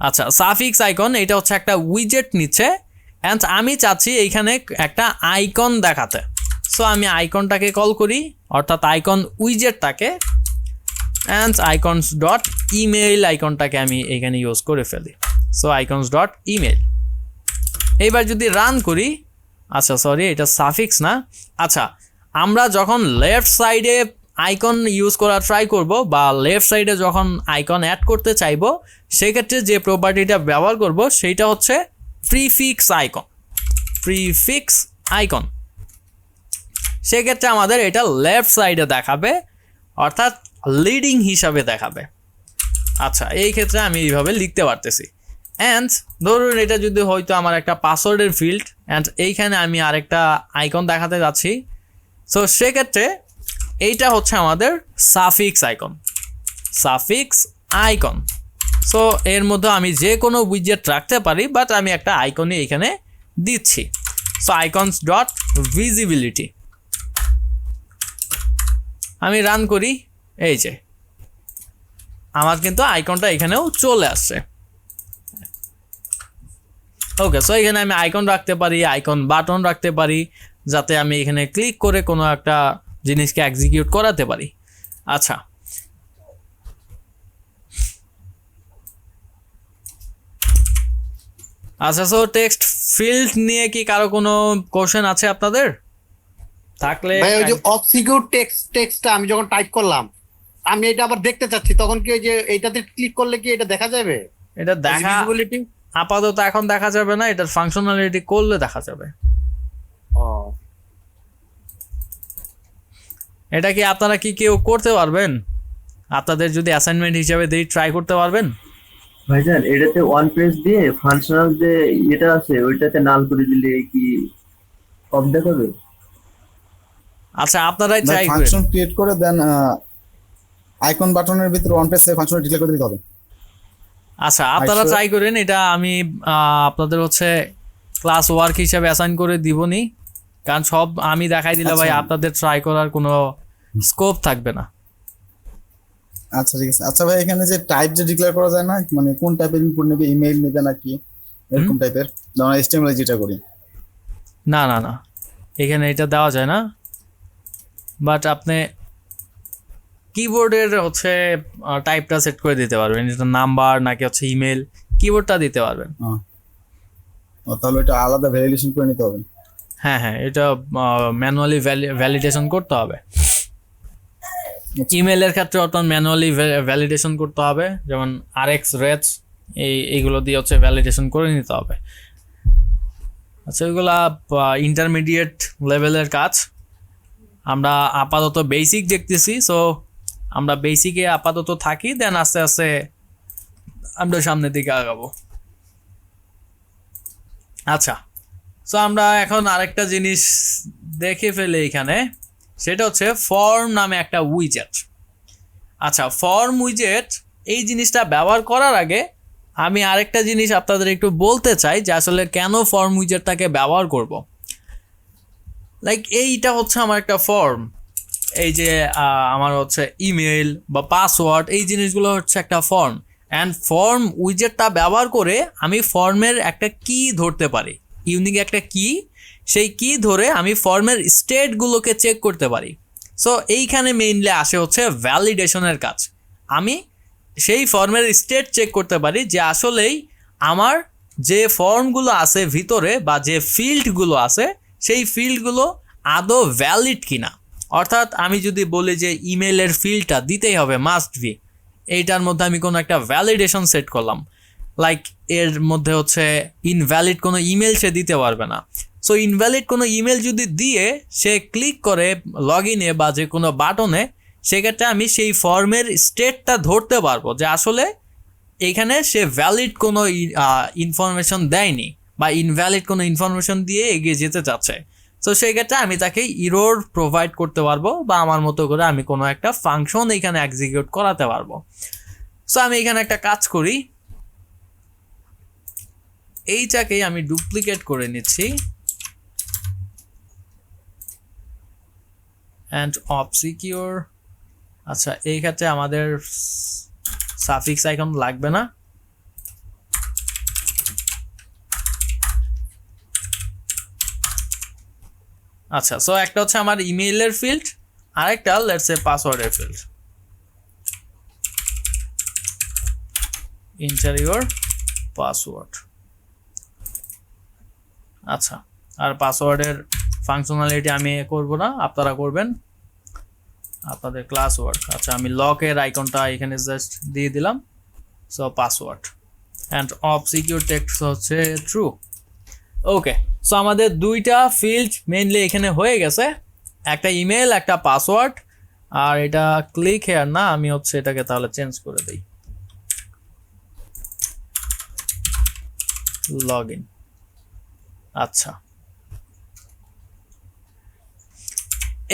আচ্ছা, সাফিক্স আইকন এটা হচ্ছে একটা উইজেট নিচ্ছে, অ্যান্ড আমি চাচ্ছি এইখানে একটা আইকন দেখাতে। সো আমি আইকনটাকে কল করি, অর্থাৎ আইকন উইজেটটাকে, অ্যান্ড আইকনস ডট ইমেইল আইকনটাকে আমি এখানে ইউজ করে ফেলি। So icons dot email. এইবার যদি রান করি, আচ্ছা সরি এটা সাফিক্স না, আচ্ছা আমরা যখন লেফট সাইডে আইকন ইউজ করা ট্রাই করব বা লেফট সাইডে যখন আইকন অ্যাড করতে চাইবো, সেক্ষেত্রে যে প্রপার্টিটা ব্যবহার করব সেইটা হচ্ছে প্রিফিক্স আইকন। সেক্ষেত্রে আমাদের এটা লেফট সাইডে দেখাবে, অর্থাৎ লিডিং হিসাবে দেখাবে। আচ্ছা, এই ক্ষেত্রে আমি এইভাবে লিখতে পারতেছি। অ্যান্ড ধরুন এটা যদি হয়তো আমার একটা পাসওয়ার্ডের ফিল্ড, অ্যান্ড এইখানে আমি আরেকটা আইকন দেখাতে যাচ্ছি, সো সেক্ষেত্রে এইটা হচ্ছে আমাদের সাফিক্স আইকন। সো এর মধ্যে আমি যে কোনো উইজেট রাখতে পারি, বাট আমি একটা আইকনই এখানে দিচ্ছি। সো আইকনস ডট ভিজিবিলিটি, আমি রান করি, এই যে আমার কিন্তু আইকনটা এখানেও চলে আসছে। ওকে, সো এখানে আমি আইকন রাখতে পারি, আইকন বাটন রাখতে পারি, যাতে আমি এখানে ক্লিক করে কোনো একটা জিনিসকে এক্সিকিউট করাতে পারি। আচ্ছা, সো টেক্সট ফিল্ড নিয়ে কি কারো কোনো কোশ্চেন আছে আপনাদের? থাকলে ভাই ওই যে অবসিকিউট টেক্সটটা আমি যখন টাইপ করলাম, আমি এটা আবার দেখতে চাচ্ছি, তখন কি ওই যে এইটাতে ক্লিক করলে কি এটা দেখা যাবে? এটা দেখা আপাতত এখন দেখা যাবে না, এটার ফাংশনালিটি করলে দেখা যাবে। এটা কি আপনারা কি কেউ করতে পারবেন? আপনাদের যদি অ্যাসাইনমেন্ট হিসেবে দেই, ট্রাই করতে পারবেন? ভাইজান এটাতে ওয়ান পেজ দিয়ে ফাংশনাল যে এটা আছে ওইটাতে নাল করে দিলে কি অফ দেখাবে? আচ্ছা, আপনারাই ট্রাই করেন। ফাংশন ক্রিয়েট করে দেন আইকন বাটনের ভিতরে ওয়ান পেজ ফাংশন ডিক্লেয়ার করে দিতে হবে। আচ্ছা, আপনারা ট্রাই করেন, এটা আমি আপনাদের হচ্ছে ক্লাস ওয়ার্ক হিসেবে অ্যাসাইন করে দিবনি, কারণ সব আমি দেখাই দিলে ভাই আপনাদের ট্রাই করার কোনো স্কোপ থাকবে না। আচ্ছা ঠিক আছে। আচ্ছা ভাই, এখানে যে টাইপ যে ডিক্লেয়ার করা যায় না, মানে কোন টাইপের ইনপুট নেবে, ইমেইল নেবে নাকি এরকম টাইপের, যেমন HTML যেটা করি? না, এখানে এটা দেওয়া যায় না, বাট আপনি কিবোর্ডের হচ্ছে টাইপটা সেট করে দিতে পারবেন, এটা নাম্বার নাকি হচ্ছে ইমেল, কিবোর্ডটা দিতে পারবেন। ও, তাহলে এটা আলাদা ভ্যালিডেশন করে নিতে হবে। হ্যাঁ হ্যাঁ, এটা ম্যানুয়ালি ভ্যালিডেশন করতে হবে। ইমেলের ক্ষেত্রে অর্থাৎ ম্যানুয়ালি ভ্যালিডেশন করতে হবে, যেমন RX রেজ এইগুলো দিয়ে হচ্ছে ভ্যালিডেশন করে নিতে হবে। আচ্ছা, এগুলা ইন্টারমিডিয়েট লেভেলের কাজ। আমরা আপাতত বেসিক দেখতেছি, সো আমরা বেসিকে আপাতত থাকি, দেন আস্তে আস্তে আমরা সামনের দিকে আগাবো। আচ্ছা, সো আমরা এখন আরেকটা জিনিস দেখে ফেলে এখানে, সেটা হচ্ছে ফর্ম নামে একটা উইজেট। আচ্ছা, ফর্ম উইজেট এই জিনিসটা ব্যবহার করার আগে আমি আরেকটা জিনিস আপনাদের একটু বলতে চাই যে আসলে কেন ফর্ম উইজেটটাকে ব্যবহার করব। লাইক এইটা হচ্ছে আমার একটা ফর্ম, এই যে আমার হচ্ছে ইমেল বা পাসওয়ার্ড, এই জিনিসগুলো হচ্ছে একটা ফর্ম। অ্যান্ড ফর্ম উইজেটটা ব্যবহার করে আমি ফর্মের একটা কি ধরতে পারি, ইউনিক একটা কি, সেই কি ধরে আমি ফর্মের স্টেটগুলোকে চেক করতে পারি। সো এইখানে মেইনলি আসে হচ্ছে ভ্যালিডেশনের কাজ। আমি সেই ফর্মের স্টেট চেক করতে পারি যে আসলেই আমার যে ফর্মগুলো আছে ভিতরে বা যে ফিল্ডগুলো আছে সেই ফিল্ডগুলো আদৌ ভ্যালিড কিনা। অর্থাৎ আমি যদি বলি যে ইমেলের ফিল্ডটা দিতেই হবে মাস্ট বি, এইটার মধ্যে আমি কোনো একটা ভ্যালিডেশন সেট করলাম, লাইক এর মধ্যে হচ্ছে ইনভ্যালিড কোনো ইমেল সে দিতে পারবে না। সো ইনভ্যালিড কোনো ইমেল যদি দিয়ে সে ক্লিক করে লগ ইনে বা যে কোনো বাটনে, সেক্ষেত্রে আমি সেই ফর্মের স্টেটটা ধরতে পারবো যে আসলে এখানে সে ভ্যালিড কোনো ইনফরমেশন দেয়নি বা ইনভ্যালিড কোনো ইনফরমেশন দিয়ে এগিয়ে যেতে চাচ্ছে। সো সেই ক্ষেত্রে আমি তাকে ইরর প্রোভাইড করতে পারবো বা আমার মতো করে আমি কোনো একটা ফাংশন এখানে এক্সিকিউট করাতে পারবো। সো আমি এখানে একটা কাজ করি, এইটাকেই আমি ডুপ্লিকেট করে নিচ্ছি অ্যান্ড অবসিকিউর। আচ্ছা, এই ক্ষেত্রে আমাদের সাফিক্স আইকন লাগবে না। আচ্ছা, সো একটা হচ্ছে আমার ইমেইলের ফিল্ড, আরেকটা লেটস সে পাসওয়ার্ডের ফিল্ড। Enter your password. আচ্ছা, আর পাসওয়ার্ডের ফাংশনালিটি আমি করব না, আপনারা করবেন, আপনাদের ক্লাস ওয়ার্ক। আচ্ছা, আমি লকের আইকনটা এখানে জাস্ট দিয়ে দিলাম। So password and of secure text হচ্ছে ট্রু। ওকে, সো আমাদের দুইটা ফিল্ড মেইনলি এখানে হয়ে গেছে, একটা ইমেল একটা পাসওয়ার্ড। আর এটা ক্লিক হেয়ার না, আমি হচ্ছে এটাকে তাহলে চেঞ্জ করে দিই, লগ ইন। আচ্ছা,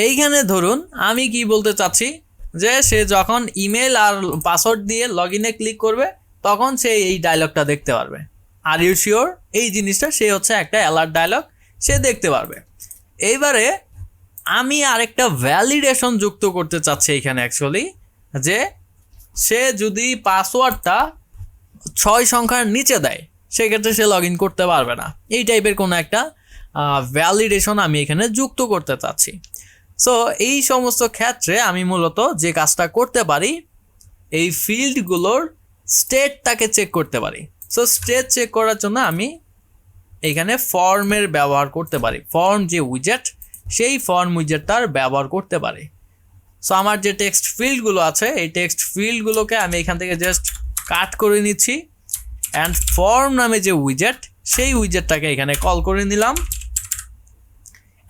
এইখানে ধরুন আমি কি বলতে চাচ্ছি যে সে যখন ইমেল আর পাসওয়ার্ড দিয়ে লগ ইনে ক্লিক করবে তখন সে এই ডায়লগটা দেখতে পারবে। আর ইউ শিওর, এই জিনিসটা সে হচ্ছে একটা অ্যালার্ট ডায়লগ সে দেখতে পারবে। এইবারে আমি আরেকটা ভ্যালিডেশন যুক্ত করতে চাচ্ছি এখানে অ্যাকচুয়ালি, যে সে যদি পাসওয়ার্ডটা 6 সংখ্যার নিচে দেয় সেক্ষেত্রে সে লগ ইন করতে পারবে না। এই টাইপের কোনো একটা ভ্যালিডেশন আমি এখানে যুক্ত করতে চাচ্ছি। সো এই সমস্ত ক্ষেত্রে আমি মূলত যে কাজটা করতে পারি, এই ফিল্ডগুলোর স্টেটটাকে চেক করতে পারি। সো স্টেট চেক করার জন্য আমি এখানে ফর্মের ব্যবহার করতে পারি, ফর্ম যে উইজেট সেই ফর্ম উইজেটটার ব্যবহার করতে পারি। সো আমার যে টেক্সট ফিল্ডগুলো আছে এই টেক্সট ফিল্ডগুলোকে আমি এখান থেকে জাস্ট কাট করে নিচ্ছি অ্যান্ড ফর্ম নামে যে উইজেট সেই উইজেটটাকে এখানে কল করে নিলাম।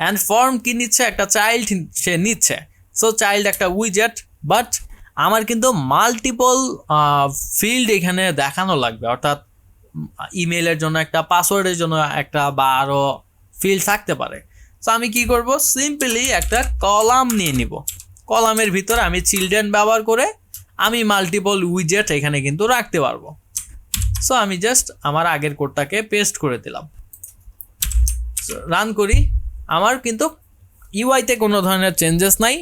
অ্যান্ড ফর্ম কি নিচ্ছে, একটা চাইল্ড সে নিচ্ছে। সো চাইল্ড একটা উইজেট, বাট আমার কিন্তু মাল্টিপল ফিল্ড এখানে দেখানো লাগবে, অর্থাৎ ইমেলের জন্য একটা, পাসওয়ার্ডের জন্য একটা, বা আরও ফিল্ড থাকতে পারে। সো আমি কি করব, সিম্পলি একটা কলাম নিয়ে নিব, কলামের ভিতরে আমি চিলড্রেন ব্যবহার করে আমি মাল্টিপল উইজেট এখানে কিন্তু রাখতে পারবো। সো আমি জাস্ট আমার আগের কোডটাকে পেস্ট করে দিলাম, রান করি। আমার কিন্তু ইউআইতে কোনো ধরনের চেঞ্জেস নাই,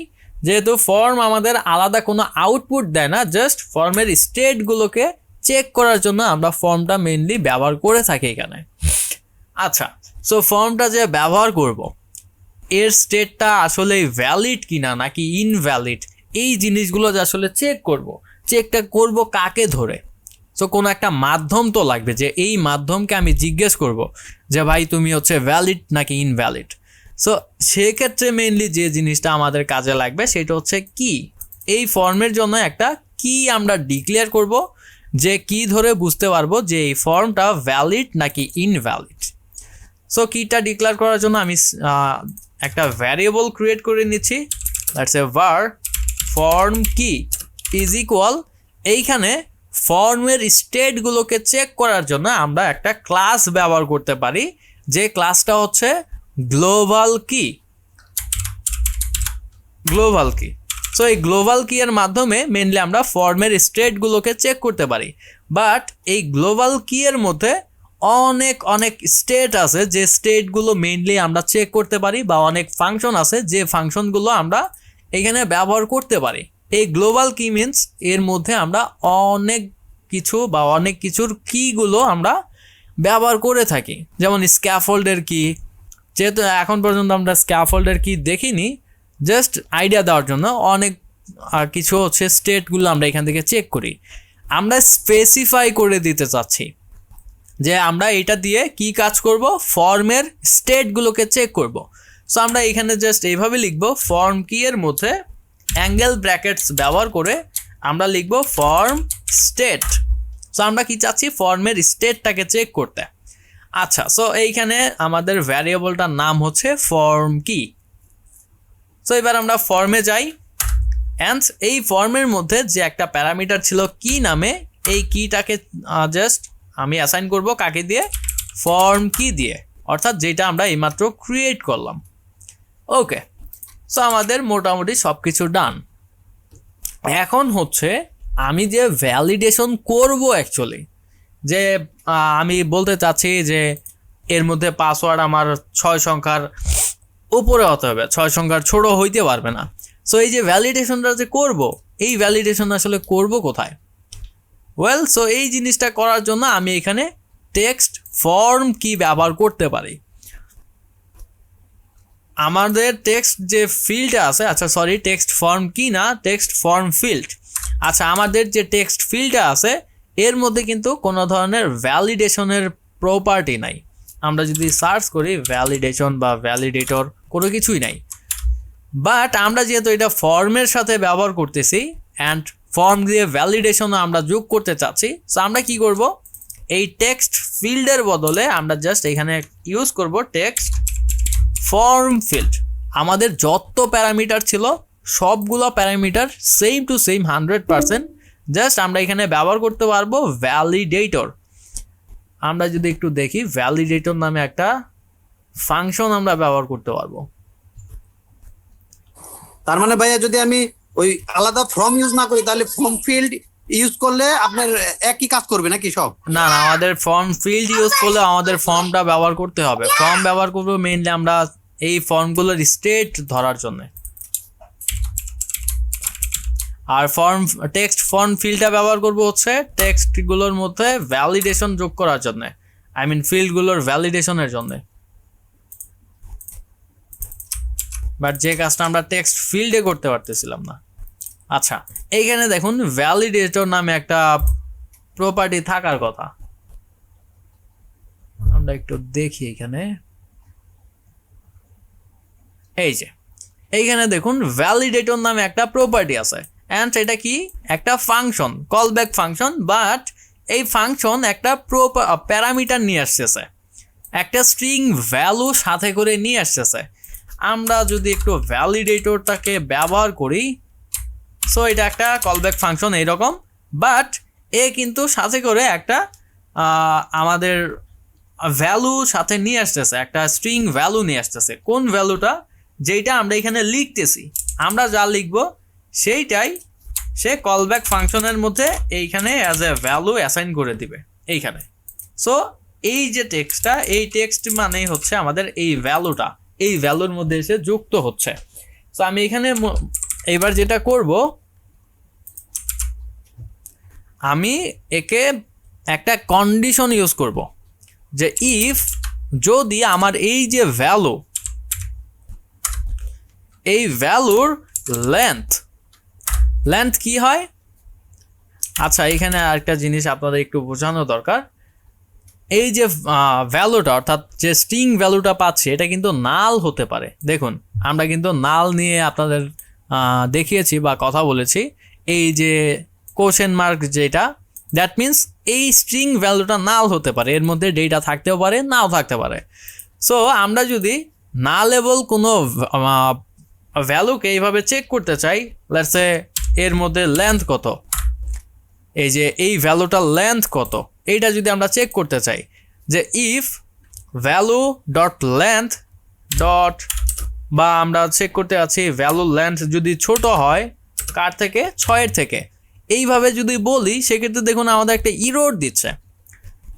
যেহেতু ফর্ম আমাদের আলাদা কোনো আউটপুট দেয় না, জাস্ট ফর্মের স্টেটগুলোকে চেক করার জন্য আমরা ফর্মটা মেইনলি ব্যবহার করে থাকি এখানে। আচ্ছা, সো ফর্মটা যে ব্যবহার করব এর স্টেটটা আসলে ভ্যালিড কিনা নাকি ইনভ্যালিড, এই জিনিসগুলো যে আসলে চেকটা করব কাকে ধরে? সো কোনো একটা মাধ্যম তো লাগবে, যে এই মাধ্যমকে আমি জিজ্ঞেস করব যে ভাই তুমি হচ্ছে ভ্যালিড নাকি ইনভ্যালিড। সো সেক্ষেত্রে মেইনলি যে জিনিসটা আমাদের কাজে লাগবে সেটা হচ্ছে কি। এই ফর্মের জন্য একটা কি আমরা ডিক্লেয়ার করব, যে কি ধরে বুঝতে পারবো যে এই ফর্মটা ভ্যালিড নাকি ইনভ্যালিড। সো কিটা ডিক্লেয়ার করার জন্য আমি একটা ভ্যারিয়েবল ক্রিয়েট করে নিচ্ছি, দ্যাটস এ var ফর্ম কি ইজ ইকুয়াল, এইখানে ফর্মের স্টেটগুলোকে চেক করার জন্য আমরা একটা ক্লাস ব্যবহার করতে পারি, যে ক্লাসটা হচ্ছে গ্লোবাল কি। সো এই গ্লোবাল কি এর মাধ্যমে মেনলি আমরা ফর্মের স্টেটগুলোকে চেক করতে পারি। বাট এই গ্লোবাল কি এর মধ্যে অনেক স্টেট আছে, যে স্টেটগুলো মেইনলি আমরা চেক করতে পারি, বা অনেক ফাংশন আছে যে ফাংশনগুলো আমরা এখানে ব্যবহার করতে পারি। এই গ্লোবাল কি মিনস এর মধ্যে আমরা অনেক কিছুর কিগুলো আমরা ব্যবহার করে থাকি, যেমন স্ক্যাফোল্ডের কি। যেহেতু এখন পর্যন্ত আমরা স্ক্যাফোল্ডের কি দেখিনি, জাস্ট আইডিয়া দেওয়ার জন্য অনেক কিছু হচ্ছে স্টেটগুলো আমরা এখান থেকে চেক করি। আমরা স্পেসিফাই করে দিতে চাচ্ছি যে আমরা এটা দিয়ে কি কাজ করব, ফর্মের স্টেটগুলোকে চেক করব। সো আমরা এখানে জাস্ট এইভাবে লিখব, ফর্ম কি এর মধ্যে অ্যাঙ্গেল ব্র্যাকেটস ব্যবহার করে আমরা লিখব ফর্ম স্টেট। সো আমরা কি চাচ্ছি, ফর্মের স্টেটটাকে চেক করতে। আচ্ছা, সো এইখানে আমাদের ভ্যারিয়েবলটার নাম হচ্ছে ফর্ম কি। সো এবার আমরা ফর্মে যাই, অ্যান্ড এই ফর্মের মধ্যে যে একটা প্যারামিটার ছিল কি নামে, এই কিটাকে জাস্ট আমি অ্যাসাইন করব কাকে দিয়ে, ফর্ম কি দিয়ে, অর্থাৎ যেটা আমরা এইমাত্র ক্রিয়েট করলাম। ওকে, সো আমাদের মোটামুটি সব কিছু ডান। এখন হচ্ছে আমি যে ভ্যালিডেশন করব অ্যাকচুয়ালি, যে আমি বলতে চাচ্ছি যে এর মধ্যে পাসওয়ার্ড আমার 6 সংখ্যার উপরে হতে হবে, 6 সংখ্যার ছোট হইতে পারবে না। সো এই যে ভ্যালিডেশনটা যে করব, এই ভ্যালিডেশন আসলে করব কোথায়? ওয়েল, সো এই জিনিসটা করার জন্য আমি এখানে টেক্সট ফর্ম কি ব্যবহার করতে পারি। আমাদের টেক্সট যে ফিল্ডটা আছে, আচ্ছা সরি, টেক্সট ফর্ম কি না, টেক্সট ফর্ম ফিল্ড। আচ্ছা, আমাদের যে টেক্সট ফিল্ডটা আছে এর মধ্যে কিন্তু কোনো ধরনের ভ্যালিডেশনের প্রপার্টি নাই। আমরা যদি সার্চ করি ভ্যালিডেশন বা ভ্যালিডেটর, কোনো কিছুই নাই। বাট আমরা যেহেতু এটা ফর্মের সাথে ব্যবহার করতেছি, অ্যান্ড ফর্ম দিয়ে ভ্যালিডেশনও আমরা যোগ করতে চাচ্ছি, সো আমরা কি করব, এই টেক্সট ফিল্ডের বদলে আমরা জাস্ট এখানে ইউজ করব টেক্সট ফর্ম ফিল্ড। আমাদের যত প্যারামিটার ছিল সবগুলো parameter same to same 100%, just আমরা এখানে ব্যবহার করতে পারবো ভ্যালিডেটর। আমরা যদি একটু দেখি, ভ্যালিডেটর নামে একটা ফাংশন আমরা ব্যবহার করতে পারবো। তার মানে ভাইয়া যদি আমি ওই আলাদা ফর্ম ইউজ না করি, তাহলে ফর্ম ফিল্ড ইউজ করলে আপনার একই কাজ করবে নাকি সব? না, আমাদের ফর্ম ফিল্ড ইউজ করলে আমাদের ফর্মটা ব্যবহার করতে হবে। ফর্ম ব্যবহার করবো মেইনলি আমরা এই ফর্মগুলোর স্টেট ধরার জন্য, আর টেক্সট ফর্ম ফিল্ডটা ব্যবহার করবো হচ্ছে টেক্সটগুলোর মধ্যে ভ্যালিডেশন যোগ করার জন্য, আই মিন ফিল্ডগুলোর ভ্যালিডেশনের জন্য। বাট যে কাজটা আমরা টেক্সট ফিল্ডে করতে পারতেছিলাম না। আচ্ছা, এইখানে দেখুন ভ্যালিডেটর নামে একটা প্রপার্টি থাকার কথা। আমরা একটু দেখি এখানে, এই যে এইখানে দেখুন ভ্যালিডেটর নামে একটা প্রপার্টি আছে, অ্যান্ড এটা কি, একটা ফাংশন, কলব্যাক ফাংশন। বাট এই ফাংশন একটা প্যারামিটার নিয়ে আসতেছে, একটা স্ট্রিং ভ্যালু সাথে করে নিয়ে আসতেছে। আমরা যদি একটু ভ্যালিডেটরটাকে ব্যবহার করি, সো এটা একটা কলব্যাক ফাংশন এইরকম, বাট এ কিন্তু সাথে করে একটা আমাদের ভ্যালু সাথে নিয়ে আসতেছে, একটা স্ট্রিং ভ্যালু নিয়ে আসতেছে। কোন ভ্যালুটা, যেটা আমরা এখানে লিখতেছি, আমরা যা লিখব সেইটাই সে কলব্যাক ফাংশনের মধ্যে এইখানে অ্যাজ এ ভ্যালু অ্যাসাইন করে দিবে এইখানে। সো এই যে টেক্সটটা, এই টেক্সট মানেই হচ্ছে আমাদের এই ভ্যালুটা এই ভ্যালুর মধ্যে এসে যুক্ত হচ্ছে। সো আমি এখানে এবার যেটা করব, আমি একে একটা কন্ডিশন ইউজ করব, যে ইফ যদি আমার এই যে ভ্যালু, এই ভ্যালুর লেন্থ লেন্থ কি হয়? আচ্ছা, এখানে আরেকটা জিনিস আপনাদের একটু বোঝানো দরকার। এই যে ভ্যালুটা, অর্থাৎ যে স্ট্রিং ভ্যালুটা পাচ্ছি, এটা কিন্তু নাল হতে পারে। দেখুন, আমরা কিন্তু নাল নিয়ে আপনাদের দেখিয়েছি বা কথা বলেছি। এই যে কোশ্চেন মার্ক যেটা, দ্যাট মিনস এই স্ট্রিং ভ্যালুটা নাল হতে পারে, এর মধ্যে ডেটা থাকতেও পারে, নাও থাকতে পারে। সো আমরা যদি নালেবল কোনো ভ্যালুকে এইভাবে চেক করতে চাই, লেটস সে এর মধ্যে লেন্থ কত, এই যে এই ভ্যালুটার লেন্থ কত, এইটা যদি আমরা চেক করতে চাই, যে if value dot length dot, বা আমরা চেক করতে আছি ভ্যালু লেন্থ যদি ছোট হয় কার থেকে, 6-এর থেকে, এইভাবে যদি বলি, সেক্ষেত্রে দেখুন আমাদের একটা ইরোর দিচ্ছে।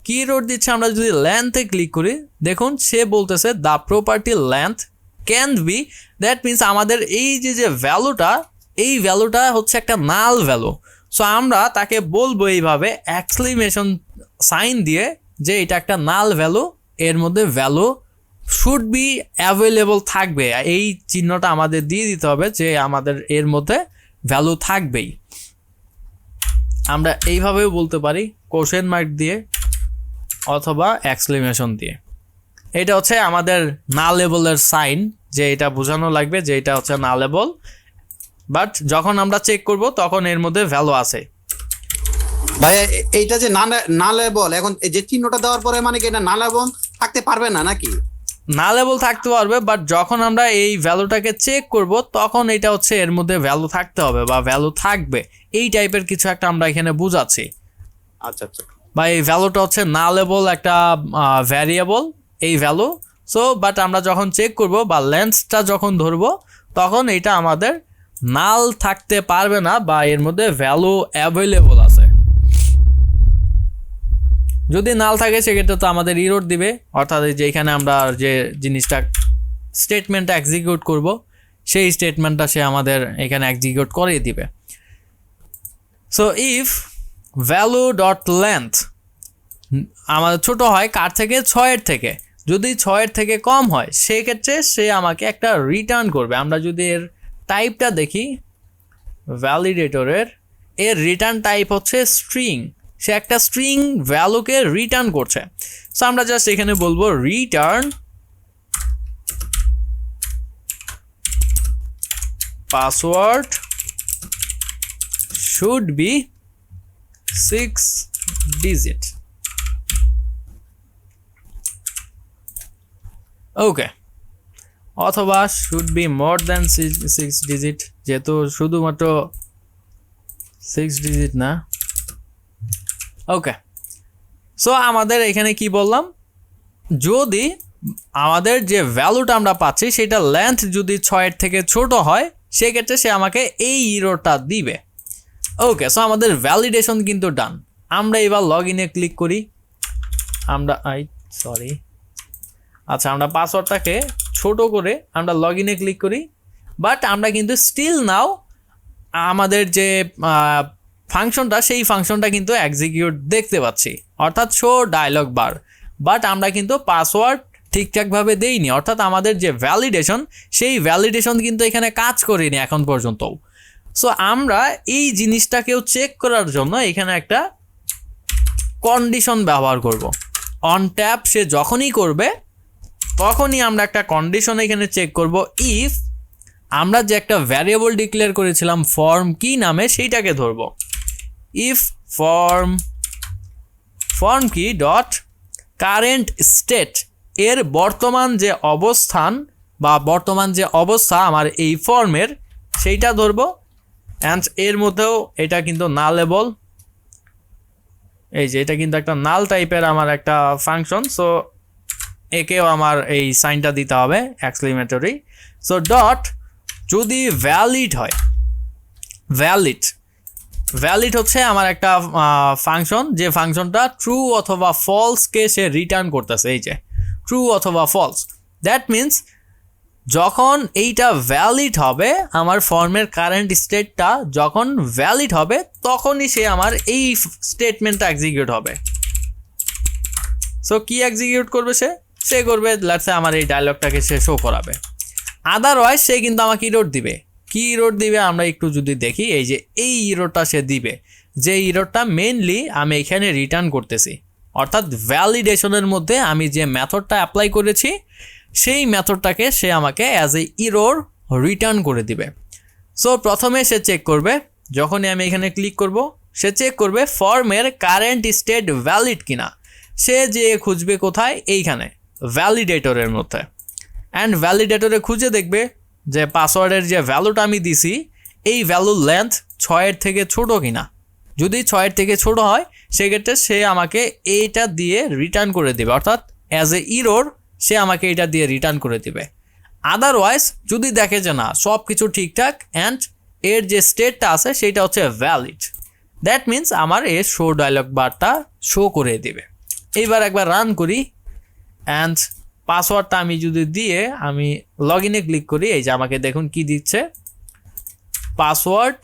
কি ইরোর দিচ্ছে? আমরা যদি লেন্থে ক্লিক করি, দেখুন সে বলতেছে the property length can be, that means আমাদের এই যে ভ্যালুটা, এই ভ্যালুটা হচ্ছে একটা নাল ভ্যালু। সো আমরা তাকে বলবো এইভাবে এক্সক্লেমেশন সাইন দিয়ে যে এটা একটা নাল ভ্যালু, এর মধ্যে ভ্যালু শুড বি অ্যাভেলেবল থাকবে। এই চিহ্নটা আমাদের দিয়ে দিতে হবে যে আমাদের এর মধ্যে ভ্যালু থাকবেই। আমরা এইভাবেও বলতে পারি, কোশ্চেন মার্ক দিয়ে অথবা এক্সক্লেমেশন দিয়ে। এটা হচ্ছে আমাদের নালেবলের সাইন, যে এটা বোঝানো লাগবে যে এটা হচ্ছে নালেবল, বাট যখন আমরা চেক করব তখন এর মধ্যে ভ্যালু আছে। ভাই এইটা যে নালেবল, এখন যে চিহ্নটা দেওয়ার পরে মানে কি এটা নালেবল থাকতে পারবে না নাকি? নালেবল থাকতে পারবে, বাট যখন আমরা এই ভ্যালুটাকে চেক করব তখন এটা হচ্ছে এর মধ্যে ভ্যালু থাকতে হবে বা ভ্যালু থাকবে, এই টাইপের কিছু একটা আমরা এখানে বুঝাচ্ছি। আচ্ছা আচ্ছা। বা এই ভ্যালুটা হচ্ছে নালেবল একটা ভ্যারিয়েবল, এই ভ্যালু। সো বাট আমরা যখন চেক করব বা লেন্থটা যখন ধরবো, তখন এটা আমাদের নাল থাকতে পারবে না বা এর মধ্যে ভ্যালু অ্যাভেলেবল আছে। যদি নাল থাকে সেক্ষেত্রে তো আমাদের ইরর দিবে, অর্থাৎ যেখানে আমরা যে জিনিসটা স্টেটমেন্টটা এক্সিকিউট করব, সেই স্টেটমেন্টটা সে আমাদের এখানে এক্সিকিউট করে দিবে। So if value dot length আমাদের ছোট হয় কার থেকে, 6-এর থেকে, যদি 6-এর থেকে কম হয় সেক্ষেত্রে সে আমাকে একটা রিটার্ন করবে। আমরা যদি এর টাইপটা দেখি ভ্যালিডেটরের, এর রিটার্ন টাইপ হচ্ছে স্ট্রিং, সে একটা স্ট্রিং ভ্যালুকে রিটার্ন করছে। সো আমরা জাস্ট এখানে বলবো return password should be 6 digit. Okay, অথবা should be more than 6 digit, যেহেতু শুধুমাত্র 6 ডিজিট না। ওকে, সো আমাদের এখানে কি বললাম, যদি আমাদের যে ভ্যালুটা আমরা পাচ্ছি সেটা লেন্থ যদি 6-এর থেকে ছোট হয় সেক্ষেত্রে সে আমাকে এই ইরোরটা দিবে। ওকে, সো আমাদের ভ্যালিডেশন কিন্তু ডান। আমরা এবার লগ ইনে ক্লিক করি। আমরা আচ্ছা, আমরা পাসওয়ার্ডটাকে ছোট করে আমরা লগ ইনে ক্লিক করি, বাট আমরা কিন্তু স্টিল নাও আমাদের যে ফাংশনটা, সেই ফাংশনটা কিন্তু এক্সিকিউট দেখতে পাচ্ছি, অর্থাৎ শো ডায়লগ বার। বাট আমরা কিন্তু পাসওয়ার্ড ঠিকঠাকভাবে দেইনি, অর্থাৎ আমাদের যে ভ্যালিডেশন, সেই ভ্যালিডেশন কিন্তু এখানে কাজ করিনি এখন পর্যন্ত। সো আমরা এই জিনিসটাকেও চেক করার জন্য এখানে একটা কন্ডিশন ব্যবহার করব। অন ট্যাপ সে যখনই করবে তখনই আমরা একটা কন্ডিশন এখানে চেক করব। ইফ আমরা যে একটা ভ্যারিয়েবল ডিক্লেয়ার করেছিলাম ফর্ম কি নামে, সেইটাকে ধরব। ইফ ফর্ম কি ডট কারেন্ট স্টেট, এর বর্তমান যে অবস্থান বা বর্তমান যে অবস্থা আমার এই ফর্মের, সেইটা ধরব। অ্যান্ড এর মধ্যেও এটা কিন্তু নালেবল, এই যে এটা কিন্তু একটা নাল টাইপের আমার একটা ফাংশন। সো একেও আমার এই সাইনটা দিতে হবে এক্সক্লেমেটরি। সো ডট যদি ভ্যালিড হয়, ভ্যালিড হচ্ছে আমার একটা ফাংশন, যে ফাংশনটা ট্রু অথবা ফলসকে সে রিটার্ন করতেছে, এই যে ট্রু অথবা ফলস। দ্যাট মিনস যখন এইটা ভ্যালিড হবে, আমার ফর্মের কারেন্ট স্টেটটা যখন ভ্যালিড হবে, তখনই সে আমার এই স্টেটমেন্টটা এক্সিকিউট হবে। সো কি এক্সিকিউট করবে সে করবে লেটস সে আমার এই ডায়লগটাকে সে শো করাবে। আদারওয়াইজ সে কিন্তু আমাকে ইরর দিবে। কি ইরোর দিবে আমরা একটু যদি দেখি, এই যে এই ইরোরটা সে দিবে, যে ইরোরটা মেইনলি আমি এখানে রিটার্ন করতেছি, অর্থাৎ ভ্যালিডেশনের মধ্যে আমি যে মেথডটা অ্যাপ্লাই করেছি সেই মেথডটাকে সে আমাকে অ্যাজ এ ইরোর রিটার্ন করে দিবে। সো প্রথমে সে চেক করবে, যখনই আমি এখানে ক্লিক করব সে চেক করবে ফর্মের কারেন্ট স্টেট ভ্যালিড কিনা। সে যে খুঁজবে কোথায়, এইখানে ভ্যালিডেটরের মধ্যে, অ্যান্ড ভ্যালিডেটরে খুঁজে দেখবে যে পাসওয়ার্ডের যে ভ্যালুটা আমি দিছি এই ভ্যালুর লেন্থ 6-এর থেকে ছোটো কিনা। যদি 6-এর থেকে ছোট হয় সেক্ষেত্রে সে আমাকে এইটা দিয়ে রিটার্ন করে দেবে, অর্থাৎ অ্যাজ এ ইরোর সে আমাকে এটা দিয়ে রিটার্ন করে দেবে। আদারওয়াইজ যদি দেখে যে না সব কিছু ঠিকঠাক অ্যান্ড এর যে স্টেটটা আছে সেটা হচ্ছে ভ্যালিড, দ্যাট মিন্স আমার এর শো ডায়লগ বারটা শো করে দেবে। এইবার একবার রান করি অ্যান্ড পাসওয়ার্ডটা আমি যদি দিয়ে আমি লগ ইনে ক্লিক করি, এই যে আমাকে দেখুন কি দিচ্ছে, password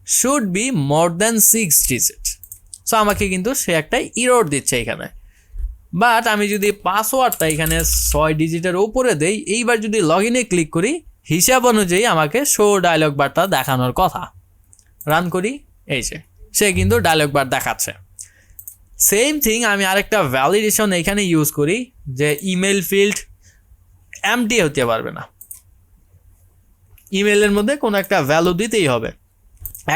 should be more than 6 digit. So আমাকে কিন্তু সে একটা ইরোর দিচ্ছে এখানে। বাট আমি যদি পাসওয়ার্ডটা এখানে 6 ডিজিটের উপরে দেই, এইবার যদি লগ ইনে ক্লিক করি হিসাব অনুযায়ী আমাকে শো ডায়লগ বারটা দেখানোর কথা। রান করি, এই যে সে কিন্তু ডায়লগ বার দেখাচ্ছে। সেম থিং আমি আরেকটা ভ্যালিডেশন এখানে ইউজ করি, যে ইমেল ফিল্ড এমটি হতে পারবে না, ইমেলের মধ্যে কোনো একটা ভ্যালু দিতেই হবে।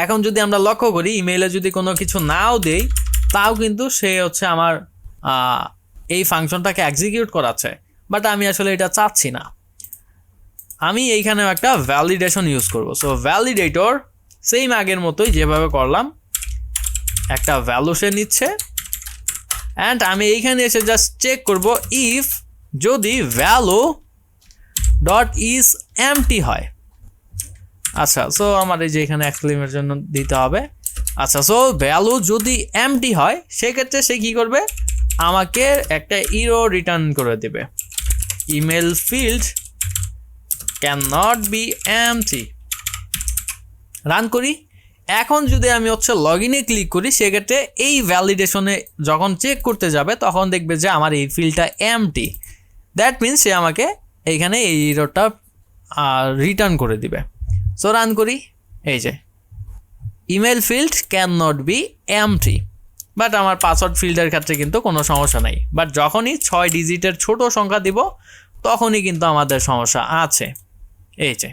এখন যদি আমরা লক্ষ্য করি ইমেইলে যদি কোনো কিছু নাও দেই তাও কিন্তু সে হচ্ছে আমার এই ফাংশনটাকে এক্সিকিউট করাচ্ছে, বাট আমি আসলে এটা চাচ্ছি না। আমি এইখানেও একটা ভ্যালিডেশন ইউজ করব। সো ভ্যালিডেটর সেম আগের মতোই যেভাবে করলাম, একটা ভ্যালু সে নিচ্ছে অ্যান্ড আমি এইখানে এসে জাস্ট চেক করব ইফ যদি ভ্যালু ডট ইজ এমটি হয়। আচ্ছা, সো আমার এই যে এখানে এক্সক্লেমের জন্য দিতে হবে। আচ্ছা, সো ভ্যালু যদি এমটি হয় সেক্ষেত্রে সে কী করবে, আমাকে একটা ইরো রিটার্ন করে দেবে, email field can not be empty. Run করি। এখন যদি আমি হচ্ছে লগ ইনে ক্লিক করি সেক্ষেত্রে এই ভ্যালিডেশনে যখন চেক করতে যাবে তখন দেখবে যে আমার এই ফিল্ডটা এমটি, দ্যাট মিনস সে আমাকে এইখানে এই ইরোটা রিটার্ন করে দিবে। সো রান করি, এই যে email field can not be empty, but আমার পাসওয়ার্ড ফিল্ডের ক্ষেত্রে কিন্তু কোনো সমস্যা নেই। বাট যখনই 6 ডিজিটের ছোট সংখ্যা দিব তখনই কিন্তু আমাদের সমস্যা আছে। এই যে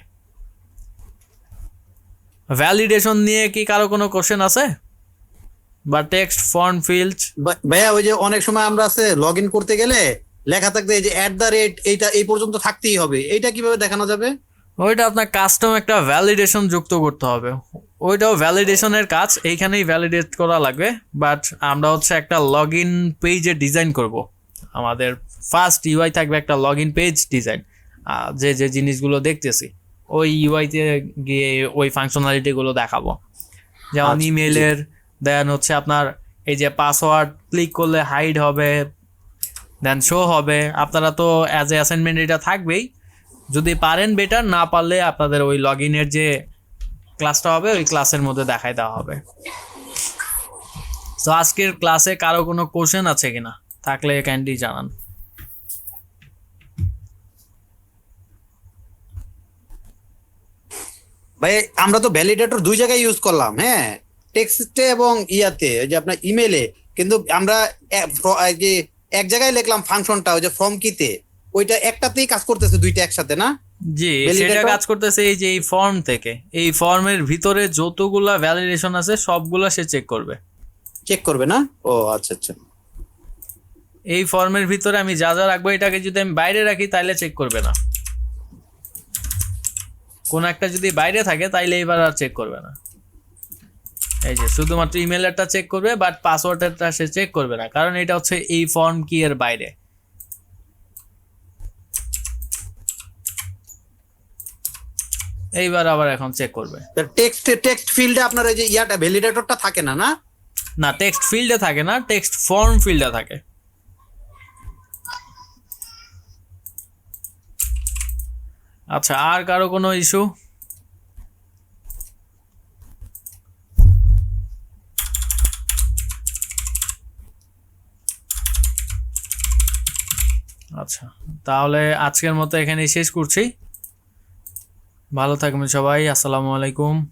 ভ্যালিডেশন নিয়ে কি কারো কোনো কোশ্চেন আছে বা টেক্সট ফন্ট ফিল্ড? ভাইয়া ওই যে অনেক সময় আমরা আছে লগ ইন করতে গেলে লেখা থাকবে এই যে @, এইটা এই পর্যন্ত থাকতেই হবে, এইটা কিভাবে দেখানো যাবে? ওইটা আপনার কাস্টম একটা ভ্যালিডেশন যুক্ত করতে হবে, ওইটাও ভ্যালিডেশনের কাজ, এইখানেই ভ্যালিডেট করা লাগবে। বাট আমরা হচ্ছে একটা লগ ইন পেজে ডিজাইন করব, আমাদের ফার্স্ট ইউআই থাকবে একটা লগ ইন পেজ ডিজাইন, যে যে জিনিসগুলো দেখতেছি ওই ইউআইতে গিয়ে ওই ফাংশনালিটিগুলো দেখাবো। যেমন ইমেলের দেন হচ্ছে আপনার এই যে পাসওয়ার্ড ক্লিক করলে হাইড হবে, দেন শো হবে। আপনারা তো অ্যাজ এ অ্যাসাইনমেন্ট এটা থাকবেই, যদি পারেন বেটার, না পারলে আপনাদের ওই লগ ইনের যে ক্লাসটা হবে ওই ক্লাসের মধ্যে দেখাই দেওয়া হবে। তো আজকের ক্লাসে কারো কোনো কোশ্চেন আছে কিনা, থাকলে কাইন্ডলি জানান। ভাই আমরা তো ভ্যালিডেটর 2 জায়গায় ইউজ করলাম, হ্যাঁ, টেক্সটে এবং ইয়াতে ওই যে আপনার ইমেলে, কিন্তু আমরা যে এক জায়গায় লিখলাম ফাংশনটা ওই যে ফর্ম কিতে, ওইটা একটাতেই কাজ করতেছে, দুইটা একসাথে না? জি, সেটা কাজ করতেছে এই যে এই ফর্ম থেকে, এই ফর্মের ভিতরে যতগুলা ভ্যালিডেশন আছে সবগুলা সে চেক করবে না? ও আচ্ছা আচ্ছা। এই ফর্মের ভিতরে আমি যা যা রাখবো এটাকে যদি আমি বাইরে রাখি তাহলে চেক করবে না, কোন একটা যদি বাইরে থাকে তাইলে এবার আর চেক করবে না। এই যে শুধুমাত্র ইমেলেরটা চেক করবে, বাট পাসওয়ার্ডেরটা সে চেক করবে না, কারণ এটা হচ্ছে এই ফর্ম কি এর বাইরে। এইবার আবার এখন চেক করবে। টেক্সট ফিল্ডে আপনার ওই যে ইয়াটা ভ্যালিডেটরটা থাকে না? না, টেক্সট ফিল্ডে থাকে না, টেক্সট ফর্ম ফিল্ডে থাকে। আচ্ছা, আর কারো কোনো ইস্যু? আচ্ছা, তাহলে আজকের মতো এখানেই শেষ করছি। ভালো থাকবেন সবাই, আসসালামু আলাইকুম।